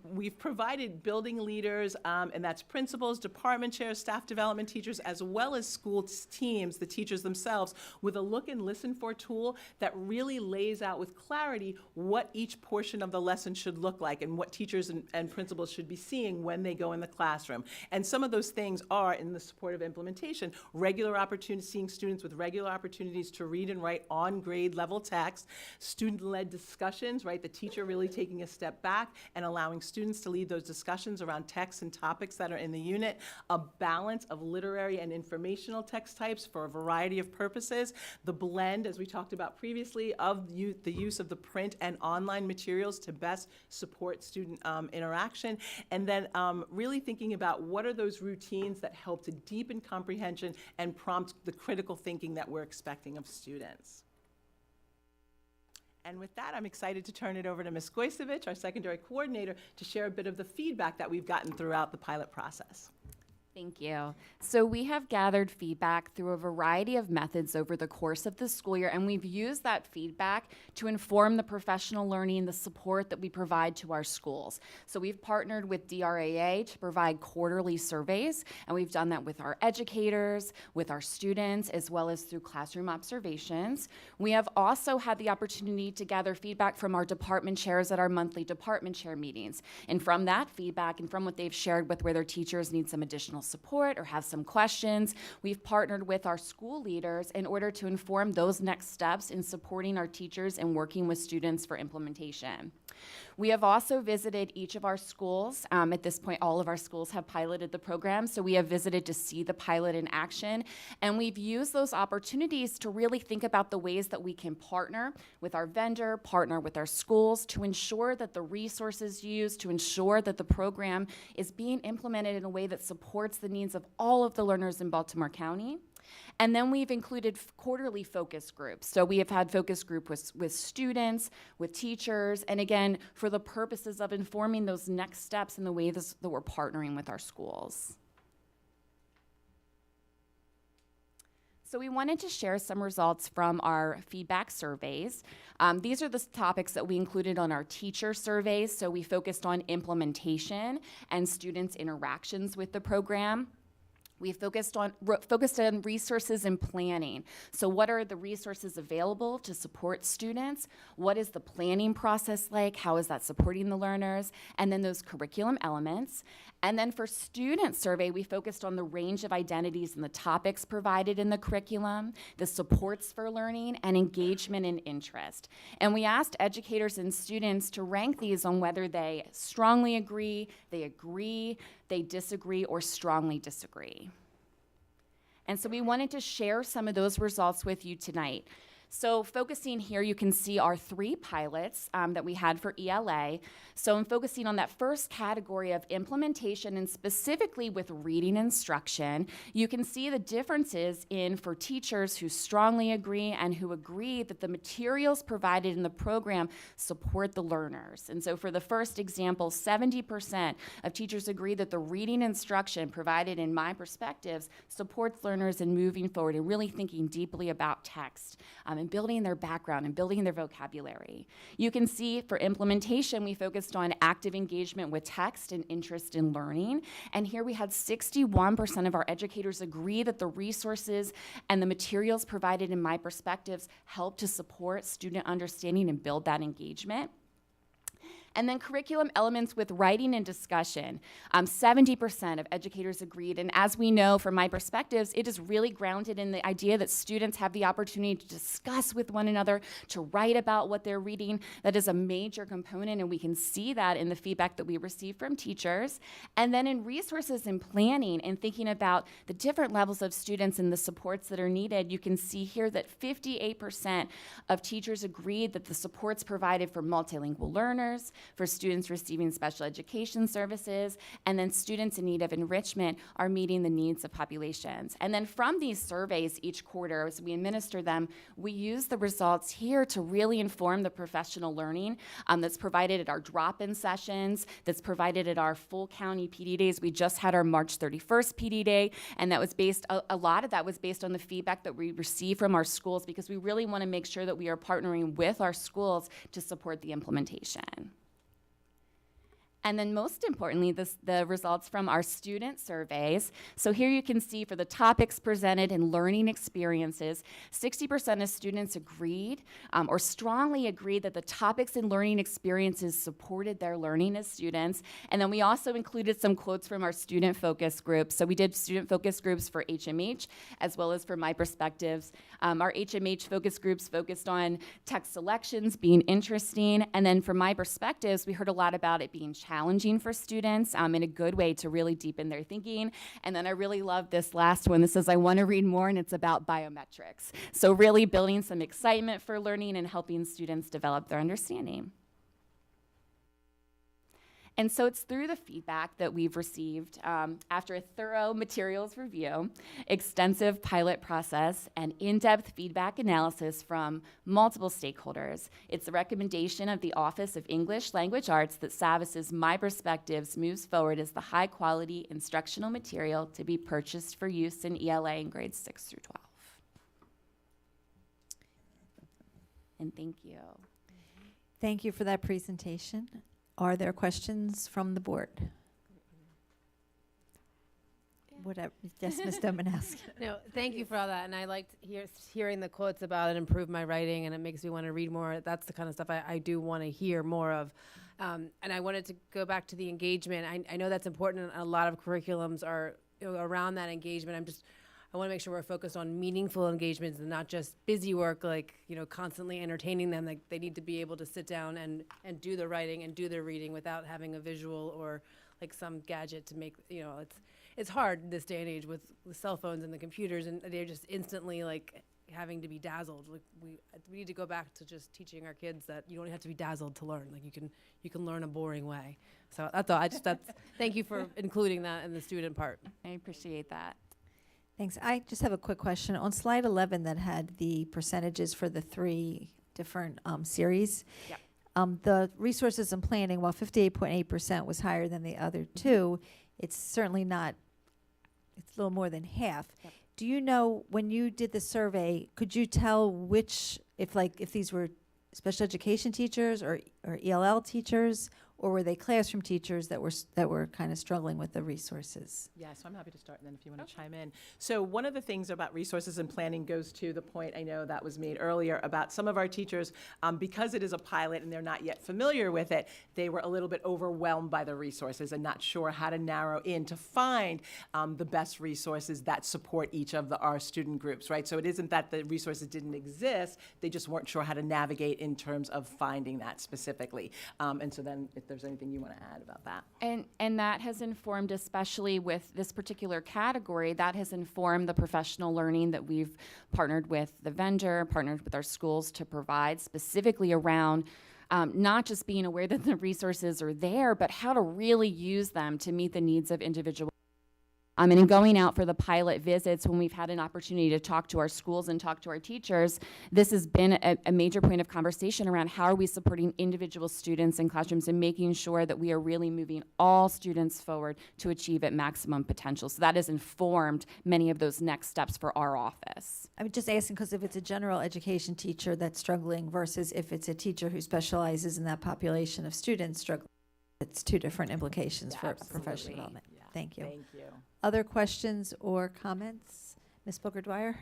we've provided building leaders, and that's principals, department chairs, staff development teachers, as well as school teams, the teachers themselves, with a look and listen for tool that really lays out with clarity what each portion of the lesson should look like and what teachers and principals should be seeing when they go in the classroom. And some of those things are, in the support of implementation, regular opportunities, seeing students with regular opportunities to read and write on grade level text, student-led discussions, right, the teacher really taking a step back and allowing students to lead those discussions around texts and topics that are in the unit, a balance of literary and informational text types for a variety of purposes, the blend, as we talked about previously, of the use of the print and online materials to best support student interaction, and then really thinking about what are those routines that help to deepen comprehension and prompt the critical thinking that we're expecting of students. And with that, I'm excited to turn it over to Ms. Gojcevic, our secondary coordinator, to share a bit of the feedback that we've gotten throughout the pilot process. Thank you. So we have gathered feedback through a variety of methods over the course of the school year, and we've used that feedback to inform the professional learning, the support that we provide to our schools. So we've partnered with DRAA to provide quarterly surveys, and we've done that with our educators, with our students, as well as through classroom observations. We have also had the opportunity to gather feedback from our department chairs at our monthly department chair meetings. And from that feedback and from what they've shared with where their teachers need some additional support or have some questions, we've partnered with our school leaders in order to inform those next steps in supporting our teachers and working with students for implementation. We have also visited each of our schools. At this point, all of our schools have piloted the program, so we have visited to see the pilot in action, and we've used those opportunities to really think about the ways that we can partner with our vendor, partner with our schools to ensure that the resources used, to ensure that the program is being implemented in a way that supports the needs of all of the learners in Baltimore County. And then we've included quarterly focus groups. So we have had focus groups with students, with teachers, and again, for the purposes of informing those next steps in the way that we're partnering with our schools. So we wanted to share some results from our feedback surveys. These are the topics that we included on our teacher surveys. So we focused on implementation and students' interactions with the program. We focused on resources and planning. So what are the resources available to support students? What is the planning process like? How is that supporting the learners? And then those curriculum elements. And then for student survey, we focused on the range of identities and the topics provided in the curriculum, the supports for learning, and engagement and interest. And we asked educators and students to rank these on whether they strongly agree, they disagree, or strongly disagree. And so we wanted to share some of those results with you tonight. So focusing here, you can see our 3 pilots that we had for ELA. So I'm focusing on that first category of implementation and specifically with reading instruction. You can see the differences for teachers who strongly agree and who agree that the materials provided in the program support the learners. And so for the first example, 70% of teachers agree that the reading instruction provided in My Perspectives supports learners in moving forward and really thinking deeply about text. And building their background and building their vocabulary. You can see for implementation, we focused on active engagement with text and interest in learning. And here we had 61% of our educators agree that the resources and the materials provided in My Perspectives help to support student understanding and build that engagement. And then curriculum elements with writing and discussion. 70% of educators agreed, and as we know from my perspectives, it is really grounded in the idea that students have the opportunity to discuss with one another, to write about what they're reading. That is a major component, and we can see that in the feedback that we receive from teachers. And then in resources and planning and thinking about the different levels of students and the supports that are needed, you can see here that 58% of teachers agreed that the supports provided for multilingual learners, for students receiving special education services, and then students in need of enrichment are meeting the needs of populations. And then from these surveys each quarter, as we administer them, we use the results here to really inform the professional learning that's provided at our drop-in sessions, that's provided at our full county PD days. We just had our March 31st PD day, and that was based, a lot of that was based on the feedback that we received from our schools, because we really want to make sure that we are partnering with our schools to support the implementation. And then most importantly, the results from our student surveys. So here you can see for the topics presented in learning experiences, 60% of students agreed or strongly agreed that the topics and learning experiences supported their learning as students. And then we also included some quotes from our student focus groups. So we did student focus groups for HMH as well as for My Perspectives. Our HMH focus groups focused on text selections being interesting. And then for My Perspectives, we heard a lot about it being challenging for students in a good way to really deepen their thinking. And then I really love this last one. This says, I want to read more, and it's about biometrics. So really building some excitement for learning and helping students develop their understanding. And so it's through the feedback that we've received after a thorough materials review, extensive pilot process, and in-depth feedback analysis from multiple stakeholders. It's the recommendation of the Office of English Language Arts that SAVIS's My Perspectives moves forward as the high-quality instructional material to be purchased for use in ELA in grades 6 through 12. And thank you. Thank you for that presentation. Are there questions from the board? Whatever. Yes, Ms. Domanowski. No, thank you for all that. And I liked hearing the quotes about it improved my writing, and it makes me want to read more. That's the kind of stuff I do want to hear more of. And I wanted to go back to the engagement. I know that's important, and a lot of curriculums are around that engagement. I want to make sure we're focused on meaningful engagements and not just busy work, like, constantly entertaining them. Like, they need to be able to sit down and do the writing and do the reading without having a visual or like some gadget to make, it's hard this day and age with the cell phones and the computers, and they're just instantly like having to be dazzled. Like, we need to go back to just teaching our kids that you don't have to be dazzled to learn. Like, you can learn a boring way. So that's all. Thank you for including that in the student part. I appreciate that. Thanks. I just have a quick question. On slide 11 that had the percentages for the 3 different series, Yep. The resources and planning, while 58.8% was higher than the other 2, it's certainly not, it's a little more than half. Yep. Do you know, when you did the survey, could you tell which, if these were special education teachers or ELL teachers, or were they classroom teachers that were kind of struggling with the resources? Yeah, so I'm happy to start, and then if you want to chime in. So one of the things about resources and planning goes to the point I know that was made earlier about some of our teachers, because it is a pilot and they're not yet familiar with it, they were a little bit overwhelmed by the resources and not sure how to narrow in to find the best resources that support each of our student groups, right? So it isn't that the resources didn't exist, they just weren't sure how to navigate in terms of finding that specifically. And so then if there's anything you want to add about that. And that has informed, especially with this particular category, that has informed the professional learning that we've partnered with the vendor, partnered with our schools to provide specifically around not just being aware that the resources are there, but how to really use them to meet the needs of individuals. And in going out for the pilot visits, when we've had an opportunity to talk to our schools and talk to our teachers, this has been a major point of conversation around how are we supporting individual students in classrooms and making sure that we are really moving all students forward to achieve at maximum potential. So that has informed many of those next steps for our office. I'm just asking because if it's a general education teacher that's struggling versus if it's a teacher who specializes in that population of students struggling, it's 2 different implications for professional development. Yeah. Thank you. Thank you. Other questions or comments? Ms. Booker-Dwyer?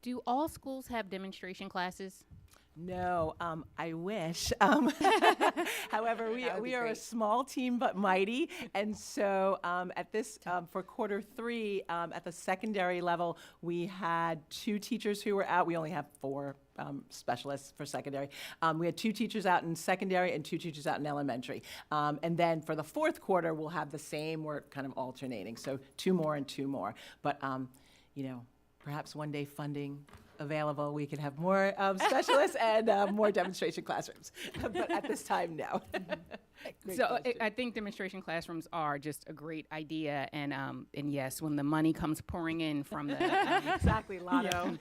Do all schools have demonstration classes? No, I wish. However, That would we be are a great. small team but mighty, and so at this for quarter three at the secondary level, we had 2 teachers who were out. We only have 4 specialists for secondary. We had 2 teachers out in secondary and 2 teachers out in elementary, and then for the fourth quarter, we'll have the same. We're kind of alternating, so 2 more and 2 more. But perhaps one day funding available, we could have more specialists and more demonstration classrooms. But at this time, no. Great So question. I think demonstration classrooms are just a great idea, and yes, when the money comes pouring in from the Exactly, Lotto.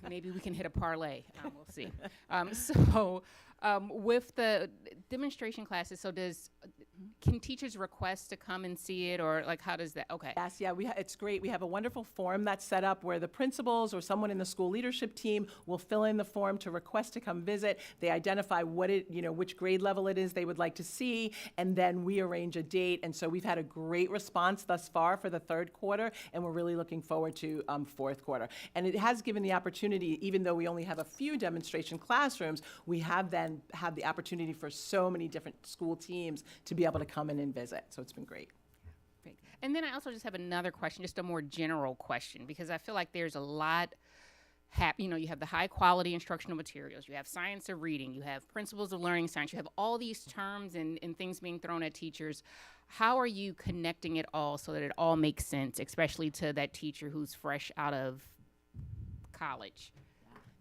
maybe we can hit a parlay. We'll see. With the demonstration classes, can teachers request to come and see it, or like how does that? Okay. Yes, yeah, it's great. We have a wonderful form that's set up where the principals or someone in the school leadership team will fill in the form to request to come visit. They identify which grade level it is they would like to see, and then we arrange a date. And so we've had a great response thus far for the third quarter, and we're really looking forward to fourth quarter. And it has given the opportunity, even though we only have a few demonstration classrooms, we have then had the opportunity for so many different school teams to be able to come in and visit. So it's been great. Great. And then I also just have another question, just a more general question, because I feel like there's a lot you have the high quality instructional materials, you have science of reading, you have principles of learning science, you have all these terms and things being thrown at teachers. How are you connecting it all so that it all makes sense, especially to that teacher who's fresh out of college?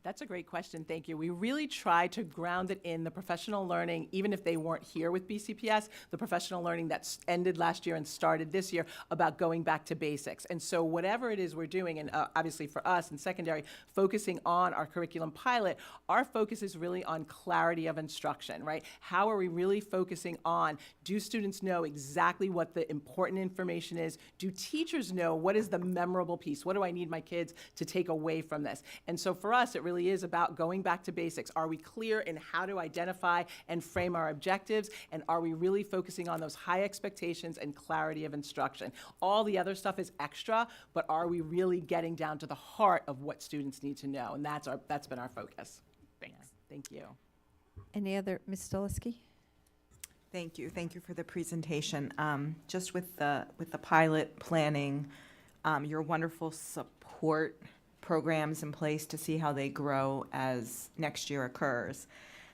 That's a great question. Thank you. We really try to ground it in the professional learning, even if they weren't here with BCPS, the professional learning that's ended last year and started this year about going back to basics. And so whatever it is we're doing, and obviously for us in secondary, focusing on our curriculum pilot, our focus is really on clarity of instruction, right? How are we really focusing on, do students know exactly what the important information is? Do teachers know what is the memorable piece? What do I need my kids to take away from this? And so for us, it really is about going back to basics. Are we clear in how to identify and frame our objectives? And are we really focusing on those high expectations and clarity of instruction? All the other stuff is extra, but are we really getting down to the heart of what students need to know? And that's been our focus. Thanks. Yeah, thank you. Any other, Ms. Stolisky? Thank you. Thank you for the presentation. Just with the pilot planning, your wonderful support programs in place to see how they grow as next year occurs.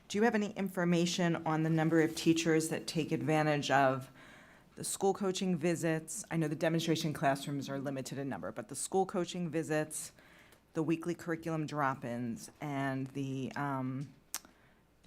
Do you have any information on the number of teachers that take advantage of the school coaching visits? I know the demonstration classrooms are limited in number, but the school coaching visits, the weekly curriculum drop-ins, and the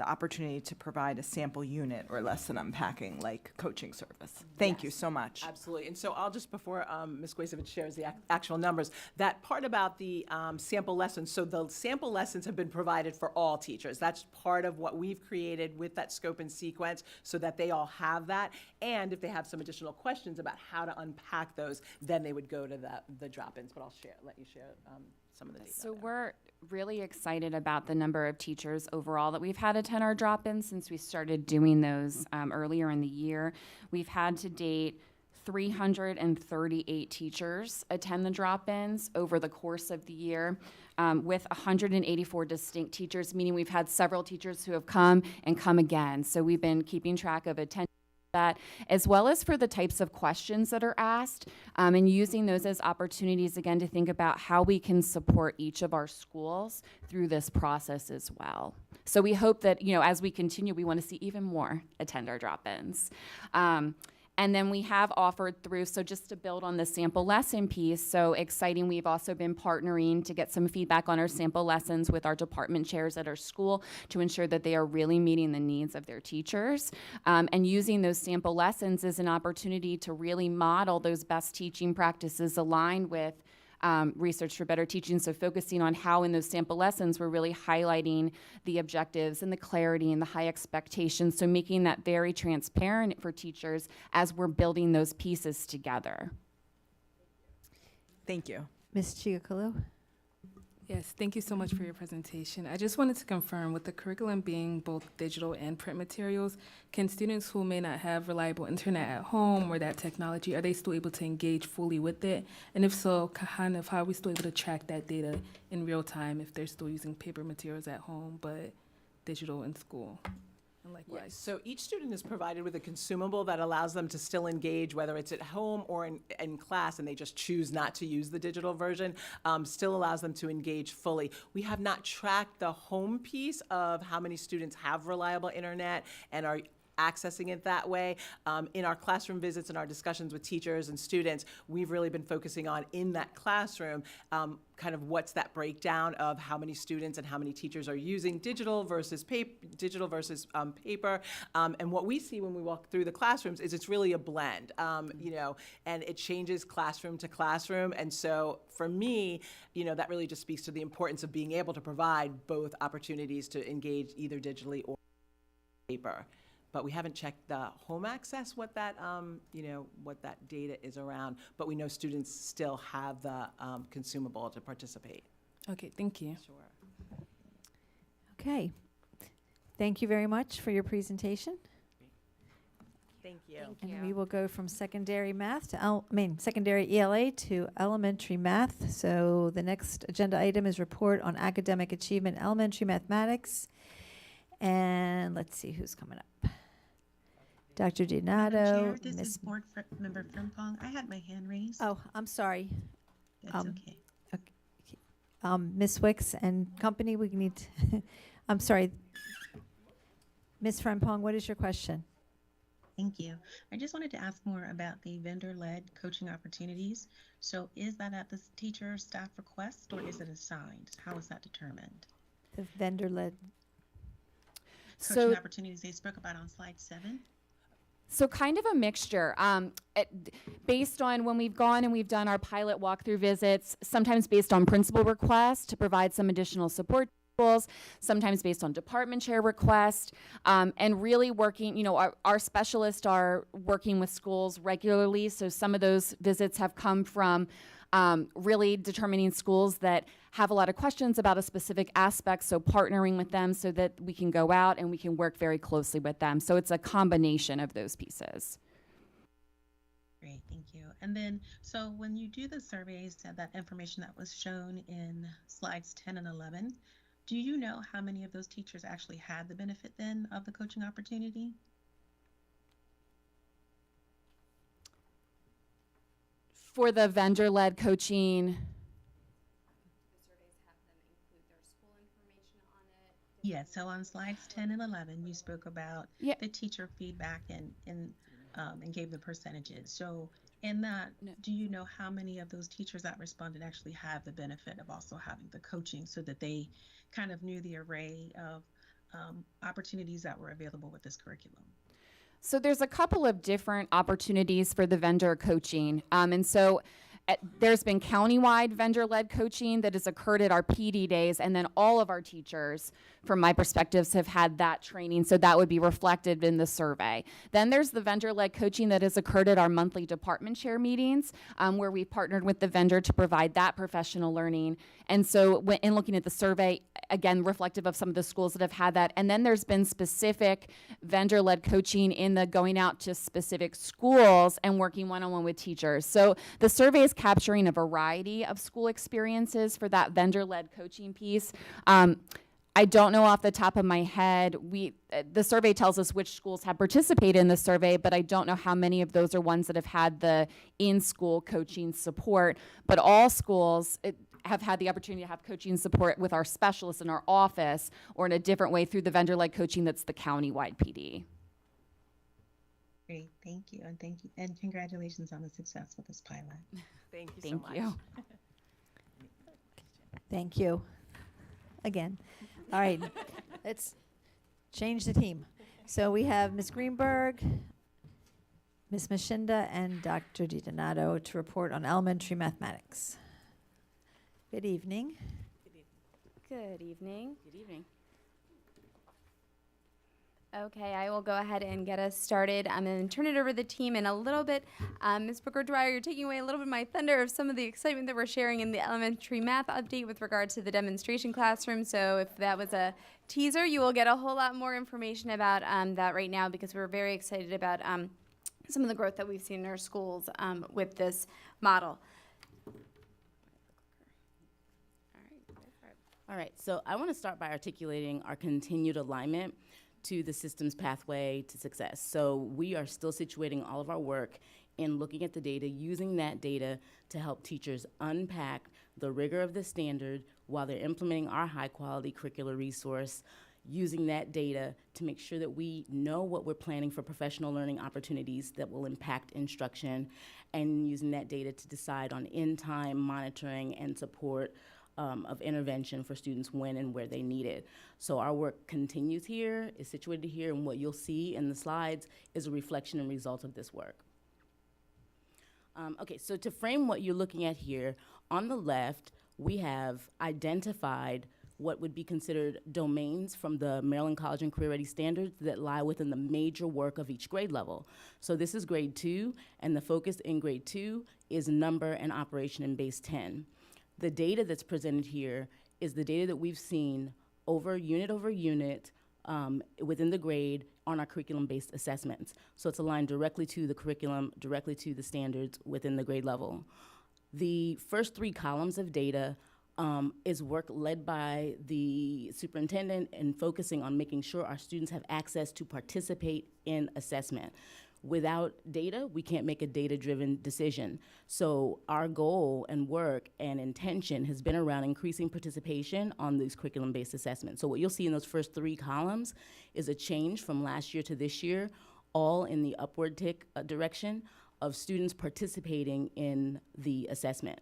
opportunity to provide a sample unit or lesson unpacking like coaching service. Thank you so much. Absolutely. And so I'll just, before Ms. Gwazovich shares the actual numbers, that part about the sample lessons, so the sample lessons have been provided for all teachers. That's part of what we've created with that scope and sequence so that they all have that. And if they have some additional questions about how to unpack those, then they would go to the drop-ins. But I'll let you share some of the data. So we're really excited about the number of teachers overall that we've had attend our drop-ins since we started doing those earlier in the year. We've had to date 338 teachers attend the drop-ins over the course of the year, with 184 distinct teachers, meaning we've had several teachers who have come and come again. So we've been keeping track of attendance, that, as well as for the types of questions that are asked, and using those as opportunities again to think about how we can support each of our schools through this process as well. So we hope that, as we continue, we want to see even more attend our drop-ins. And then we have offered through, so just to build on the sample lesson piece, so exciting, we've also been partnering to get some feedback on our sample lessons with our department chairs at our school to ensure that they are really meeting the needs of their teachers. And using those sample lessons as an opportunity to really model those best teaching practices aligned with Research for Better Teaching, so focusing on how in those sample lessons we're really highlighting the objectives and the clarity and the high expectations, so making that very transparent for teachers as we're building those pieces together. Thank you. Ms. Chiakalo? Yes, thank you so much for your presentation. I just wanted to confirm, with the curriculum being both digital and print materials, can students who may not have reliable internet at home or that technology, are they still able to engage fully with it? And if so, kind of how are we still able to track that data in real time if they're still using paper materials at home but digital in school? And likewise. Yes, so each student is provided with a consumable that allows them to still engage, whether it's at home or in class, and they just choose not to use the digital version, still allows them to engage fully. We have not tracked the home piece of how many students have reliable internet and are accessing it that way. In our classroom visits and our discussions with teachers and students, we've really been focusing on, in that classroom, kind of what's that breakdown of how many students and how many teachers are using digital versus paper, and what we see when we walk through the classrooms is it's really a blend, you know, and it changes classroom to classroom. And so for me, you know, that really just speaks to the importance of being able to provide both opportunities to engage either digitally or paper. But we haven't checked the home access, what that, you know, what that data is around. But we know students still have the consumable to participate. Okay, thank you. Sure. Okay. Thank you very much for your presentation. Thank you. And we will go from secondary math to, secondary ELA to elementary math. So the next agenda item is report on academic achievement, elementary mathematics. And let's see who's coming up. Dr. Donato. Chair, this is Board Member Frimpong. I had my hand raised. Oh, I'm sorry. That's okay. Ms. Wicks and company, we need to I'm sorry. Ms. Frimpong, what is your question? Thank you. I just wanted to ask more about the vendor-led coaching opportunities. So is that at the teacher staff request or is it assigned? How is that determined? The vendor-led Coaching opportunities they spoke about on slide 7. So kind of a mixture. Based on when we've gone and we've done our pilot walkthrough visits, sometimes based on principal request to provide some additional support tools, sometimes based on department chair request, and really working, you know, our specialists are working with schools regularly, so some of those visits have come from really determining schools that have a lot of questions about a specific aspect, so partnering with them so that we can go out and we can work very closely with them. So it's a combination of those pieces. Great, thank you. And then, so when you do the surveys, that information that was shown in slides 10 and 11, do you know how many of those teachers actually had the benefit then of the coaching opportunity? For the vendor-led coaching, Yeah, so on slides 10 and 11, you spoke about the teacher feedback and gave the percentages. So in that, do you know how many of those teachers that responded actually have the benefit of also having the coaching so that they kind of knew the array of opportunities that were available with this curriculum? so there's a couple of different opportunities for the vendor coaching. And so there's been countywide vendor-led coaching that has occurred at our PD days, and then all of our teachers, from my perspectives, have had that training, so that would be reflected in the survey. Then there's the vendor-led coaching that has occurred at our monthly department chair meetings, where we partnered with the vendor to provide that professional learning. And so in looking at the survey, again, reflective of some of the schools that have had that. And then there's been specific vendor-led coaching in the going out to specific schools and working one-on-one with teachers. So the survey is capturing a variety of school experiences for that vendor-led coaching piece. I don't know off the top of my head. The survey tells us which schools have participated in the survey, but I don't know how many of those are ones that have had the in-school coaching support. But all schools have had the opportunity to have coaching support with our specialists in our office or in a different way through the vendor-led coaching that's the county-wide PD. Great, thank you, and congratulations on the success with this pilot. Thank you Thank so much. you. Thank you. Again. All right, let's change the team. So we have Ms. Greenberg, Ms. Mashinda, and Dr. DiDonato to report on elementary mathematics. Good evening. Good evening. Good evening. Okay, I will go ahead and get us started. I'm going to turn it over to the team in a little bit. Ms. Booker-Dwyer, you're taking away a little bit of my thunder of some of the excitement that we're sharing in the elementary math update with regard to the demonstration classroom. So if that was a teaser, you will get a whole lot more information about that right now, because we're very excited about some of the growth that we've seen in our schools with this model. All right, so I want to start by articulating our continued alignment to the system's pathway to success. So we are still situating all of our work in looking at the data, using that data to help teachers unpack the rigor of the standard while they're implementing our high-quality curricular resource, using that data to make sure that we know what we're planning for professional learning opportunities that will impact instruction, and using that data to decide on in-time monitoring and support of intervention for students when and where they need it. So our work continues here, is situated here, and what you'll see in the slides is a reflection and result of this work. Okay, so to frame what you're looking at here, on the left, we have identified what would be considered domains from the Maryland College and Career Ready standards that lie within the major work of each grade level. So this is grade 2, and the focus in grade 2 is number and operation in base 10. The data that's presented here is the data that we've seen over unit within the grade on our curriculum-based assessments. So it's aligned directly to the curriculum, directly to the standards within the grade level. The first 3 columns of data is work led by the superintendent and focusing on making sure our students have access to participate in assessment. Without data, we can't make a data-driven decision. So our goal and work and intention has been around increasing participation on these curriculum-based assessments. So what you'll see in those first 3 columns is a change from last year to this year, all in the upward tick direction of students participating in the assessment.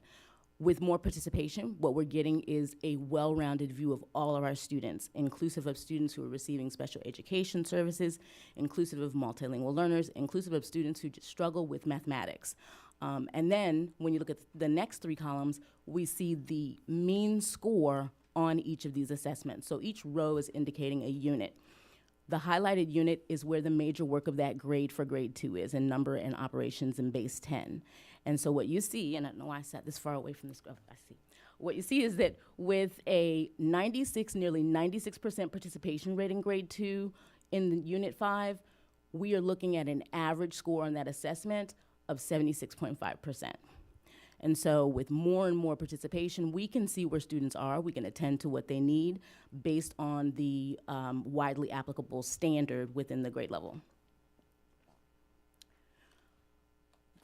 With more participation, what we're getting is a well-rounded view of all of our students, inclusive of students who are receiving special education services, inclusive of multilingual learners, inclusive of students who just struggle with mathematics. And then when you look at the next 3 columns, we see the mean score on each of these assessments. So each row is indicating a unit. The highlighted unit is where the major work of that grade for grade 2 is, in number and operations in base 10. And so what you see, and I don't know why I sat this far away from the screen, I see. What you see is that with a nearly 96% participation rate in grade 2 in unit 5, we are looking at an average score on that assessment of 76.5%. And so with more and more participation, we can see where students are. We can attend to what they need based on the widely applicable standard within the grade level.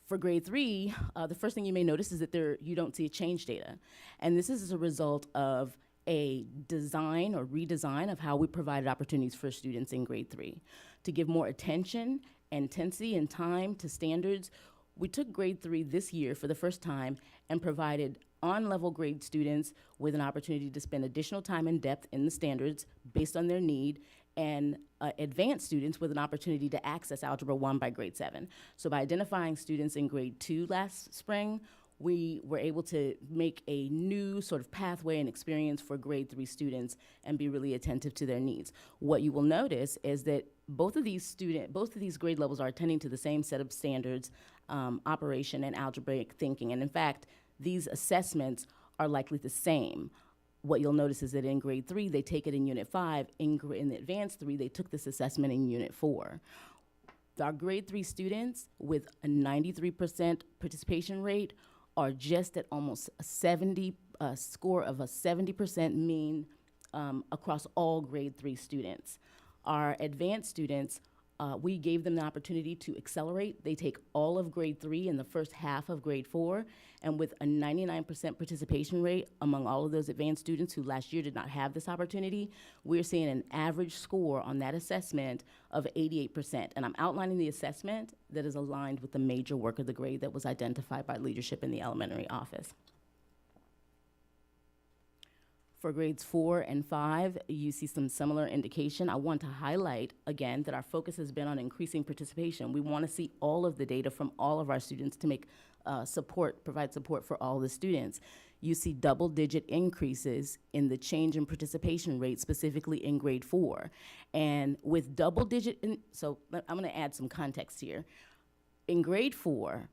For grade 3, the first thing you may notice is that you don't see a change data. And this is as a result of a design or redesign of how we provided opportunities for students in grade 3. To give more attention, intensity, and time to standards, we took grade 3 this year for the first time and provided on-level grade students with an opportunity to spend additional time and depth in the standards based on their need, and advanced students with an opportunity to access Algebra 1 by grade 7. So by identifying students in grade 2 last spring, we were able to make a new sort of pathway and experience for grade 3 students and be really attentive to their needs. What you will notice is that both of these grade levels are attending to the same set of standards, operation and algebraic thinking. And in fact, these assessments are likely the same. What you'll notice is that in grade 3, they take it in unit 5. In the advanced 3, they took this assessment in unit 4. Our grade 3 students with a 93% participation rate are just at almost a score of a 70% mean across all grade 3 students. Our advanced students, we gave them the opportunity to accelerate. They take all of grade 3 in the first half of grade 4, and with a 99% participation rate among all of those advanced students who last year did not have this opportunity, we're seeing an average score on that assessment of 88%. And I'm outlining the assessment that is aligned with the major work of the grade that was identified by leadership in the elementary office. For grades 4 and 5, you see some similar indication. I want to highlight, again, that our focus has been on increasing participation. We want to see all of the data from all of our students to make provide support for all the students. You see double-digit increases in the change in participation rate, specifically in grade 4. And with so I'm gonna add some context here. In grade 4,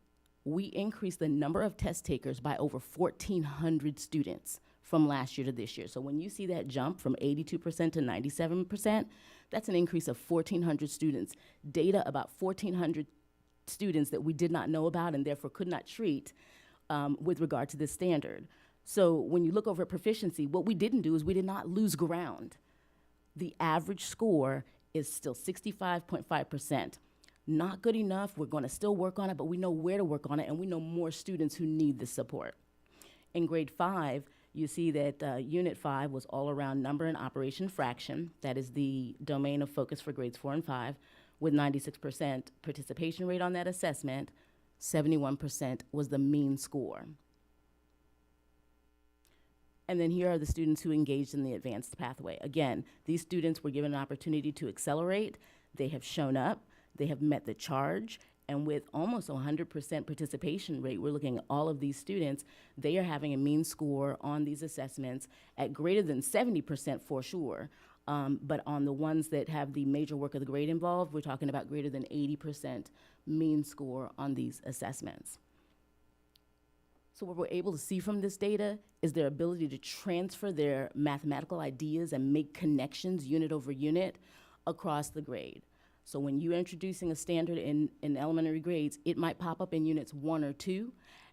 we increased the number of test takers by over 1,400 students from last year to this year. So when you see that jump from 82% to 97%, that's an increase of 1,400 students. Data about 1,400 students that we did not know about and therefore could not treat with regard to this standard. So when you look over at proficiency, what we didn't do is we did not lose ground. The average score is still 65.5%. Not good enough. We're going to still work on it, but we know where to work on it, and we know more students who need this support. In grade 5, you see that Unit 5 was all around number and operation fraction. That is the domain of focus for grades 4 and 5, with 96% participation rate on that assessment. 71% was the mean score. And then here are the students who engaged in the advanced pathway. Again, these students were given an opportunity to accelerate. They have shown up. They have met the charge. And with almost 100% participation rate, we're looking at all of these students. They are having a mean score on these assessments at greater than 70% for sure. But on the ones that have the major work of the grade involved, we're talking about greater than 80% mean score on these assessments. So what we're able to see from this data is their ability to transfer their mathematical ideas and make connections unit over unit across the grade. So when you're introducing a standard in elementary grades, it might pop up in units 1 or 2,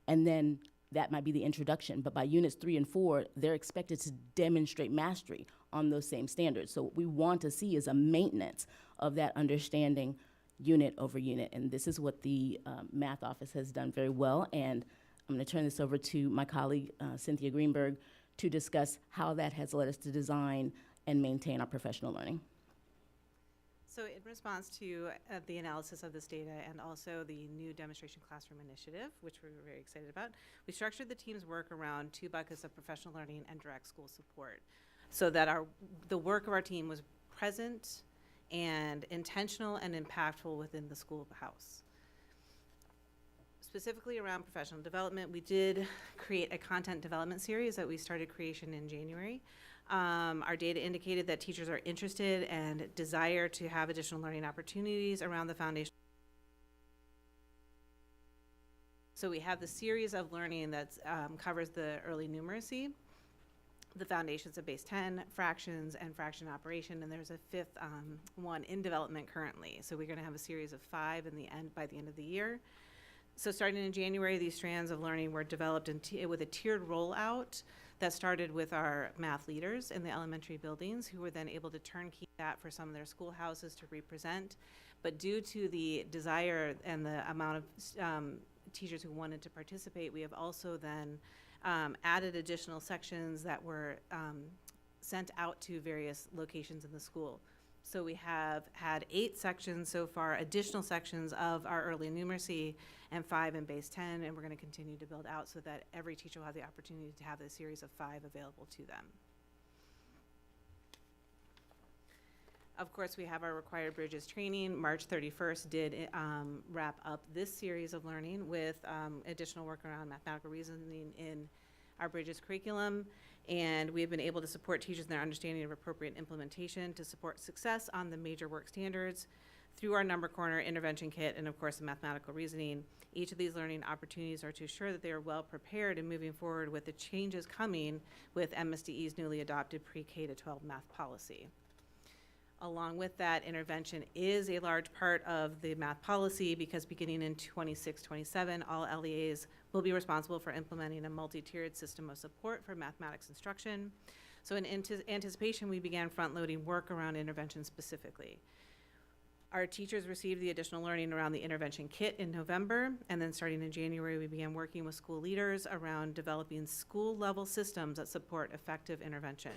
and then that might be the introduction. But by units 3 and 4, they're expected to demonstrate mastery on those same standards. So what we want to see is a maintenance of that understanding unit over unit. And this is what the math office has done very well. And I'm going to turn this over to my colleague, Cynthia Greenberg, to discuss how that has led us to design and maintain our professional learning. So in response to the analysis of this data and also the new demonstration classroom initiative, which we're very excited about, we structured the team's work around 2 buckets of professional learning and direct school support, so that the work of our team was present and intentional and impactful within the schoolhouse. Specifically around professional development, we did create a content development series that we started creation in January. Our data indicated that teachers are interested and desire to have additional learning opportunities around the foundation. So we have the series of learning that covers the early numeracy, the foundations of base 10, fractions, and fraction operation, and there's a 5th one in development currently. So we're going to have a series of 5 by the end of the year. So starting in January, these strands of learning were developed with a tiered rollout that started with our math leaders in the elementary buildings, who were then able to turnkey that for some of their schoolhouses to represent. But due to the desire and the amount of teachers who wanted to participate, we have also then added additional sections that were sent out to various locations in the school. So we have had 8 sections so far, additional sections of our early numeracy, and 5 in base 10, and we're going to continue to build out so that every teacher will have the opportunity to have a series of 5 available to them. Of course, we have our required bridges training. March 31st did wrap up this series of learning with additional work around mathematical reasoning in our bridges curriculum. And we have been able to support teachers in their understanding of appropriate implementation to support success on the major work standards through our number corner intervention kit and of course the mathematical reasoning. Each of these learning opportunities are to ensure that they are well prepared in moving forward with the changes coming with MSDE's newly adopted pre-K to 12 math policy. Along with that, intervention is a large part of the math policy because beginning in 26-27, all LEAs will be responsible for implementing a multi-tiered system of support for mathematics instruction. So in anticipation, we began front-loading work around intervention specifically. Our teachers received the additional learning around the intervention kit in November, and then starting in January, we began working with school leaders around developing school-level systems that support effective intervention,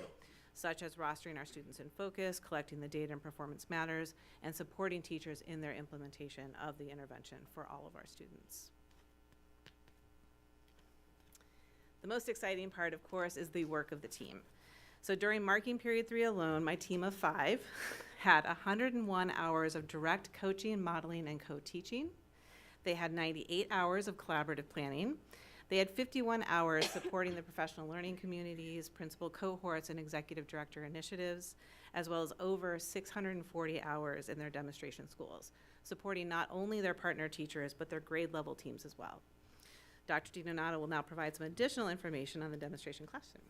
such as rostering our students in focus, collecting the data and performance matters, and supporting teachers in their implementation of the intervention for all of our students. The most exciting part, of course, is the work of the team. So during marking period 3 alone, my team of 5 had 101 hours of direct coaching, modeling, and co-teaching. They had 98 hours of collaborative planning. They had 51 hours supporting the professional learning communities, principal cohorts, and executive director initiatives, as well as over 640 hours in their demonstration schools, supporting not only their partner teachers, but their grade level teams as well. Dr. DiDonato will now provide some additional information on the demonstration classroom.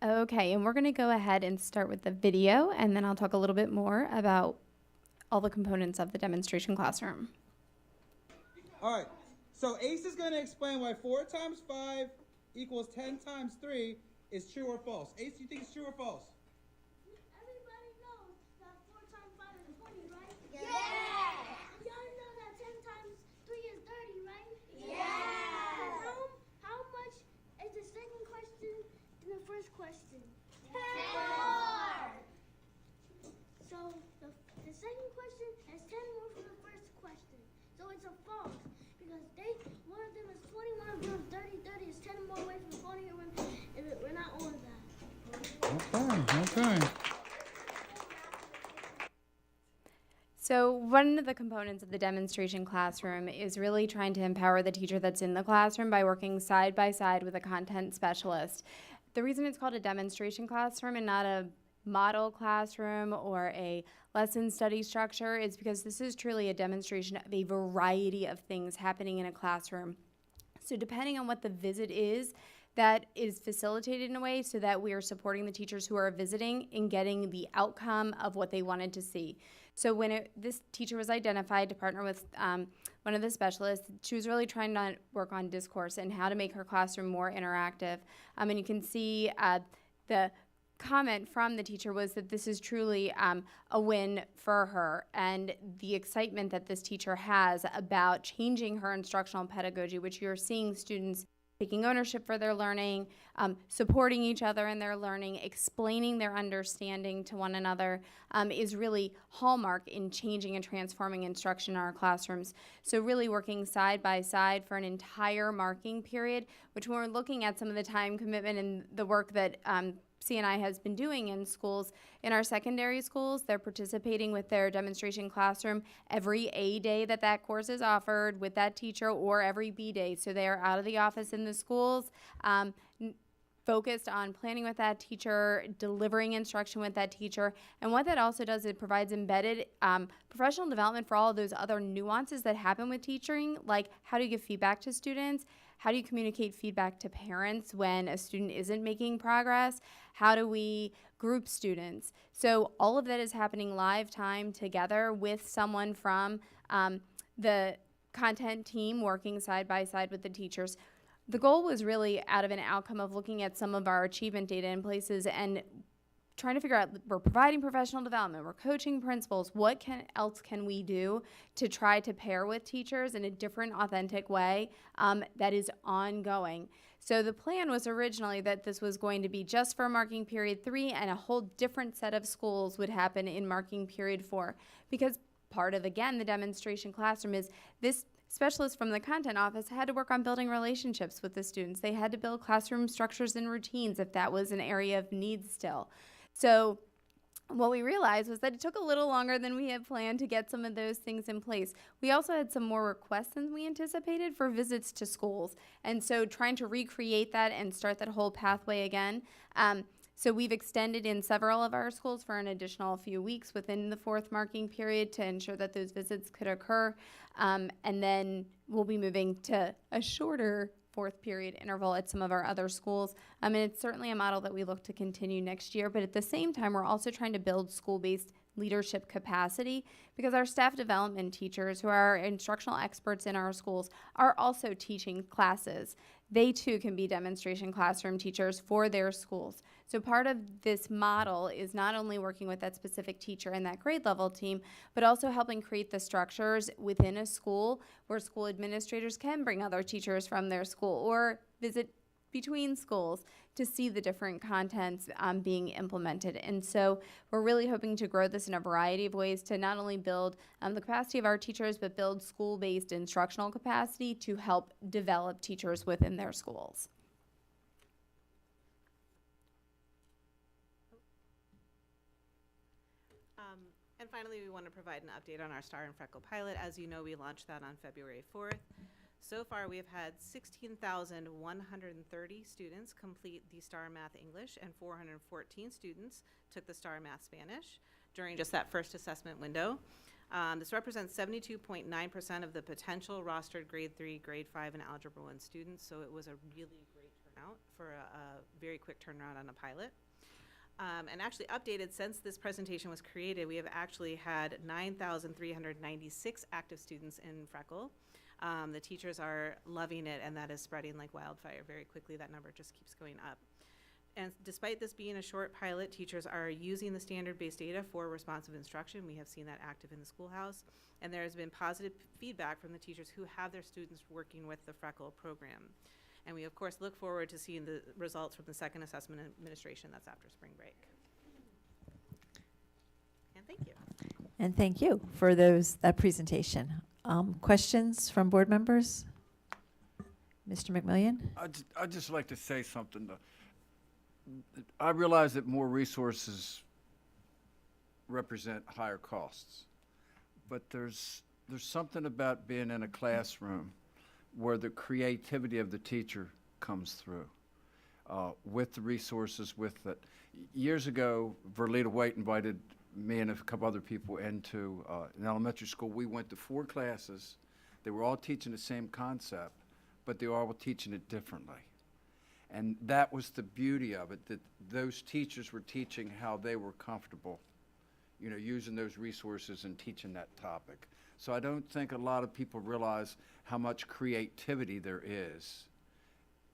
Okay, and we're going to go ahead and start with the video, and then I'll talk a little bit more about all the components of the demonstration classroom. All right, so Ace is going to explain why 4 times 5 equals 10 times 3 is true or false. Ace, you think it's true or false? Everybody knows that 4 times 5 is 20, right? Yeah. Y'all know that 10 times 3 is 30, right? Yeah. How much is the second question than the first question? 4. So the second question has 10 more from the first question. So it's a false because one of them is 20, one of them is 30. 30 is 10 more away from 20, and we're not on that. Okay. So one of the components of the demonstration classroom is really trying to empower the teacher that's in the classroom by working side by side with a content specialist. The reason it's called a demonstration classroom and not a model classroom or a lesson study structure is because this is truly a demonstration of a variety of things happening in a classroom. So depending on what the visit is, that is facilitated in a way so that we are supporting the teachers who are visiting in getting the outcome of what they wanted to see. So when this teacher was identified to partner with one of the specialists, she was really trying to work on discourse and how to make her classroom more interactive. And you can see the comment from the teacher was that this is truly a win for her, and the excitement that this teacher has about changing her instructional pedagogy, which you're seeing students taking ownership for their learning, supporting each other in their learning, explaining their understanding to one another, is really hallmark in changing and transforming instruction in our classrooms. So really working side by side for an entire marking period, which when we're looking at some of the time commitment and the work that CNI has been doing in schools. In our secondary schools, they're participating with their demonstration classroom every A day that course is offered with that teacher, or every B day. So they are out of the office in the schools, focused on planning with that teacher, delivering instruction with that teacher. And what that also does, it provides embedded professional development for all of those other nuances that happen with teaching, like how do you give feedback to students? How do you communicate feedback to parents when a student isn't making progress? How do we group students? So all of that is happening live time together with someone from the content team working side by side with the teachers. The goal was really out of an outcome of looking at some of our achievement data in places and trying to figure out, we're providing professional development, we're coaching principals, what else can we do to try to pair with teachers in a different, authentic way that is ongoing. So the plan was originally that this was going to be just for marking period 3, and a whole different set of schools would happen in marking period 4, because part of, again, the demonstration classroom is this specialists from the content office had to work on building relationships with the students. They had to build classroom structures and routines if that was an area of need still. So what we realized was that it took a little longer than we had planned to get some of those things in place. We also had some more requests than we anticipated for visits to schools. And so trying to recreate that and start that whole pathway again. So we've extended in several of our schools for an additional few weeks within the 4th marking period to ensure that those visits could occur. And then we'll be moving to a shorter 4th period interval at some of our other schools. And it's certainly a model that we look to continue next year, but at the same time, we're also trying to build school-based leadership capacity, because our staff development teachers, who are instructional experts in our schools, are also teaching classes. They too can be demonstration classroom teachers for their schools. So part of this model is not only working with that specific teacher and that grade level team, but also helping create the structures within a school where school administrators can bring other teachers from their school or visit between schools to see the different contents being implemented. And so we're really hoping to grow this in a variety of ways to not only build the capacity of our teachers, but build school-based instructional capacity to help develop teachers within their schools. And finally, we want to provide an update on our Star and Freckle pilot. As you know, we launched that on February 4th. So far, we have had 16,130 students complete the Star Math English, and 414 students took the Star Math Spanish during just that first assessment window. This represents 72.9% of the potential rostered grade 3, grade 5, and Algebra 1 students, so it was a really great turnout for a very quick turnaround on a pilot. And actually updated since this presentation was created, we have actually had 9,396 active students in Freckle. The teachers are loving it, and that is spreading like wildfire very quickly. That number just keeps going up. And despite this being a short pilot, teachers are using the standard-based data for responsive instruction. We have seen that active in the schoolhouse. And there has been positive feedback from the teachers who have their students working with the Freckle program. And we, of course, look forward to seeing the results from the second assessment administration that's after spring break. And thank you. And thank you for that presentation. Questions from board members? Mr. McMillian? I'd just like to say something. I realize that more resources represent higher costs, but there's something about being in a classroom where the creativity of the teacher comes through with the resources, with it. Years ago, Verlita White invited me and a couple other people into an elementary school. We went to 4 classes. They were all teaching the same concept, but they were all teaching it differently. And that was the beauty of it, that those teachers were teaching how they were comfortable, you know, using those resources and teaching that topic. So I don't think a lot of people realize how much creativity there is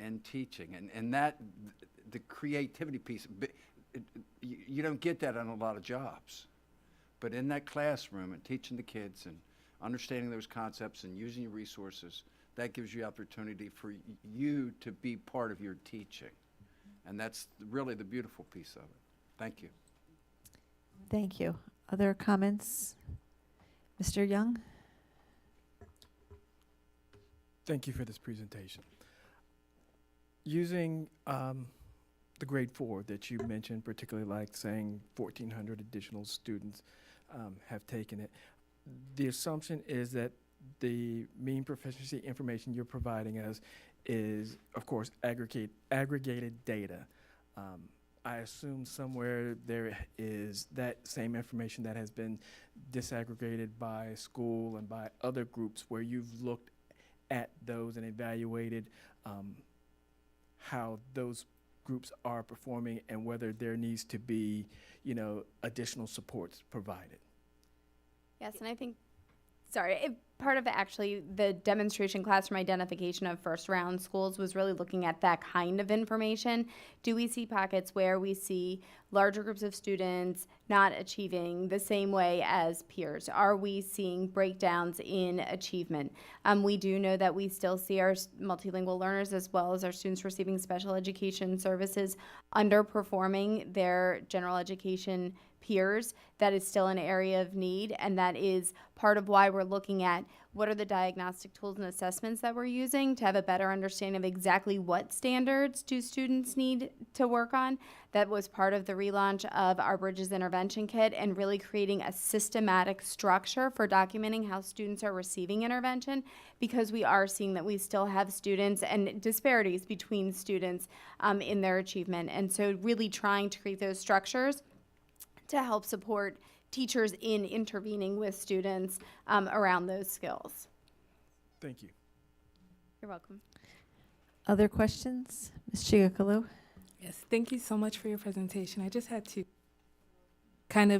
in teaching. And that, the creativity piece, you don't get that on a lot of jobs. But in that classroom and teaching the kids and understanding those concepts and using your resources, that gives you opportunity for you to be part of your teaching. And that's really the beautiful piece of it. Thank you. Thank you. Other comments? Mr. Young? Thank you for this presentation. Using the grade 4 that you mentioned, particularly like saying 1,400 additional students have taken it, the assumption is that the mean proficiency information you're providing us is, of course, aggregated data. I assume somewhere there is that same information that has been disaggregated by school and by other groups where you've looked at those and evaluated how those groups are performing and whether there needs to be, you know, additional supports provided. Yes, and I think, part of actually the demonstration classroom identification of first round schools was really looking at that kind of information. Do we see pockets where we see larger groups of students not achieving the same way as peers? Are we seeing breakdowns in achievement? We do know that we still see our multilingual learners as well as our students receiving special education services underperforming their general education peers. That is still an area of need, and that is part of why we're looking at what are the diagnostic tools and assessments that we're using to have a better understanding of exactly what standards do students need to work on. That was part of the relaunch of our Bridges Intervention Kit and really creating a systematic structure for documenting how students are receiving intervention, because we are seeing that we still have students and disparities between students in their achievement. And so really trying to create those structures to help support teachers in intervening with students around those skills. Thank you. You're welcome. Other questions? Ms. Chigakalu? Yes, thank you so much for your presentation. I just had to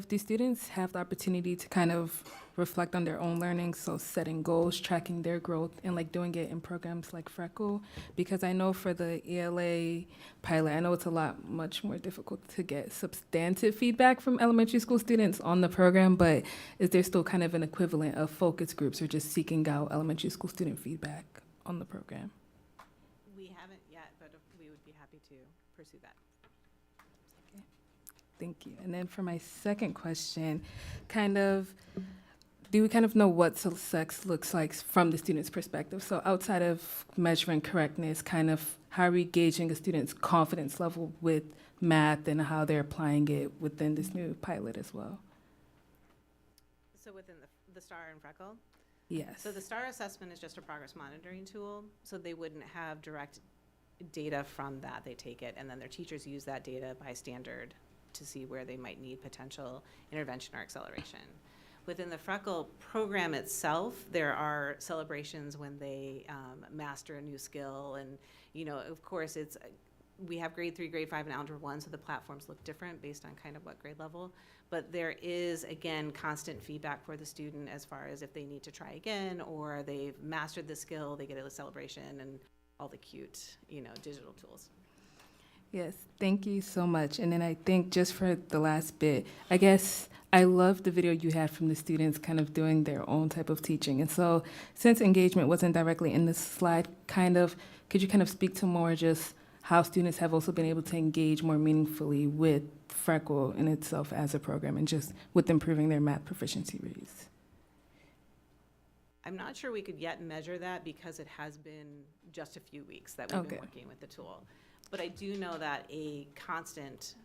do students have the opportunity to kind of reflect on their own learning, so setting goals, tracking their growth, and like doing it in programs like Freckle? Because I know for the ELA pilot, I know it's much more difficult to get substantive feedback from elementary school students on the program, but is there still kind of an equivalent of focus groups or just seeking out elementary school student feedback on the program? We haven't yet, but we would be happy to pursue that. Thank you. And then for my second question, do we kind of know what success looks like from the student's perspective? So outside of measuring correctness, how are we gauging a student's confidence level with math and how they're applying it within this new pilot as well? So within the STAR and Freckle? Yes. So the STAR assessment is just a progress monitoring tool, so they wouldn't have direct data from that. They take it, and then their teachers use that data by standard to see where they might need potential intervention or acceleration. Within the Freckle program itself, there are celebrations when they master a new skill, and of course, we have grade 3, grade 5, and algebra 1, so the platforms look different based on kind of what grade level. But there is, again, constant feedback for the student as far as if they need to try again, or they've mastered the skill, they get a celebration, and all the cute, digital tools. Yes, thank you so much. And then I think just for the last bit, I guess I love the video you had from the students kind of doing their own type of teaching. And so since engagement wasn't directly in this slide, could you kind of speak to more just how students have also been able to engage more meaningfully with Freckle in itself as a program and just with improving their math proficiency rates? I'm not sure we could yet measure that because it has been just a few weeks that we've been working with the tool. But I do know that a constant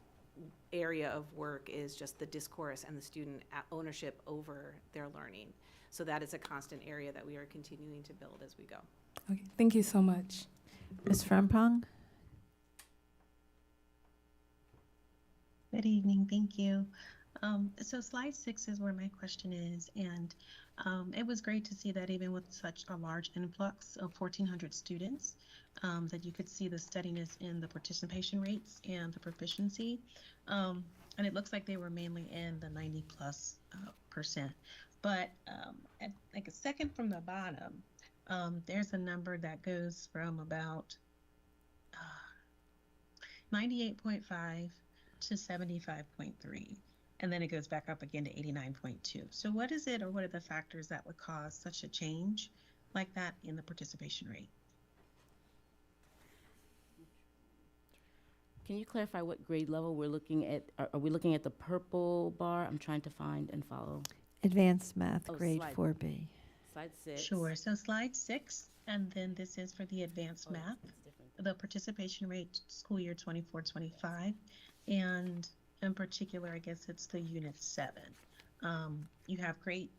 area of work is just the discourse and the student ownership over their learning. So that is a constant area that we are continuing to build as we go. Okay, thank you so much. Ms. Frempong? Good evening, thank you. So slide 6 is where my question is, and it was great to see that even with such a large influx of 1,400 students, that you could see the steadiness in the participation rates and the proficiency. And it looks like they were mainly in the 90+%. But at like a second from the bottom, there's a number that goes from about 98.5 to 75.3. And then it goes back up again to 89.2. So what is it, or what are the factors that would cause such a change like that in the participation rate? Can you clarify what grade level we're looking at? Are we looking at the purple bar? I'm trying to find and follow. Advanced Math, Oh, grade slide. 4B. Slide 6. Sure. So slide 6, and then this is for the advanced math, the participation rate school year 24-25, and in particular, I guess it's the unit 7. You have great,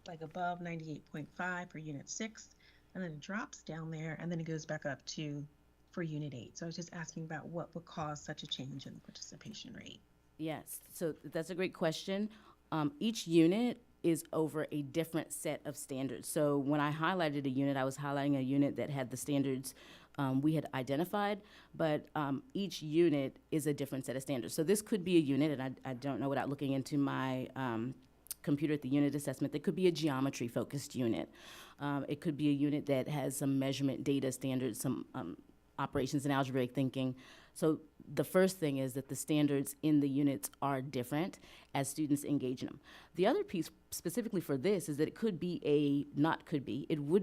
like above 98.5 for unit 6, and then it drops down there, and then it goes back up to for unit 8. So I was just asking about what would cause such a change in the participation rate. Yes, so that's a great question. Each unit is over a different set of standards. So when I highlighted a unit, I was highlighting a unit that had the standards we had identified, but each unit is a different set of standards. So this could be a unit, and I don't know without looking into my computer at the unit assessment, that could be a geometry-focused unit. It could be a unit that has some measurement data standards, some operations and algebraic thinking. So the first thing is that the standards in the units are different as students engage in them. The other piece specifically for this is that it would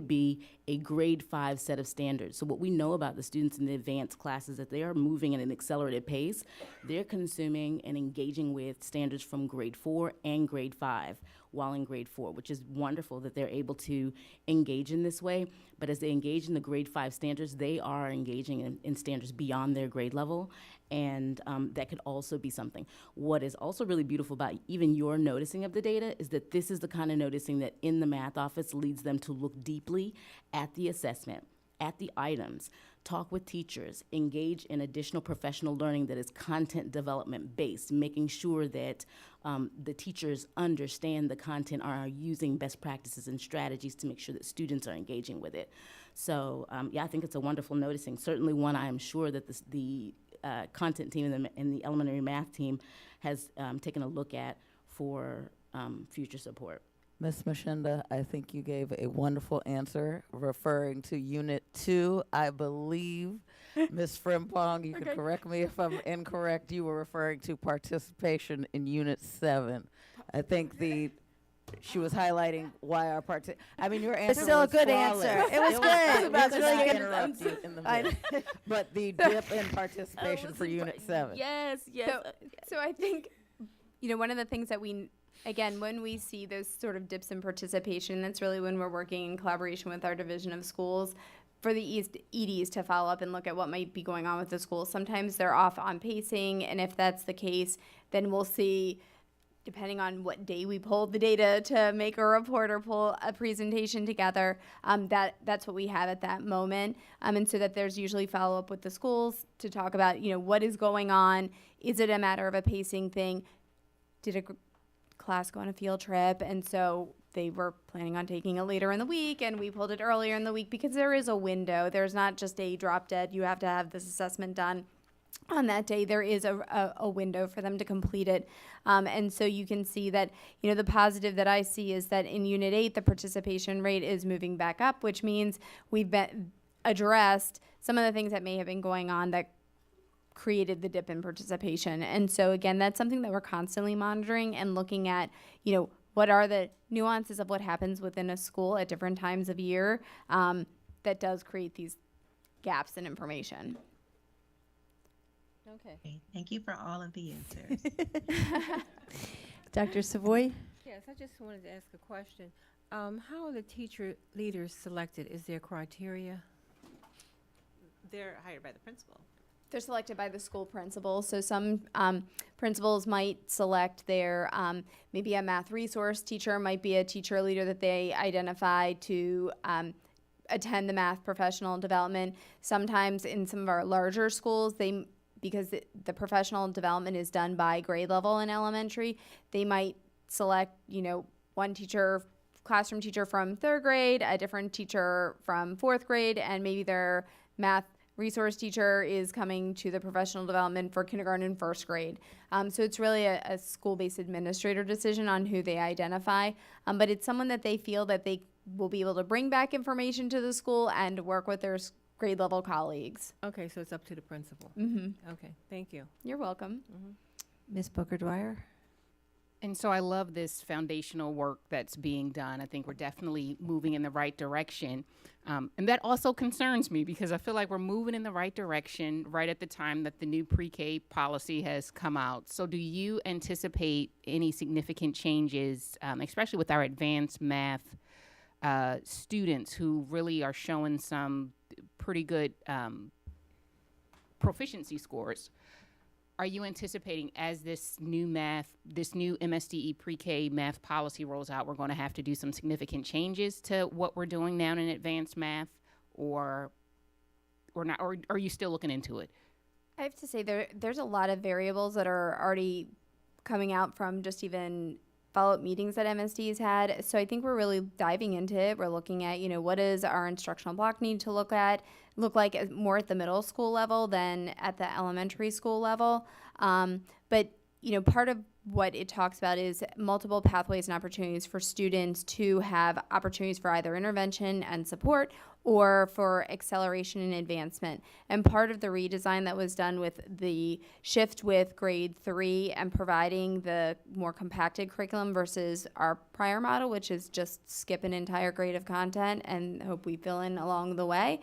be a grade 5 set of standards. So what we know about the students in the advanced classes, that they are moving at an accelerated pace. They're consuming and engaging with standards from grade 4 and grade 5 while in grade 4, which is wonderful that they're able to engage in this way. But as they engage in the grade 5 standards, they are engaging in standards beyond their grade level, and that could also be something. What is also really beautiful about even your noticing of the data is that this is the kind of noticing that in the math office leads them to look deeply at the assessment, at the items, talk with teachers, engage in additional professional learning that is content development based, making sure that the teachers understand the content, are using best practices and strategies to make sure that students are engaging with it. So yeah, I think it's a wonderful noticing. Certainly one I am sure that the content team and the elementary math team has taken a look at for future support. Ms. Mashinda, I think you gave a wonderful answer referring to Unit 2. I believe, Ms. Frimpong, you can correct me if I'm incorrect, you were referring to participation in Unit 7. I think she was highlighting why our I mean, your answer It's still a was good flawless. answer. It was good. That's It was really good. interrupt you in the middle. But the dip in participation for Unit 7. Yes. So I think, one of the things that again, when we see those sort of dips in participation, that's really when we're working in collaboration with our division of schools for the EDs to follow up and look at what might be going on with the schools. Sometimes they're off on pacing, and if that's the case, then we'll see depending on what day we pulled the data to make a report or pull a presentation together, that's what we have at that moment. And so that there's usually follow-up with the schools to talk about, what is going on? Is it a matter of a pacing thing? Did a class go on a field trip? And so they were planning on taking it later in the week, and we pulled it earlier in the week because there is a window. There's not just a drop dead, you have to have this assessment done on that day. There is a window for them to complete it. And so you can see that, the positive that I see is that in Unit 8, the participation rate is moving back up, which means we've addressed some of the things that may have been going on that created the dip in participation. And so again, that's something that we're constantly monitoring and looking at, what are the nuances of what happens within a school at different times of year that does create these gaps in information. Okay, thank you for all of the answers. Dr. Savoy? Yes, I just wanted to ask a question. How are the teacher leaders selected? Is there criteria? They're hired by the principal. They're selected by the school principal. So some principals might select their, maybe a math resource teacher might be a teacher leader that they identify to attend the math professional development. Sometimes in some of our larger schools, because the professional development is done by grade level in elementary, they might select, one teacher, classroom teacher from 3rd grade, a different teacher from 4th grade, and maybe their math resource teacher is coming to the professional development for kindergarten and 1st grade. So it's really a school-based administrator decision on who they identify, but it's someone that they feel that they will be able to bring back information to the school and work with their grade level colleagues. Okay, so it's up to the principal. Mm-hmm. Okay, thank you. You're welcome. Ms. Booker-Dwyer? And so I love this foundational work that's being done. I think we're definitely moving in the right direction. And that also concerns me because I feel like we're moving in the right direction right at the time that the new pre-K policy has come out. So do you anticipate any significant changes, especially with our advanced math students who really are showing some pretty good proficiency scores? Are you anticipating as this new MSDE pre-K math policy rolls out, we're going to have to do some significant changes to what we're doing now in advanced math, or not? Or are you still looking into it? I have to say there's a lot of variables that are already coming out from just even follow-up meetings that MSD has had. So I think we're really diving into it. We're looking at, what does our instructional block need to look like more at the middle school level than at the elementary school level. But, part of what it talks about is multiple pathways and opportunities for students to have opportunities for either intervention and support or for acceleration and advancement. And part of the redesign that was done with the shift with grade 3 and providing the more compacted curriculum versus our prior model, which is just skip an entire grade of content and hope we fill in along the way.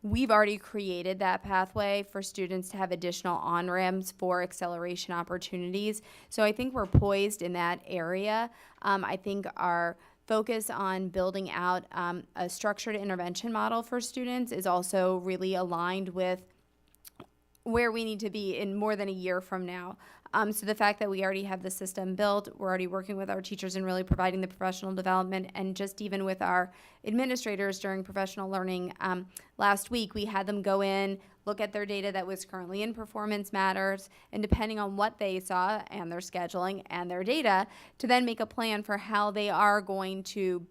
We've already created that pathway for students to have additional on-ramps for acceleration opportunities. So I think we're poised in that area. I think our focus on building out a structured intervention model for students is also really aligned with where we need to be in more than a year from now. So the fact that we already have the system built, we're already working with our teachers and really providing the professional development, and just even with our administrators during professional learning last week, we had them go in, look at their data that was currently in Performance Matters, and depending on what they saw and their scheduling and their data, to then make a plan for how they are going to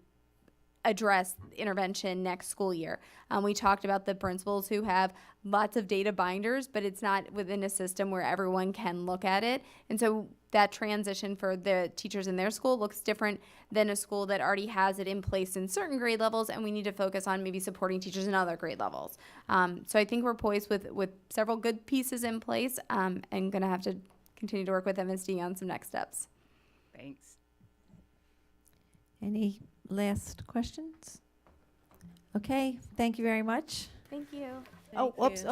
address intervention next school year. We talked about the principals who have lots of data binders, but it's not within a system where everyone can look at it. And so that transition for the teachers in their school looks different than a school that already has it in place in certain grade levels, and we need to focus on maybe supporting teachers in other grade levels. So I think we're poised with several good pieces in place, and going to have to continue to work with MSD on some next steps. Thanks. Any last questions? Okay, thank you very much. Thank you. Oops.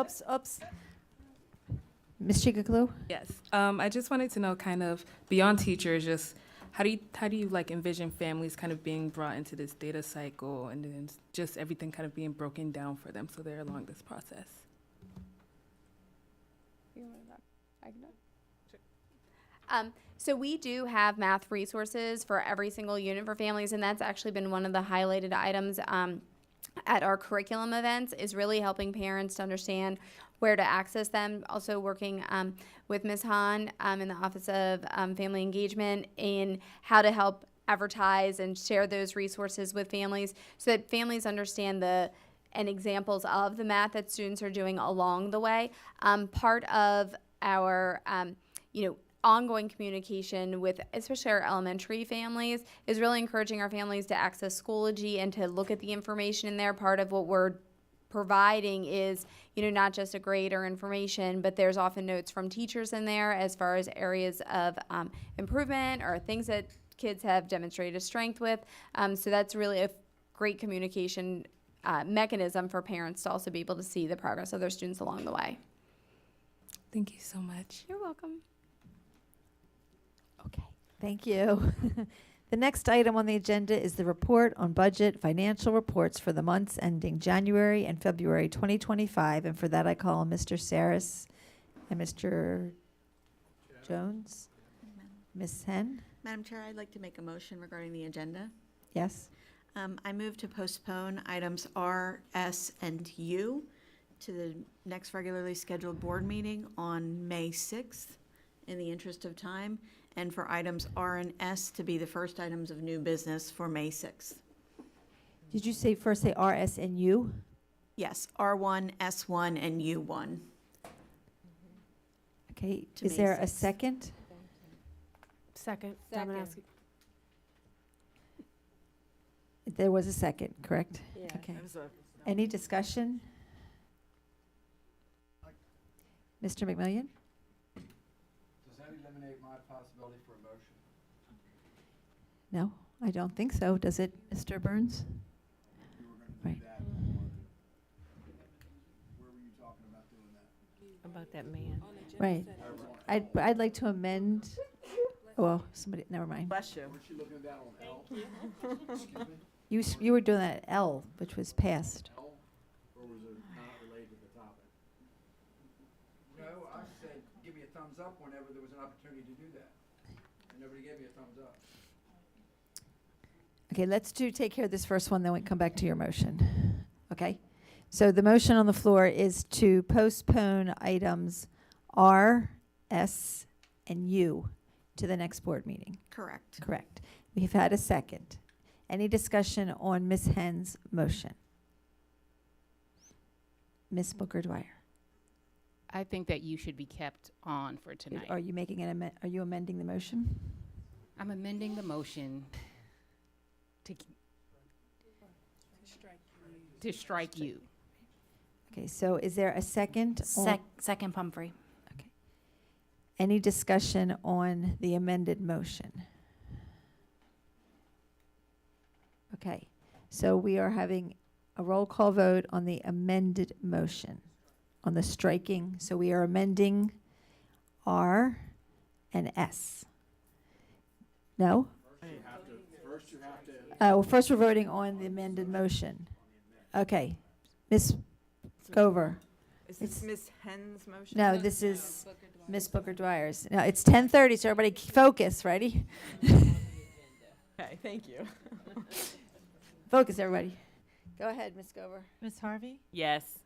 Ms. Chikaklu? Yes. I just wanted to know, kind of beyond teachers, just how do you like envision families kind of being brought into this data cycle, and then just everything kind of being broken down for them so they're along this process? So we do have math resources for every single unit for families, and that's actually been one of the highlighted items at our curriculum events, is really helping parents to understand where to access them. Also working with Ms. Hahn in the Office of Family Engagement in how to help advertise and share those resources with families so that families understand and examples of the math that students are doing along the way. Part of our, ongoing communication with especially our elementary families is really encouraging our families to access Schoology and to look at the information in there. Part of what we're providing is, not just a grade or information, but there's often notes from teachers in there as far as areas of improvement or things that kids have demonstrated strength with. So that's really a great communication mechanism for parents to also be able to see the progress of their students along the way. Thank you so much. You're welcome. Thank you. The next item on the agenda is the report on budget financial reports for the months ending January and February 2025. And for that, I call on Mr. Saris and Mr. Jones. Ms. Hen? Madam Chair, I'd like to make a motion regarding the agenda. Yes. I move to postpone items R, S, and U to the next regularly scheduled board meeting on May 6th in the interest of time, and for items R and S to be the first items of new business for May 6th. Did you first say R, S, and U? Yes, R1, S1, and U1. Okay. To Is May there a 6th. second? Second. There was a second, correct? Yeah. Okay. Any discussion? Mr. McMillian? Does that eliminate my possibility for a motion? No, I don't think so. Does it, Mr. Burns? You were going to Right. do that, or where were you talking about doing that? About that man. Right. I'd like to amend. Well, somebody, never mind. Bless you. Weren't you looking at that on L? Excuse me? You were doing that at L, which was passed. L? Or was it not related to the topic? No, I said, give me a thumbs up whenever there was an opportunity to do that. And nobody gave me a thumbs up. Okay, let's take care of this first one, then we come back to your motion. Okay? So the motion on the floor is to postpone items R, S, and U to the next board meeting. Correct. Correct. We've had a second. Any discussion on Ms. Hen's motion? Ms. Booker Dwyer? I think that you should be kept on for tonight. Are you making are you amending the motion? I'm amending the motion to strike you. Okay, so is there a second? Second Pumphrey. Any discussion on the amended motion? Okay, so we are having a roll call vote on the amended motion, on the striking. So we are amending R and S. No? First you have to. Well, first we're voting on the amended motion. Okay. Ms. Gover. Is this Ms. Hen's motion? No, this is Ms. Booker Dwyer's. No, it's 10:30, so everybody focus. Ready? Okay, thank you. Focus, everybody. Go ahead, Ms. Gover. Ms. Harvey? Yes.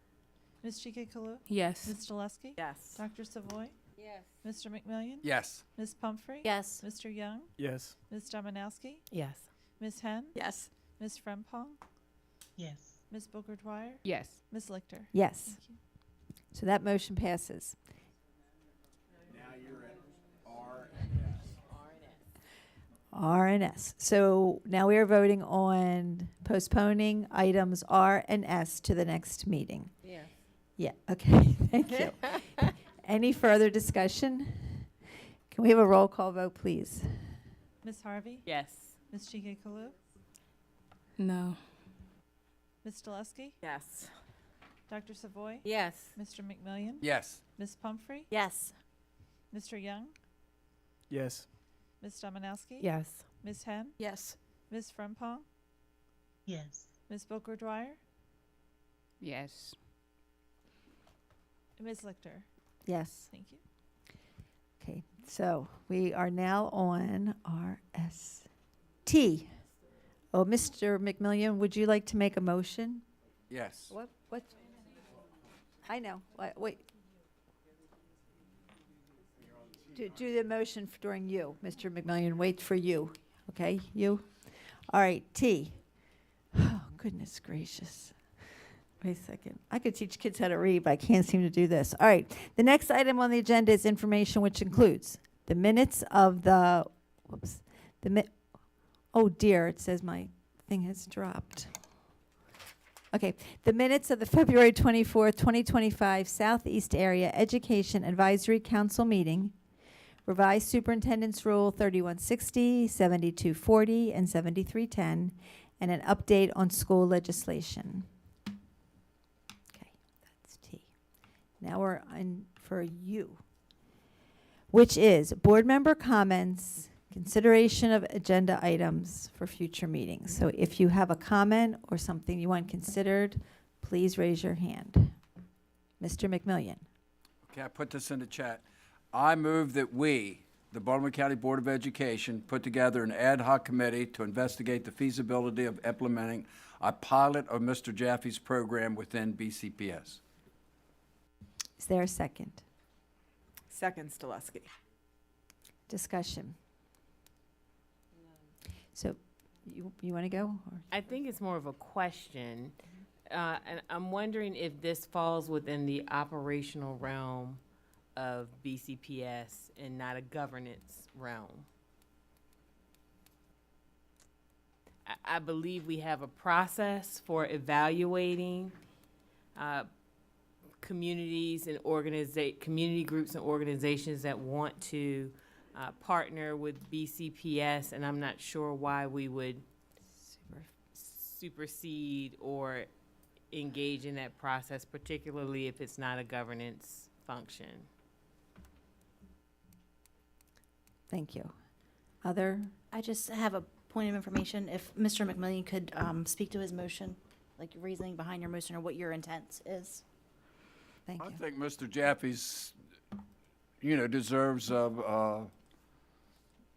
Ms. Chike-Kalu? Yes. Ms. Dulesky? Yes. Dr. Savoy? Yes. Mr. McMillian? Yes. Ms. Pumphrey? Yes. Mr. Young? Yes. Ms. Dominowski? Yes. Ms. Hen? Yes. Ms. Frempong? Yes. Ms. Booker Dwyer? Yes. Ms. Lichter? Yes. Thank you. So that motion passes. Now you're at R and S. R and S. So now we are voting on postponing items R and S to the next meeting. Yeah. Yeah, okay, thank you. Any further discussion? Can we have a roll call vote, please? Ms. Harvey? Yes. Ms. Chike-Kalu? No. Ms. Dulesky? Yes. Dr. Savoy? Yes. Mr. McMillian? Yes. Ms. Pumphrey? Yes. Mr. Young? Yes. Ms. Dominowski? Yes. Ms. Hen? Yes. Ms. Frempong? Yes. Ms. Booker Dwyer? Yes. And Ms. Lichter? Yes. Thank you. Okay, So we are now on RST. Oh, Mr. McMillian, would you like to make a motion? Yes. What? I know. Wait. Do the motion during you, Mr. McMillian. Wait for you. Okay, you? All right, T. Oh, goodness gracious. Wait a second. I could teach kids how to read, but I can't seem to do this. All right. The next item on the agenda is information which includes the minutes of the, oh dear, it says my thing has dropped. Okay. The minutes of the February 24th, 2025 Southeast Area Education Advisory Council meeting, revised Superintendent's Rule 3160, 7240, and 7310, and an update on school legislation. Okay, that's T. Now we're on for U, which is board member comments, consideration of agenda items for future meetings. So if you have a comment or something you want considered, please raise your hand. Mr. McMillian. Okay, I put this in the chat. I move that we, the Baltimore County Board of Education, put together an ad hoc committee to investigate the feasibility of implementing a pilot of Mr. Jaffe's program within BCPS. Is there a second? Second, Stileski. Discussion. So you want to go? Or? I think it's more of a question, and I'm wondering if this falls within the operational realm of BCPS and not a governance realm. I believe we have a process for evaluating communities and community groups and organizations that want to partner with BCPS, and I'm not sure why we would supersede or engage in that process, particularly if it's not a governance function. Thank you. Other? I just have a point of information. If Mr. McMillian could speak to his motion, like reasoning behind your motion or what your intent is. Thank I you. think Mr. Jaffe's, deserves of,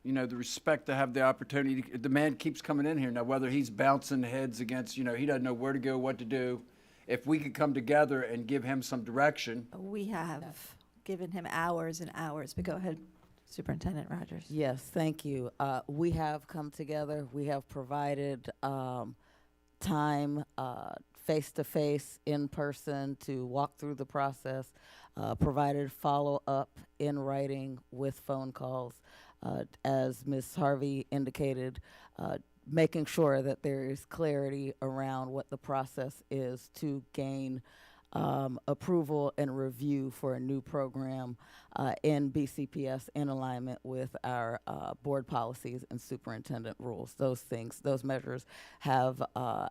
the respect to have the opportunity. The man keeps coming in here. Now, whether he's bouncing heads against, he doesn't know where to go, what to do. If we could come together and give him some direction. We have given him hours and hours, but go ahead, Superintendent Rogers. Yes, thank you. We have come together. We have provided time face-to-face, in person, to walk through the process, provided follow-up in writing with phone calls, as Ms. Harvey indicated, making sure that there is clarity around what the process is to gain approval and review for a new program in BCPS in alignment with our board policies and superintendent rules. Those measures have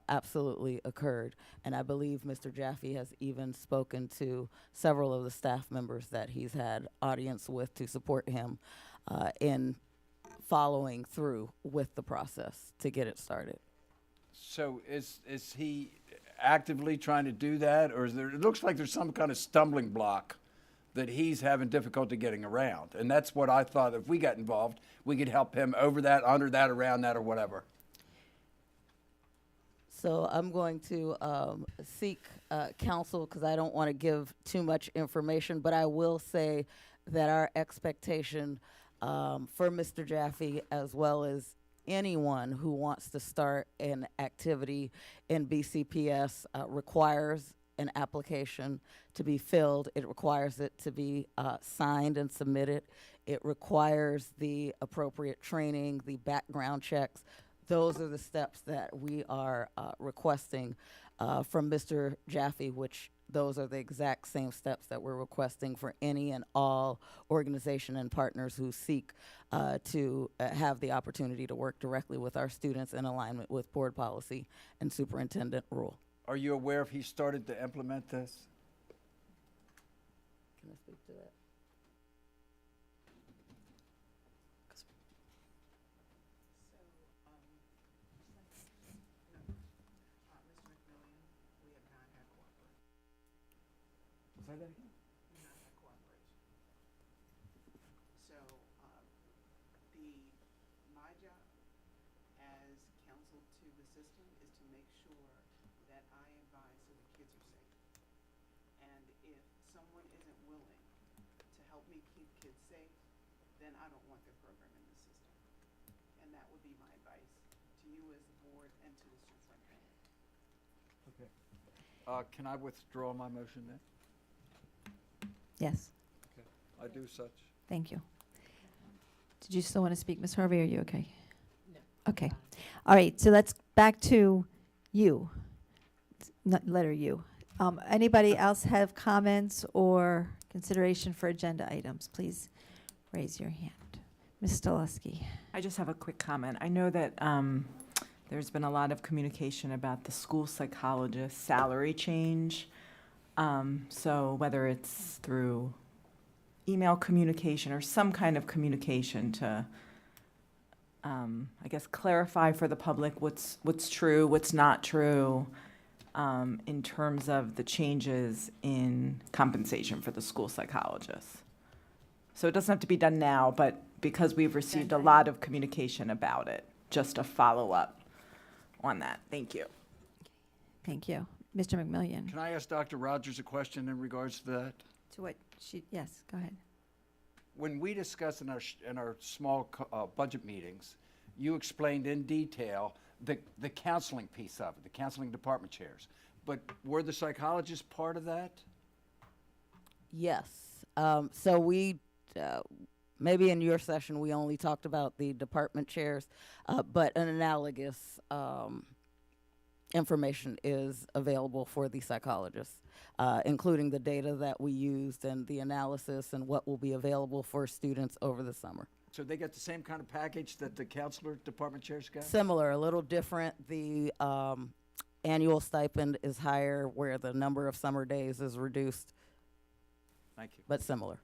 absolutely occurred. And I believe Mr. Jaffe has even spoken to several of the staff members that he's had audience with to support him in following through with the process to get it started. So is he actively trying to do that, or it looks like there's some kind of stumbling block that he's having difficulty getting around? And that's what I thought, if we got involved, we could help him over that, under that, around that, or whatever. So I'm going to seek counsel, because I don't want to give too much information, but I will say that our expectation for Mr. Jaffe, as well as anyone who wants to start an activity in BCPS, requires an application to be filled. It requires it to be signed and submitted. It requires the appropriate training, the background checks. Those are the steps that we are requesting from Mr. Jaffe, which those are the exact same steps that we're requesting for any and all organization and partners who seek to have the opportunity to work directly with our students in alignment with board policy and superintendent rule. Are you aware if he started to implement this? Can I speak to that? Say that again? Not that cooperation. So system is to make sure that I advise so the kids are safe. And if someone isn't willing to help me keep kids safe, then I don't want their program in the system. And that would be my advice to you as the board and to the superintendent. Okay. Can I withdraw my motion then? Yes, Okay. I do such. thank you. Did you still want to speak, Ms. Harvey? Are you okay? No. Okay. All right, so let's back to you, letter U. Anybody else have comments or consideration for agenda items? Please raise your hand. Ms. Stoleski. I just have a quick comment. I know that there's been a lot of communication about the school psychologist salary change. So whether it's through email communication or some kind of communication to, I guess, clarify for the public what's true, what's not true, in terms of the changes in compensation for the school psychologists. So it doesn't have to be done now, but because we've received a lot of communication about it, just a follow-up on that. Thank you. Thank you. Mr. McMillian. Can I ask Dr. Rogers a question in regards to that? To what yes, go ahead. When we discussed in our small budget meetings, you explained in detail the counseling piece of it, the counseling department chairs. But were the psychologists part of that? Yes. So we, maybe in your session, we only talked about the department chairs, but an analogous information is available for the psychologists, including the data that we used and the analysis and what will be available for students over the summer. So they get the same kind of package that the counselor department chairs got? Similar, a little different. The annual stipend is higher where the number of summer days is reduced. Thank you. But similar.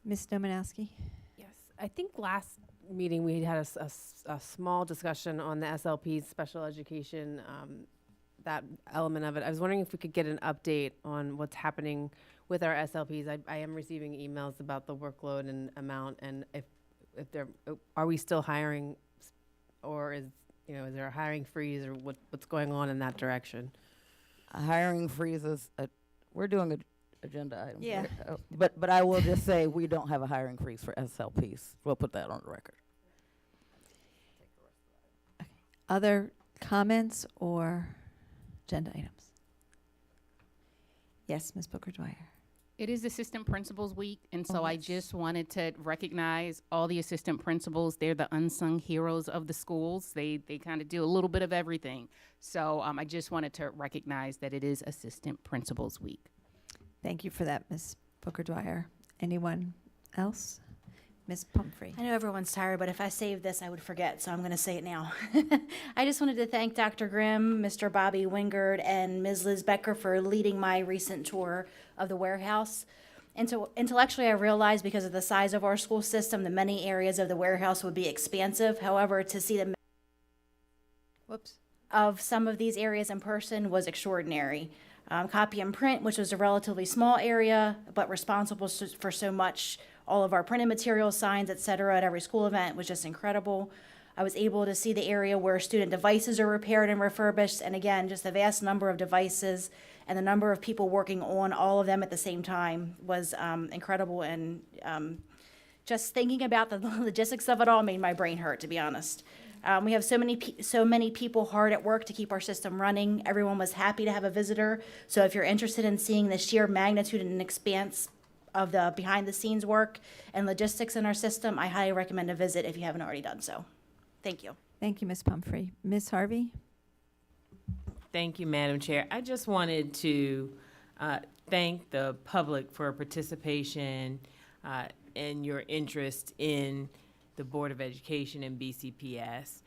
Ms. Domanowski? Yes, I think last meeting we had a small discussion on the SLP, special education, that element of it. I was wondering if we could get an update on what's happening with our SLPs. I am receiving emails about the workload and amount, and if they're, are we still hiring, or is there a hiring freeze, or what's going on in that direction? A hiring freezes. We're doing an agenda item. Yeah. But I will just say we don't have a hiring freeze for SLPs. We'll put that on the record. Other comments or agenda items? Yes, Ms. Booker-Dwyer. It is Assistant Principals Week, and so I just wanted to recognize all the assistant principals. They're the unsung heroes of the schools. They kind of do a little bit of everything. So I just wanted to recognize that it is Assistant Principals Week. Thank you for that, Ms. Booker-Dwyer. Anyone else? Ms. Pumphrey. I know everyone's tired, but if I saved this, I would forget, so I'm going to say it now. I just wanted to thank Dr. Grimm, Mr. Bobby Wingard, and Ms. Liz Becker for leading my recent tour of the warehouse. And so intellectually, I realized because of the size of our school system, the many areas of the warehouse would be expansive. However, to see the of some of these areas in person was extraordinary. Copy and print, which was a relatively small area, but responsible for so much. All of our printed materials, signs, et cetera, at every school event was just incredible. I was able to see the area where student devices are repaired and refurbished, and again, just the vast number of devices and the number of people working on all of them at the same time was incredible. And just thinking about the logistics of it all made my brain hurt, to be honest. We have so many people hard at work to keep our system running. Everyone was happy to have a visitor. So if you're interested in seeing the sheer magnitude and expanse of the behind-the-scenes work and logistics in our system, I highly recommend a visit if you haven't already done so. Thank you. Thank you, Ms. Pumphrey. Ms. Harvey? Thank you, Madam Chair. I just wanted to thank the public for participation and your interest in the Board of Education and BCPS.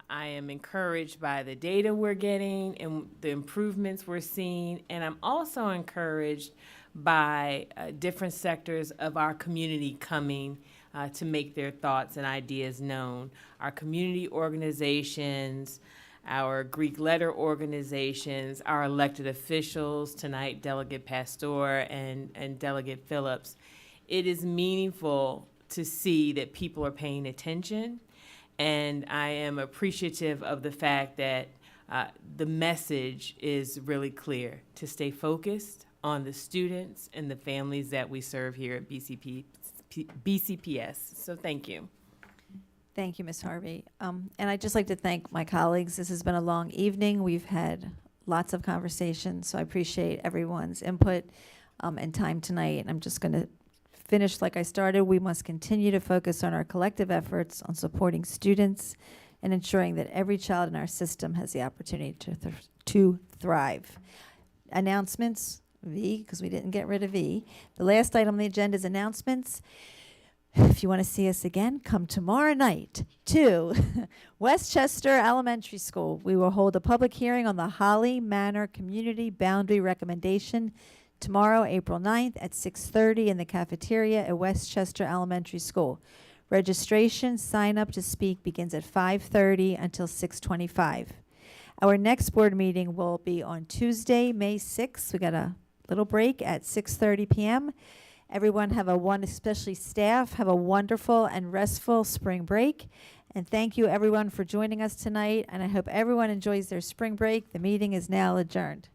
I am encouraged by the data we're getting and the improvements we're seeing, and I'm also encouraged by different sectors of our community coming to make their thoughts and ideas known. Our community organizations, our Greek letter organizations, our elected officials, tonight Delegate Pastor and Delegate Phillips. It is meaningful to see that people are paying attention And I am appreciative of the fact that the message is really clear to stay focused on the students and the families that we serve here at BCPS. So thank you. Thank you, Ms. Harvey. And I'd just like to thank my colleagues. This has been a long evening. We've had lots of conversations, so I appreciate everyone's input and time tonight. And I'm just going to finish like I started. We must continue to focus on our collective efforts on supporting students and ensuring that every child in our system has the opportunity to thrive. Announcements, V, because we didn't get rid of V. The last item on the agenda is announcements. If you want to see us again, come tomorrow night to Westchester Elementary School. We will hold a public hearing on the Holly Manor Community Boundary Recommendation tomorrow, April 9th at 6:30 in the cafeteria at Westchester Elementary School. Registration, sign up to speak begins at 5:30 until 6:25. Our next board meeting will be on Tuesday, May 6th. We got a little break at 6:30 p.m. Everyone especially staff, have a wonderful and restful spring break. And thank you everyone for joining us tonight. And I hope everyone enjoys their spring break. The meeting is now adjourned.